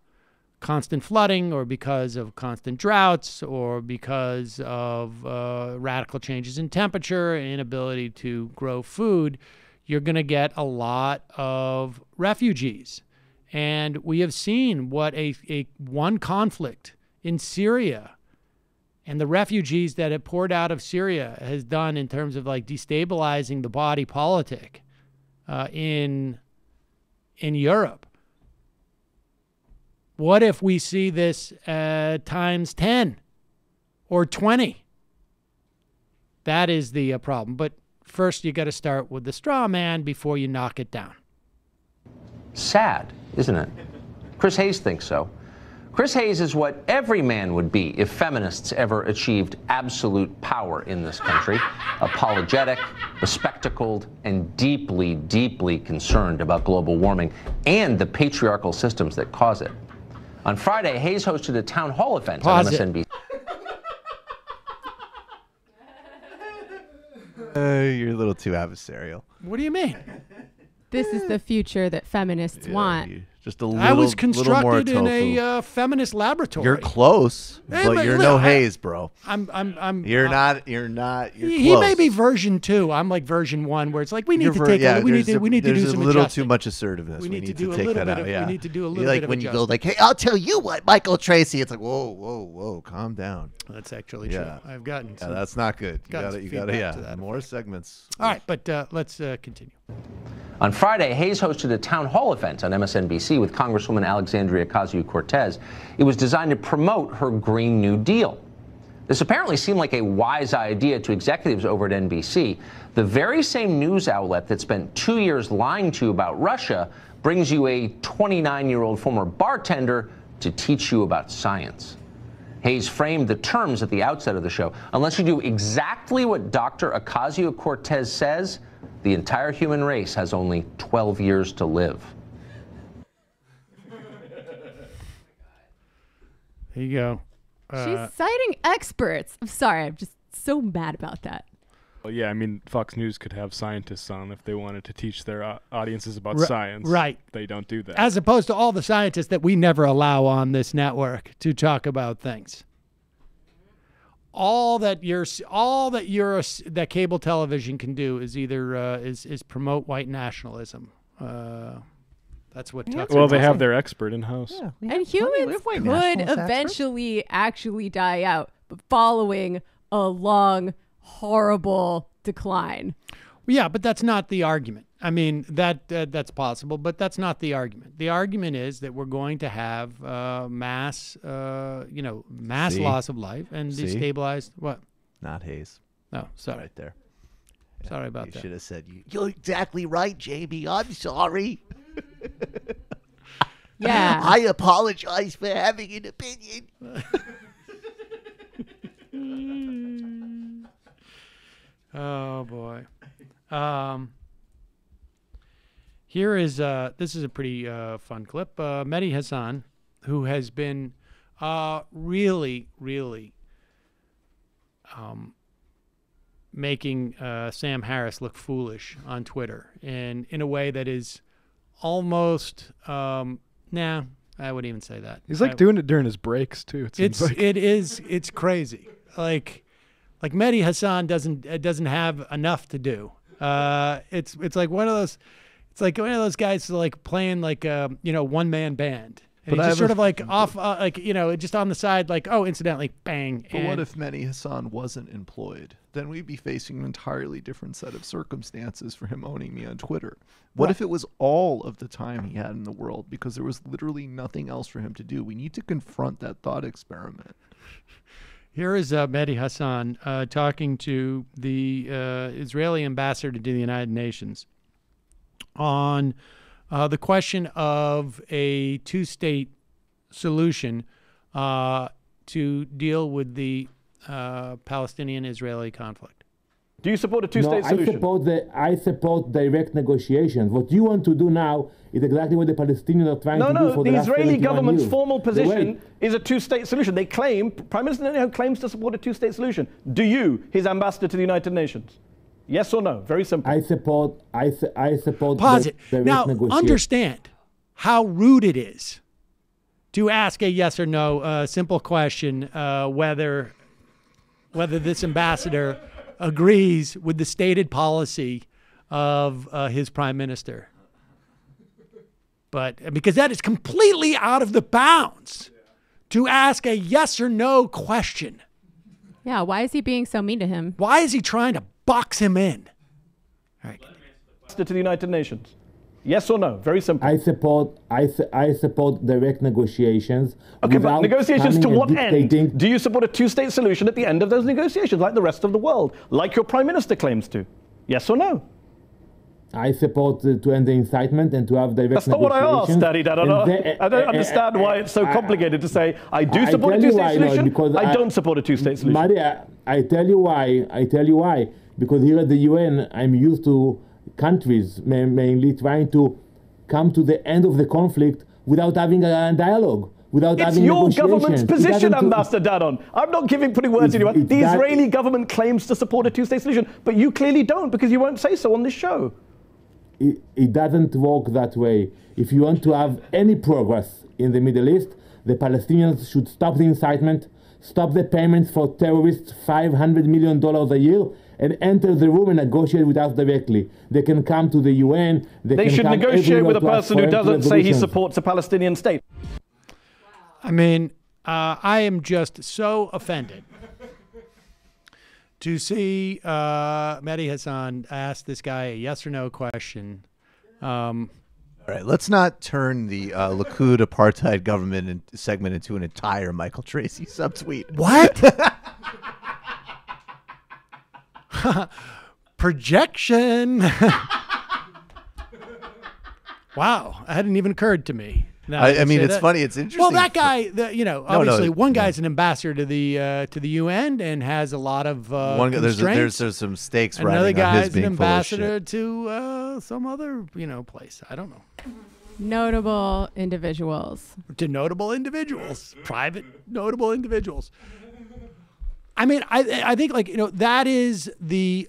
constant flooding or because of constant droughts or because of radical changes in temperature and inability to grow food, you're going to get a lot of refugees. And we have seen what one conflict in Syria and the refugees that have poured out of Syria has done in terms of like destabilizing the body politic in Europe. What if we see this times 10 or 20? That is the problem. But first, you got to start with the straw man before you knock it down. Sad, isn't it? Chris Hayes thinks so. Chris Hayes is what every man would be if feminists ever achieved absolute power in this country. Apologetic, bespectacled, and deeply, deeply concerned about global warming and the patriarchal systems that cause it. On Friday, Hayes hosted a town hall event on MSNBC. You're a little too adversarial. What do you mean? This is the future that feminists want. Just a little. I was little more constructed in tofu. a feminist laboratory. You're close, Hey, but you're look, no Hayes, bro. You're not. You're close. He may be version 2. I'm like version 1, where it's like we need to take. We need to do some There's a little adjusting. too much assertiveness. We need to do a take little that bit out. of- Yeah. we need to do a little like bit of when you go adjustment. like, "Hey, I'll tell you what, Michael Tracy." It's like, whoa, calm down. That's actually true. I've gotten. Yeah, some- that's not good. You gotten got some to. You got to. feedback Yeah. to that More segments. All right, but let's continue. On Friday, Hayes hosted a town hall event on MSNBC with Congresswoman Alexandria Ocasio-Cortez. It was designed to promote her Green New Deal. This apparently seemed like a wise idea to executives over at NBC. The very same news outlet that spent 2 years lying to you about Russia brings you a 29-year-old former bartender to teach you about science. Hayes framed the terms at the outset of the show. Unless you do exactly what Dr. Ocasio-Cortez says, the entire human race has only 12 years to live. There you go. She's citing experts. I'm sorry. I'm just so mad about that. Well, yeah, I mean, Fox News could have scientists on if they wanted to teach their audiences about Ri- science. right. They don't do that. As opposed to all the scientists that we never allow on this network to talk about things. That cable television can do is either is promote white nationalism. That's what. Well, they have their expert in house. Yeah, and humans could eventually actually die out, but following a long, horrible decline. Yeah, but that's not the argument. I mean, that's possible, but that's not the argument. The argument is that we're going to have mass loss of life and destabilized. What? Not Hayes. No, sorry. Right there. Sorry about that. You should have said, "You're exactly right, Jamie. I'm sorry." Yeah. I apologize for having an opinion. Oh boy. Here is this is a pretty fun clip. Mehdi Hassan, who has been really making Sam Harris look foolish on Twitter, and in a way that is almost I wouldn't even say that. He's like doing it during his breaks too. It's crazy. Like Mehdi Hassan doesn't have enough to do. It's like one of those. It's like one of those guys like playing like one man band. And he's just sort of like off, just on the side, like, oh, incidentally, bang. But what if Mehdi Hassan wasn't employed? Then we'd be facing an entirely different set of circumstances for him owning me on Twitter. What if it was all of the time he had in the world because there was literally nothing else for him to do? We need to confront that thought experiment. Here is Mehdi Hassan talking to the Israeli ambassador to the United Nations on the question of a two-state solution to deal with the Palestinian-Israeli conflict. Do you support a two-state solution? I support direct negotiations. What you want to do now is exactly what the Palestinians are trying to do for the last 71 years. The Israeli government's formal position is a two-state solution. They claim, Prime Minister Netanyahu claims to support a two-state solution. Do you, his ambassador to the United Nations? Yes or no? Very simple. I support. Pause it. Now, understand how rude it is to ask a yes or no simple question whether this ambassador agrees with the stated policy of his prime minister. But because that is completely out of the bounds to ask a yes or no question. Yeah, why is he being so mean to him? Why is he trying to box him in? All right. To the United Nations. Yes or no? Very simple. I support direct negotiations. Okay, but negotiations to what end? Do you support a two-state solution at the end of those negotiations, like the rest of the world, like your prime minister claims to? Yes or no? I support to end the incitement and to have direct That's not what I asked, Daddy Dad. I don't understand why it's so complicated to say I do support a two-state solution. I don't support a two-state solution. Maria, I tell you why. Because here at the UN, I'm used to countries mainly trying to come to the end of the conflict without having a dialogue. It's your government's position, Ambassador Dadon. I'm not putting words in your mouth. The Israeli government claims to support a two-state solution, but you clearly don't because you won't say so on this show. It doesn't work that way. If you want to have any progress in the Middle East, the Palestinians should stop the incitement, stop the payments for terrorists, $500 million a year, and enter the room and negotiate with us directly. They can come to the UN. They should negotiate with a person who doesn't say he supports a Palestinian state. I mean, I am just so offended to see Mehdi Hassan ask this guy a yes or no question. All right, let's not turn the Likud apartheid government segment into an entire Michael Tracy subtweet. What? Projection. Wow, that hadn't even occurred to me. I mean, it's funny. It's interesting. Well, that guy, obviously, one guy's an ambassador to the UN and has a lot of constraints. There's some stakes. Another guy's an ambassador to some other place. I don't know. Notable individuals. To notable individuals, private notable individuals. I mean, I think that is the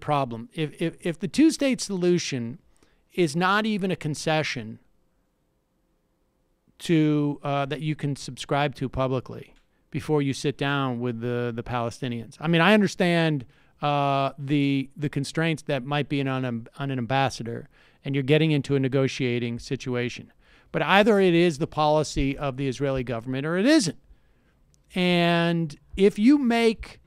problem. If the two-state solution is not even a concession to that you can subscribe to publicly before you sit down with the Palestinians. I mean, I understand the constraints that might be on an ambassador, and you're getting into a negotiating situation. But either it is the policy of the Israeli government or it isn't. And if you make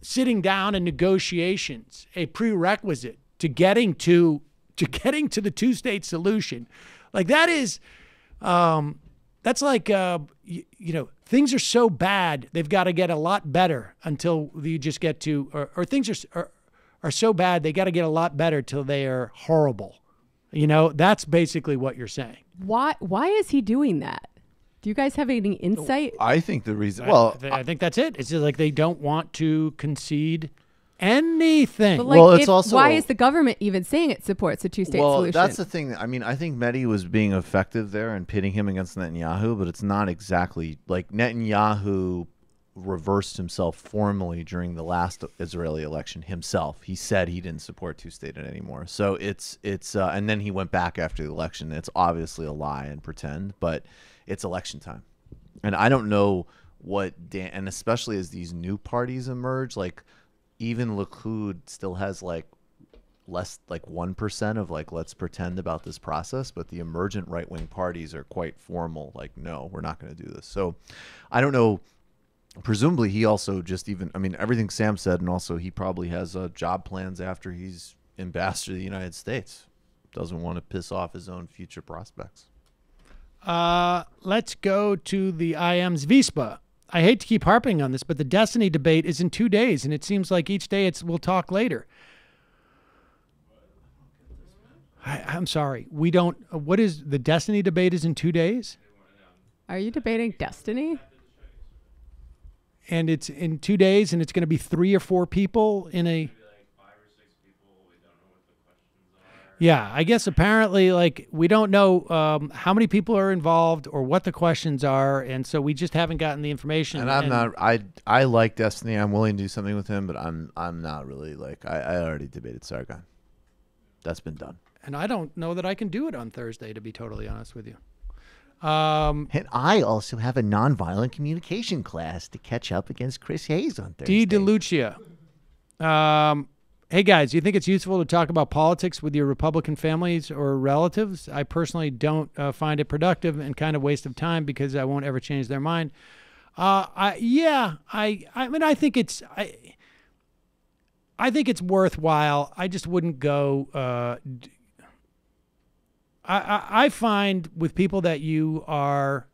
sitting down in negotiations a prerequisite to getting to the two-state solution, like that is, that's like, things are so bad, they've got to get a lot better until you just get to, or things are so bad, they got to get a lot better till they are horrible. That's basically what you're saying. Why is he doing that? Do you guys have any insight? I think the reason, I think that's it. It's just like they don't want to concede anything. But it's also, why is the government even saying it supports a two-state solution? Well, that's the thing. I mean, I think Mehdi was being effective there and pitting him against Netanyahu, but it's not exactly like Netanyahu reversed himself formally during the last Israeli election himself. He said he didn't support two-state anymore. So it's and then he went back after the election. It's obviously a lie and pretend, but it's election time. And I don't know and especially as these new parties emerge, like even Likud still has less 1% of let's pretend about this process, but the emergent right-wing parties are quite formal, no, we're not going to do this. So I don't know. Presumably he also everything Sam said, and also he probably has job plans after he's ambassador to the United States. Doesn't want to piss off his own future prospects. Let's go to the IM's Vispa. I hate to keep harping on this, but the Destiny debate is in 2 days, and it seems like each day we'll talk later. I'm sorry. We don't. What is the Destiny debate is in 2 days? Are you debating Destiny? And it's in 2 days, and it's going to be 3 or 4 people in a. Yeah, I guess apparently, we don't know how many people are involved or what the questions are, and so we just haven't gotten the information. And I'm not. I like Destiny. I'm willing to do something with him, but I'm not really I already debated Sargon. That's been done. And I don't know that I can do it on Thursday, to be totally honest with you. And I also have a nonviolent communication class to catch up against Chris Hayes on Thursday. D. DeLucia. Hey, guys, do you think it's useful to talk about politics with your Republican families or relatives? I personally don't find it productive and kind of waste of time because I won't ever change their mind. I mean, I think it's worthwhile. I just wouldn't go. I find with people that you are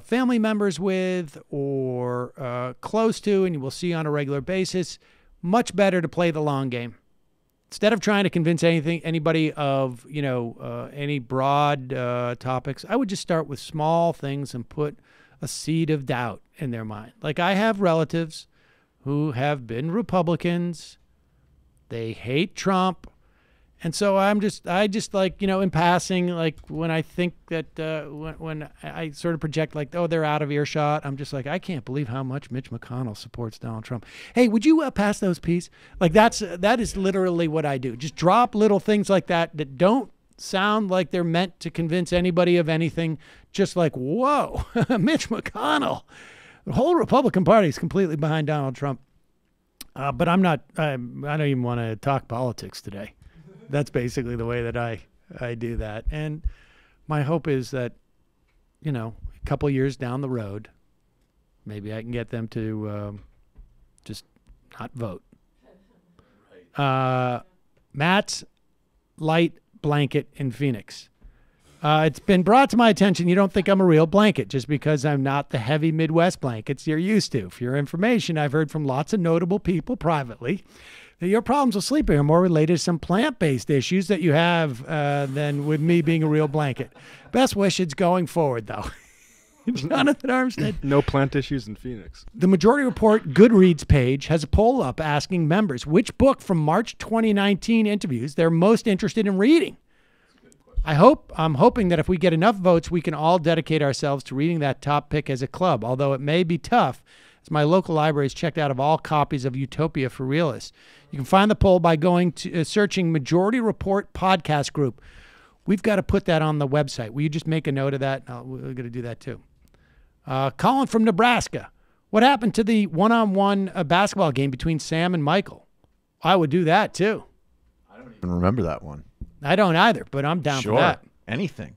family members with or close to and you will see on a regular basis, much better to play the long game. Instead of trying to convince anybody of, any broad topics, I would just start with small things and put a seed of doubt in their mind. Like, I have relatives who have been Republicans. They hate Trump. And so I just like, in passing, like when I think that when I sort of project like, oh, they're out of earshot, I'm just like, I can't believe how much Mitch McConnell supports Donald Trump. Hey, would you pass those peas? Like that is literally what I do. Just drop little things like that don't sound like they're meant to convince anybody of anything. Just like, whoa, Mitch McConnell. The whole Republican Party is completely behind Donald Trump. But I don't even want to talk politics today. That's basically the way that I do that. And my hope is that, a couple years down the road, maybe I can get them to just not vote. Matt's light blanket in Phoenix. It's been brought to my attention you don't think I'm a real blanket just because I'm not the heavy Midwest blankets you're used to. For your information, I've heard from lots of notable people privately that your problems with sleeping are more related to some plant-based issues that you have than with me being a real blanket. Best wishes going forward, though. Jonathan Armstead. No plant issues in Phoenix. The Majority Report Goodreads page has a poll up asking members which book from March 2019 interviews they're most interested in reading. I'm hoping that if we get enough votes, we can all dedicate ourselves to reading that top pick as a club, although it may be tough, as my local library is checked out of all copies of Utopia for Realists. You can find the poll by going to searching Majority Report Podcast Group. We've got to put that on the website. Will you just make a note of that? We're going to do that too. Colin from Nebraska. What happened to the one-on-one basketball game between Sam and Michael? I would do that too. I don't even remember that one. I don't either, but I'm down for that. Anything.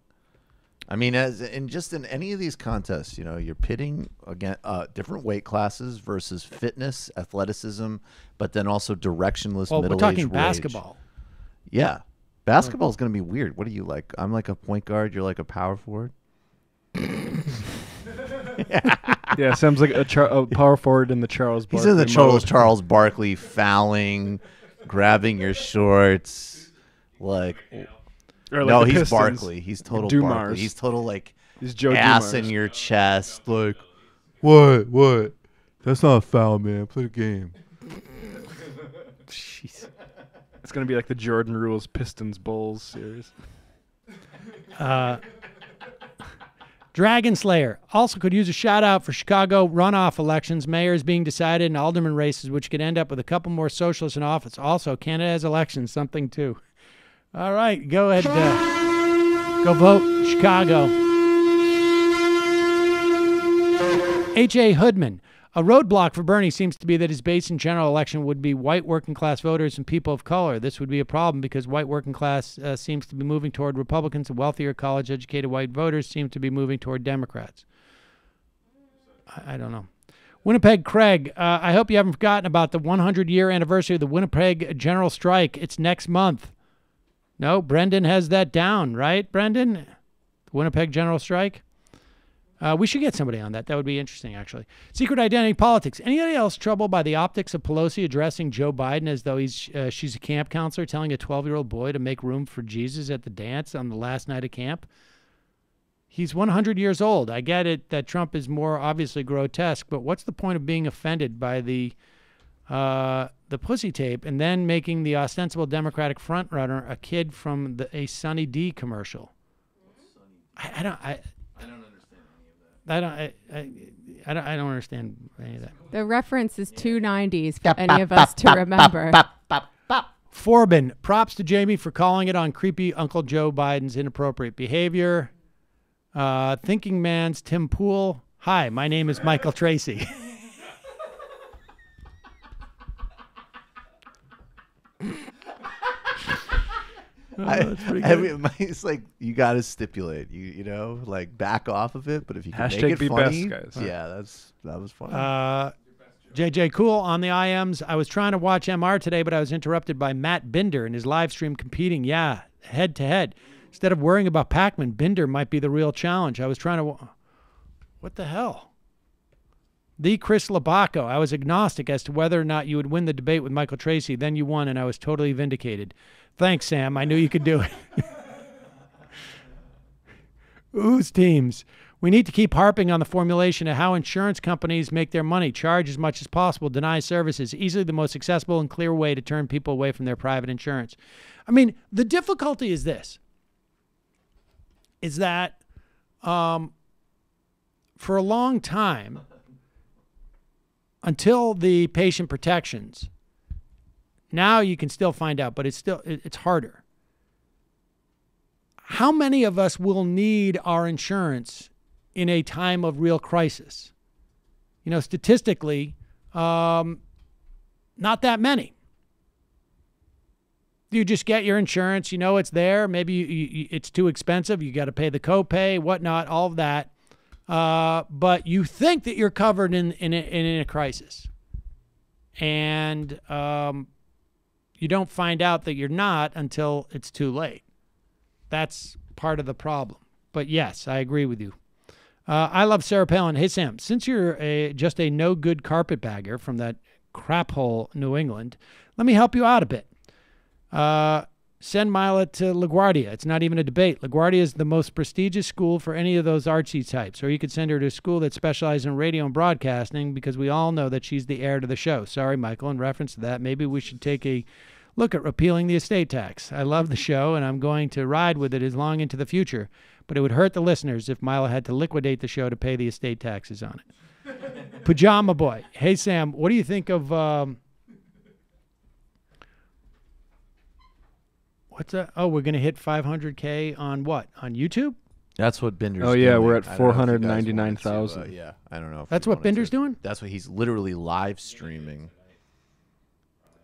I mean, in any of these contests, you're pitting again different weight classes versus fitness, athleticism, but then also directionless middle-aged we're talking rage. basketball. Yeah. Basketball is going to be weird. What are you like? I'm like a point guard. You're like a power forward. Yeah, Sam's like a power forward in the Charles Barkley. He's in the Charles Barkley fouling, grabbing your shorts. Like, no, he's Pistons. Barkley. He's total Barkley. He's total like he's Joe ass Dumars. in your chest. Like, what? That's not a foul, man. Play the game. Jeez. It's gonna be like the Jordan Rules Pistons Bulls series. Dragon Slayer also could use a shout out for Chicago runoff elections, mayors being decided, and alderman races, which could end up with a couple more socialists in office. Also, Canada has elections, something too. All right, go ahead. Go vote, Chicago. H.A. Hoodman. A roadblock for Bernie seems to be that his base in general election would be white working class voters and people of color. This would be a problem because white working class seems to be moving toward Republicans and wealthier college-educated white voters seem to be moving toward Democrats. I don't know. Winnipeg Craig, I hope you haven't forgotten about the 100-year anniversary of the Winnipeg General Strike. It's next month. No, Brendan has that down, right, Brendan? The Winnipeg General Strike? We should get somebody on that. That would be interesting, actually. Secret identity politics. Anybody else troubled by the optics of Pelosi addressing Joe Biden as though she's a camp counselor telling a 12-year-old boy to make room for Jesus at the dance on the last night of camp? He's 100 years old. I get it that Trump is more obviously grotesque, but what's the point of being offended by the pussy tape and then making the ostensible Democratic frontrunner a kid from a Sunny D commercial? I don't understand any of that. The reference is 290s for any of us to remember. Forbin, props to Jamie for calling it on creepy Uncle Joe Biden's inappropriate behavior. Thinking Man's Tim Pool. Hi, my name is Michael Tracy. It's like you got to stipulate, you know, like back off of it. But if you can make it funny, best, guys. Yeah, that was funny. JJ Cool on the IMs. I was trying to watch MR today, but I was interrupted by Matt Binder and his live stream competing. Yeah, head to head. Instead of worrying about Pac-Man, Binder might be the real challenge. I was trying to. What the hell? The Chris Labacco, I was agnostic as to whether or not you would win the debate with Michael Tracy. Then you won, and I was totally vindicated. Thanks, Sam. I knew you could do it. Ooze teams. We need to keep harping on the formulation of how insurance companies make their money, charge as much as possible, deny services, easily the most accessible and clear way to turn people away from their private insurance. I mean, the difficulty is this, is that for a long time, until the patient protections, now you can still find out, but it's harder. How many of us will need our insurance in a time of real crisis? You know, statistically, not that many. You just get your insurance, you know it's there. Maybe it's too expensive. You got to pay the copay, whatnot, all of that. But you think that you're covered in a crisis. And you don't find out that you're not until it's too late. That's part of the problem. But yes, I agree with you. I love Sarah Palin. Hey, Sam, since you're just a no-good carpetbagger from that crap hole New England, let me help you out a bit. Send Mila to LaGuardia. It's not even a debate. LaGuardia is the most prestigious school for any of those artsy types. Or you could send her to a school that specializes in radio and broadcasting, because we all know that she's the heir to the show. Sorry, Michael, in reference to that, maybe we should take a look at repealing the estate tax. I love the show, and I'm going to ride with it as long into the future. But it would hurt the listeners if Mila had to liquidate the show to pay the estate taxes on it. Pajama Boy. Hey, Sam, what do you think of... what's that? Oh, we're going to hit 500K on what? On YouTube? That's what Binder's doing. Oh, yeah, we're at 499,000. Yeah, I don't know. If that's what Binder's doing? That's what he's literally live streaming.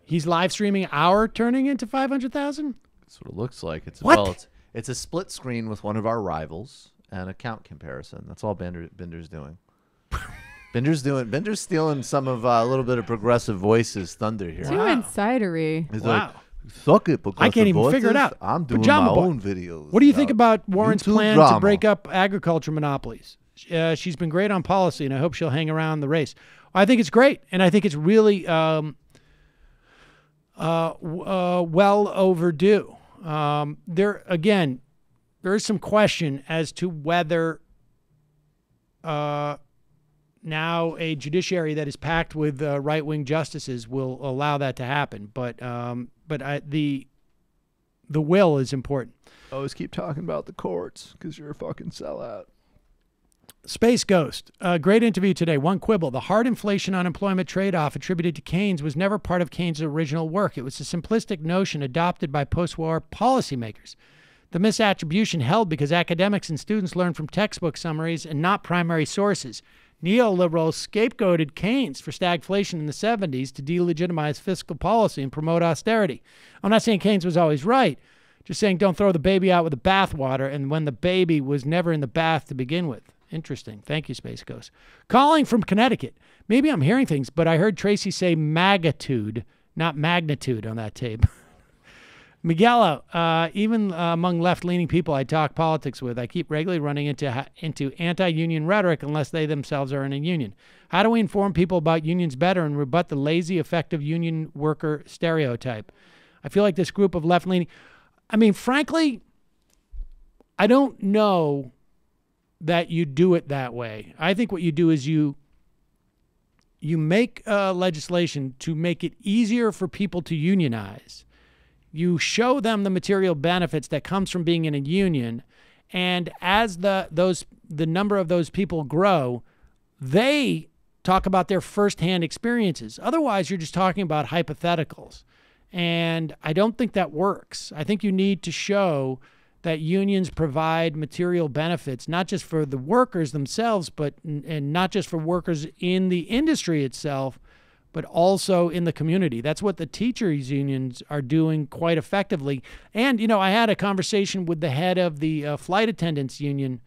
He's live streaming our turning into 500,000? That's what it looks like. What? It's a split screen with one of our rivals and a count comparison. That's all Binder's doing. Binder's stealing some of a little bit of Progressive Voices thunder here. Too insidery. He's like, suck it, Progressive I can't even Voices. figure it out. I'm doing Pajama my Boy. own videos. What do you think about Warren's YouTube plan drama. to break up agriculture monopolies? She's been great on policy, and I hope she'll hang around the race. I think it's great, and I think it's really well overdue. There is some question as to whether now a judiciary that is packed with right-wing justices will allow that to happen. But the will is important. Always keep talking about the courts because you're a fucking sellout. Space Ghost, great interview today. One quibble: the hard inflation unemployment trade-off attributed to Keynes was never part of Keynes' original work. It was a simplistic notion adopted by post-war policymakers. The misattribution held because academics and students learned from textbook summaries and not primary sources. Neoliberals scapegoated Keynes for stagflation in the 70s to delegitimize fiscal policy and promote austerity. I'm not saying Keynes was always right, just saying don't throw the baby out with the bathwater, and when the baby was never in the bath to begin with. Interesting. Thank you, Space Ghost. Calling from Connecticut. Maybe I'm hearing things, but I heard Tracy say magnitude, not magnitude on that tape. Miguel, even among left-leaning people I talk politics with, I keep regularly running into anti-union rhetoric unless they themselves are in a union. How do we inform people about unions better and rebut the lazy, effective union worker stereotype? I feel like this group of left-leaning... I mean, frankly, I don't know that you do it that way. I think what you do is you make legislation to make it easier for people to unionize. You show them the material benefits that comes from being in a union, and as the number of those people grow, they talk about their firsthand experiences. Otherwise, you're just talking about hypotheticals, and I don't think that works. I think you need to show that unions provide material benefits, not just for the workers themselves, and not just for workers in the industry itself, but also in the community. That's what the teachers' unions are doing quite effectively. And, you know, I had a conversation with the head of the flight attendants union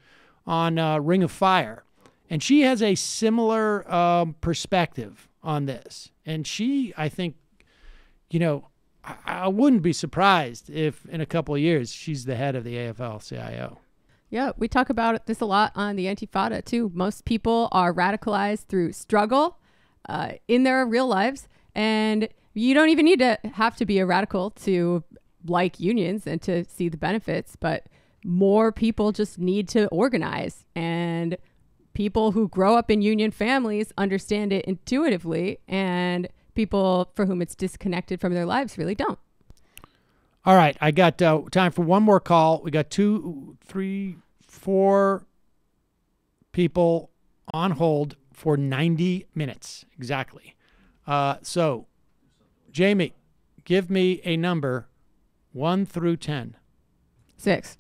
on Ring of Fire, and she has a similar perspective on this. And she, I think, you know, I wouldn't be surprised if in a couple of years she's the head of the AFL-CIO. Yeah, we talk about this a lot on the Antifada too. Most people are radicalized through struggle in their real lives, and you don't even need to have to be a radical to like unions and to see the benefits, but more people just need to organize, and people who grow up in union families understand it intuitively, and people for whom it's disconnected from their lives really don't. All right, I got time for one more call. We got 2, 3, 4 people on hold for 90 minutes exactly. So, Jamie, give me a number 1 through 10. 6.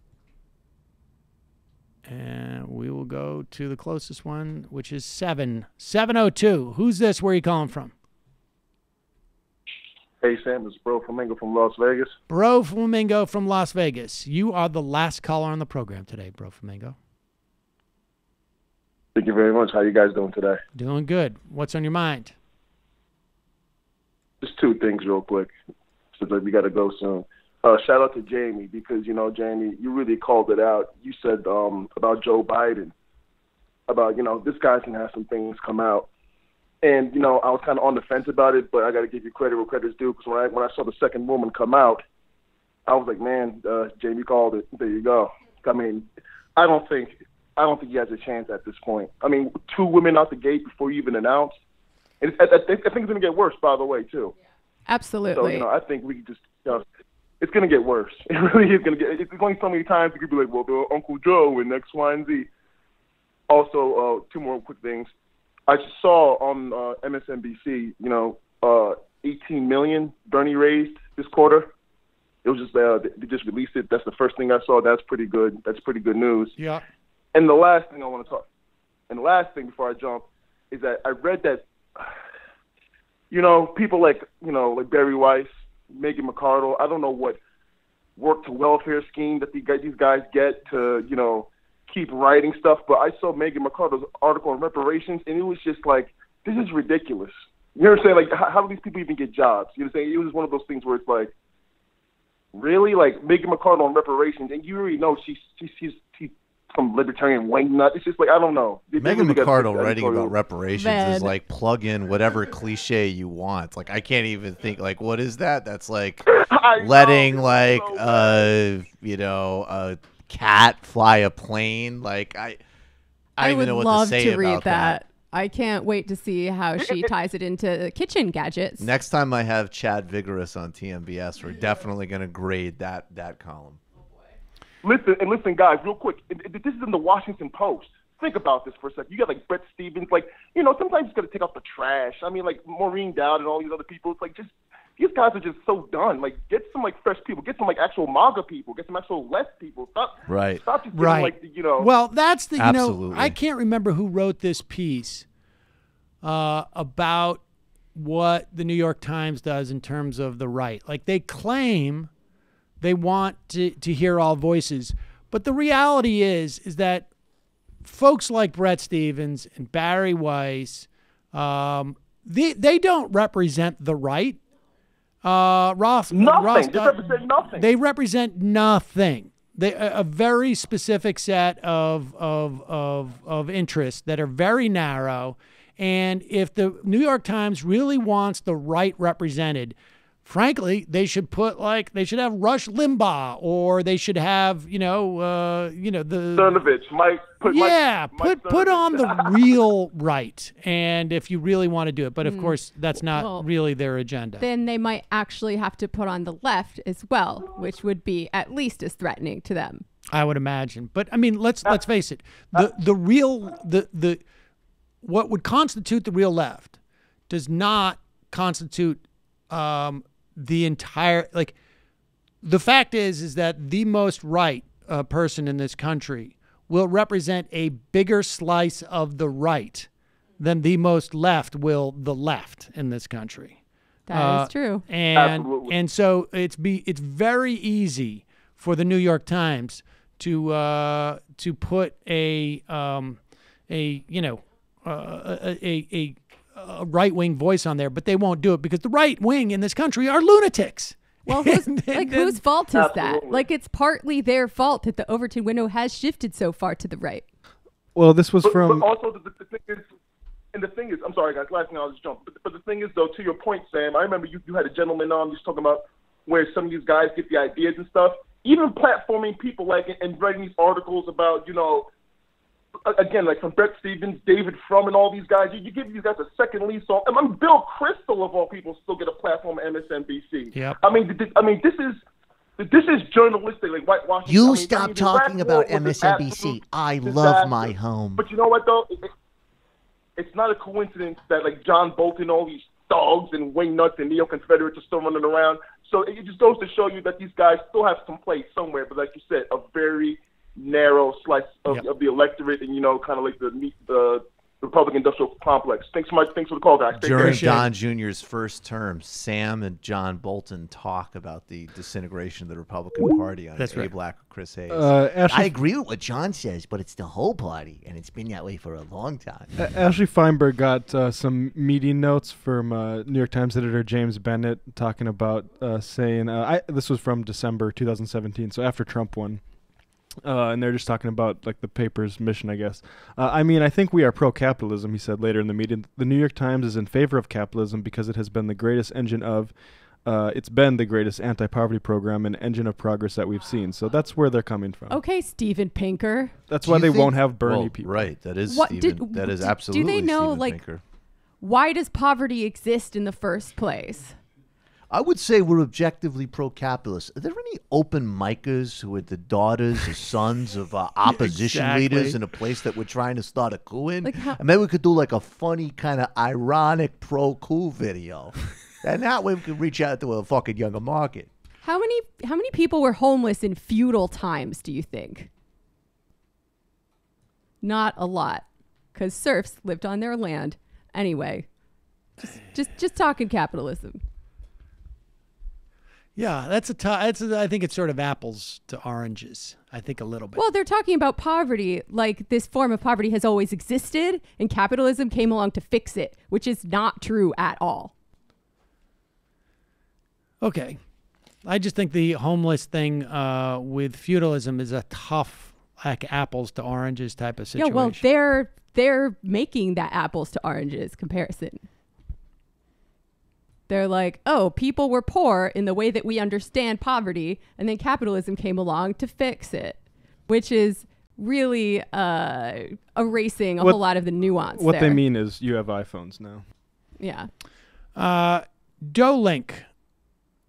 And we will go to the closest one, which is 7. 702. Who's this? Where are you calling from? Hey, Sam, it's Bro Flamingo from Las Vegas. Bro Flamingo from Las Vegas. You are the last caller on the program today, Bro Flamingo. Thank you very much. How you guys doing today? Doing good. What's on your mind? Just 2 things real quick, since we got to go soon. Shout out to Jamie, because, Jamie, you really called it out. You said about Joe Biden, about, this guy can have some things come out. And, I was kind of on the fence about it, but I got to give you credit where credit's due, because when I saw the second woman come out, I was like, man, Jamie called it. There you go. I mean, I don't think he has a chance at this point. I mean, 2 women out the gate before you even announced. And I think it's going to get worse, by the way, too. Absolutely. So, I think we can just, it's going to get worse. It really is going to get, it's going so many times you could be like, well, Uncle Joe and X, Y, and Z. Also, 2 more quick things. I just saw on MSNBC, 18 million Bernie raised this quarter. It was just, they just released it. That's the first thing I saw. That's pretty good. That's pretty good news. Yeah. And the last thing I want to talk, and the last thing before I jump, is that I read that, people like Barry Weiss, Megan McArdle, I don't know what work to welfare scheme that these guys get to, keep writing stuff, but I saw Megan McArdle's article on reparations, and it was just like, this is ridiculous. You know what I'm saying? Like, how do these people even get jobs? You know what I'm saying? It was one of those things where it's like, really? Like, Megan McArdle on reparations, and you already know she's some libertarian wing nut. It's just like, I don't know. Megan McArdle writing about reparations is like plug in whatever cliche you want. Like, I can't even think, like, what is that? That's like letting a cat fly a plane. Like, I don't even know what to say about that. I would love to read that. I can't wait to see how she ties it into kitchen gadgets. Next time I have Chad Vigorous on TMBS, we're definitely going to grade that column. Listen, guys, real quick. This is in the Washington Post. Think about this for a second. You got like Brett Stevens, like, sometimes you got to take out the trash. I mean, like Maureen Dowd and all these other people. It's like, just these guys are just so done. Like, get some like fresh people. Get some like actual MAGA people. Get some actual left people. Stop just getting, like, Well, that's the Absolutely. I can't remember who wrote this piece about what the New York Times does in terms of the right. Like, they claim they want to hear all voices. But the reality is that folks like Brett Stevens and Barry Weiss, they don't represent the right. Ross represent nothing. They represent nothing. A very specific set of interests that are very narrow. And if the New York Times really wants the right represented, frankly, they should have Rush Limbaugh, or they should have, the Cernovich, Mike. Put on the real right, and if you really want to do it, but of course that's not really their agenda. Then they might actually have to put on the left as well, which would be at least as threatening to them. I would imagine, but I mean, let's face it: the what would constitute the real left does not constitute the entire, like, the fact is that the most right person in this country will represent a bigger slice of the right than the most left will the left in this country. That is true. And so it's very easy for the New York Times to put a right-wing voice on there, but they won't do it because the right wing in this country are lunatics. Well, whose fault is that? Like, it's partly their fault that the Overton window has shifted so far to the right. Well, this was from... But also, the thing is, and the thing is, I'm sorry, guys, last thing I'll just jump. But the thing is, though, to your point, Sam, I remember you had a gentleman on just talking about where some of these guys get the ideas and stuff. Even platforming people, like, and writing these articles about, again, like from Brett Stevens, David Frum, and all these guys, you give these guys a second lease on. I mean, Bill Crystal, of all people, still get a platform at MSNBC. Yep. I mean, this is journalistic, like whitewashing. You stop talking about MSNBC. I love my home. But you know what, though? It's not a coincidence that, like, John Bolton, all these thugs and wing nuts and neo-Confederates are still running around. So it just goes to show you that these guys still have some place somewhere, but like you said, a very narrow slice of the electorate, and kind of like the Republican industrial complex. Thanks so much. Thanks for the call, guys. During Don Jr.'s first term, Sam and John Bolton talk about the disintegration of the Republican Party on Abe Black or Chris Hayes. I agree with what John says, but it's the whole party, and it's been that way for a long time. Ashley Feinberg got some meeting notes from New York Times editor James Bennett talking about saying, this was from December 2017, so after Trump won. And they're just talking about like the paper's mission, I guess. I mean, I think we are pro-capitalism, he said later in the meeting. The New York Times is in favor of capitalism because it has been the greatest engine of, it's been the greatest anti-poverty program and engine of progress that we've seen. So that's where they're coming from. Okay, Steven Pinker. That's why they won't have Bernie people. Right, that is that is absolutely Do they know, Steven like, Pinker. why does poverty exist in the first place? I would say we're objectively pro-capitalist. Are there any open micers who are the daughters or sons of opposition leaders in a place that we're trying to start a coup in? And maybe we could do like a funny kind of ironic pro-coup video. And that way we could reach out to a fucking younger market. How many people were homeless in feudal times, do you think? Not a lot, because serfs lived on their land. Anyway, just talking capitalism. Yeah, I think it's sort of apples to oranges. I think a little bit. Well, they're talking about poverty, like this form of poverty has always existed, and capitalism came along to fix it, which is not true at all. Okay. I just think the homeless thing with feudalism is a tough, like apples to oranges type of situation. Yeah, well, they're making that apples to oranges comparison. They're like, oh, people were poor in the way that we understand poverty, and then capitalism came along to fix it, which is really erasing a whole lot of the nuance What there. they mean is you have iPhones now. Yeah. Dolink.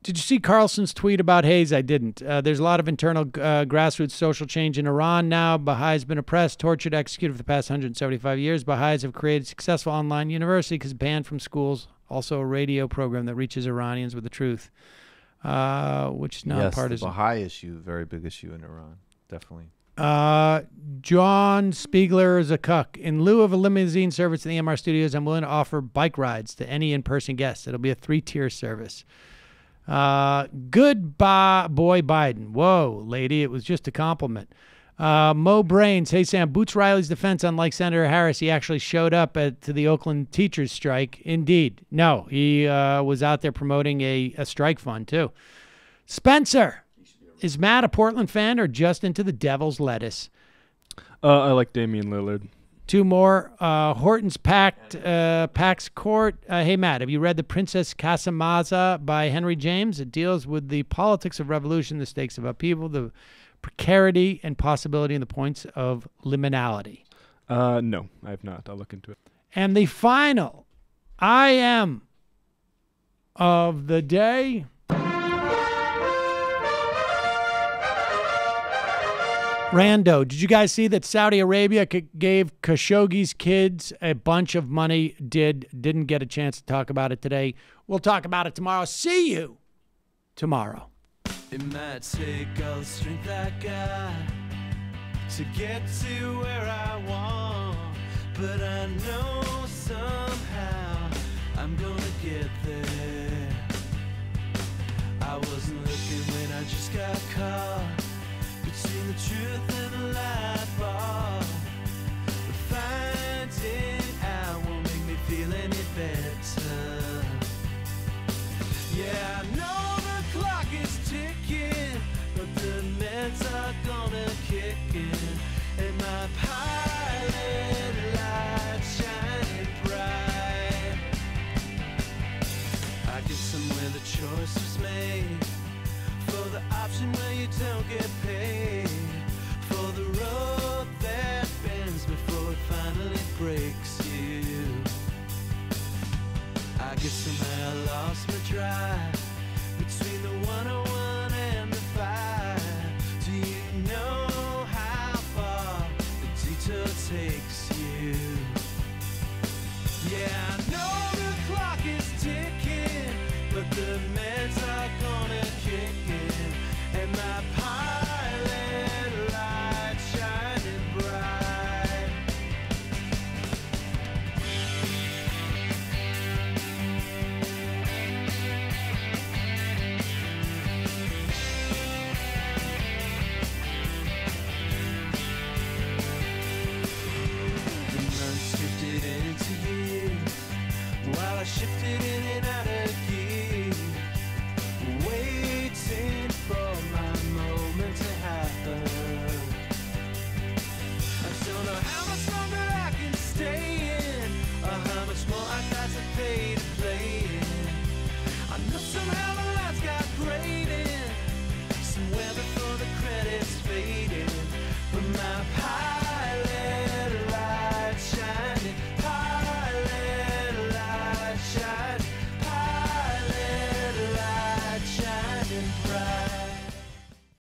Did you see Carlson's tweet about Hayes? I didn't. There's a lot of internal grassroots social change in Iran now. Baha'is been oppressed, tortured, executed for the past 175 years. Baha'is have created a successful online university because banned from schools. Also a radio program that reaches Iranians with the truth, which is nonpartisan. Yes, the Baha'i issue, very big issue in Iran, definitely. John Spiegler is a cuck. In lieu of a limousine service in the MR studios, I'm willing to offer bike rides to any in-person guests. It'll be a 3-tier service. Goodbye, boy Biden. Whoa, lady, it was just a compliment. Mo Brains, hey Sam, Boots Riley's defense, unlike Senator Harris, he actually showed up to the Oakland teachers strike. Indeed. No, he was out there promoting a strike fund too. Spencer, is Matt a Portland fan or just into the devil's lettuce? I like Damian Lillard. 2 more. Horton's Pax Court. Hey, Matt, have you read The Princess Casamaza by Henry James? It deals with the politics of revolution, the stakes of upheaval, the precarity and possibility, and the points of liminality. No, I have not. I'll look into it. And the final I am of the day. Rando, did you guys see that Saudi Arabia gave Khashoggi's kids a bunch of money? Didn't get a chance to talk about it today. We'll talk about it tomorrow. See you tomorrow. It might take all the strength I got to get to where I want, but I know somehow I'm gonna get there. I wasn't looking when I just got caught between the truth and the lie bar, but finding out won't make me feel any better. Yeah, I know the clock fix you. Yeah, I know the clock is ticking, but the meds are gonna kick in, and my pilot light shining bright. The months drifted into years while I shifted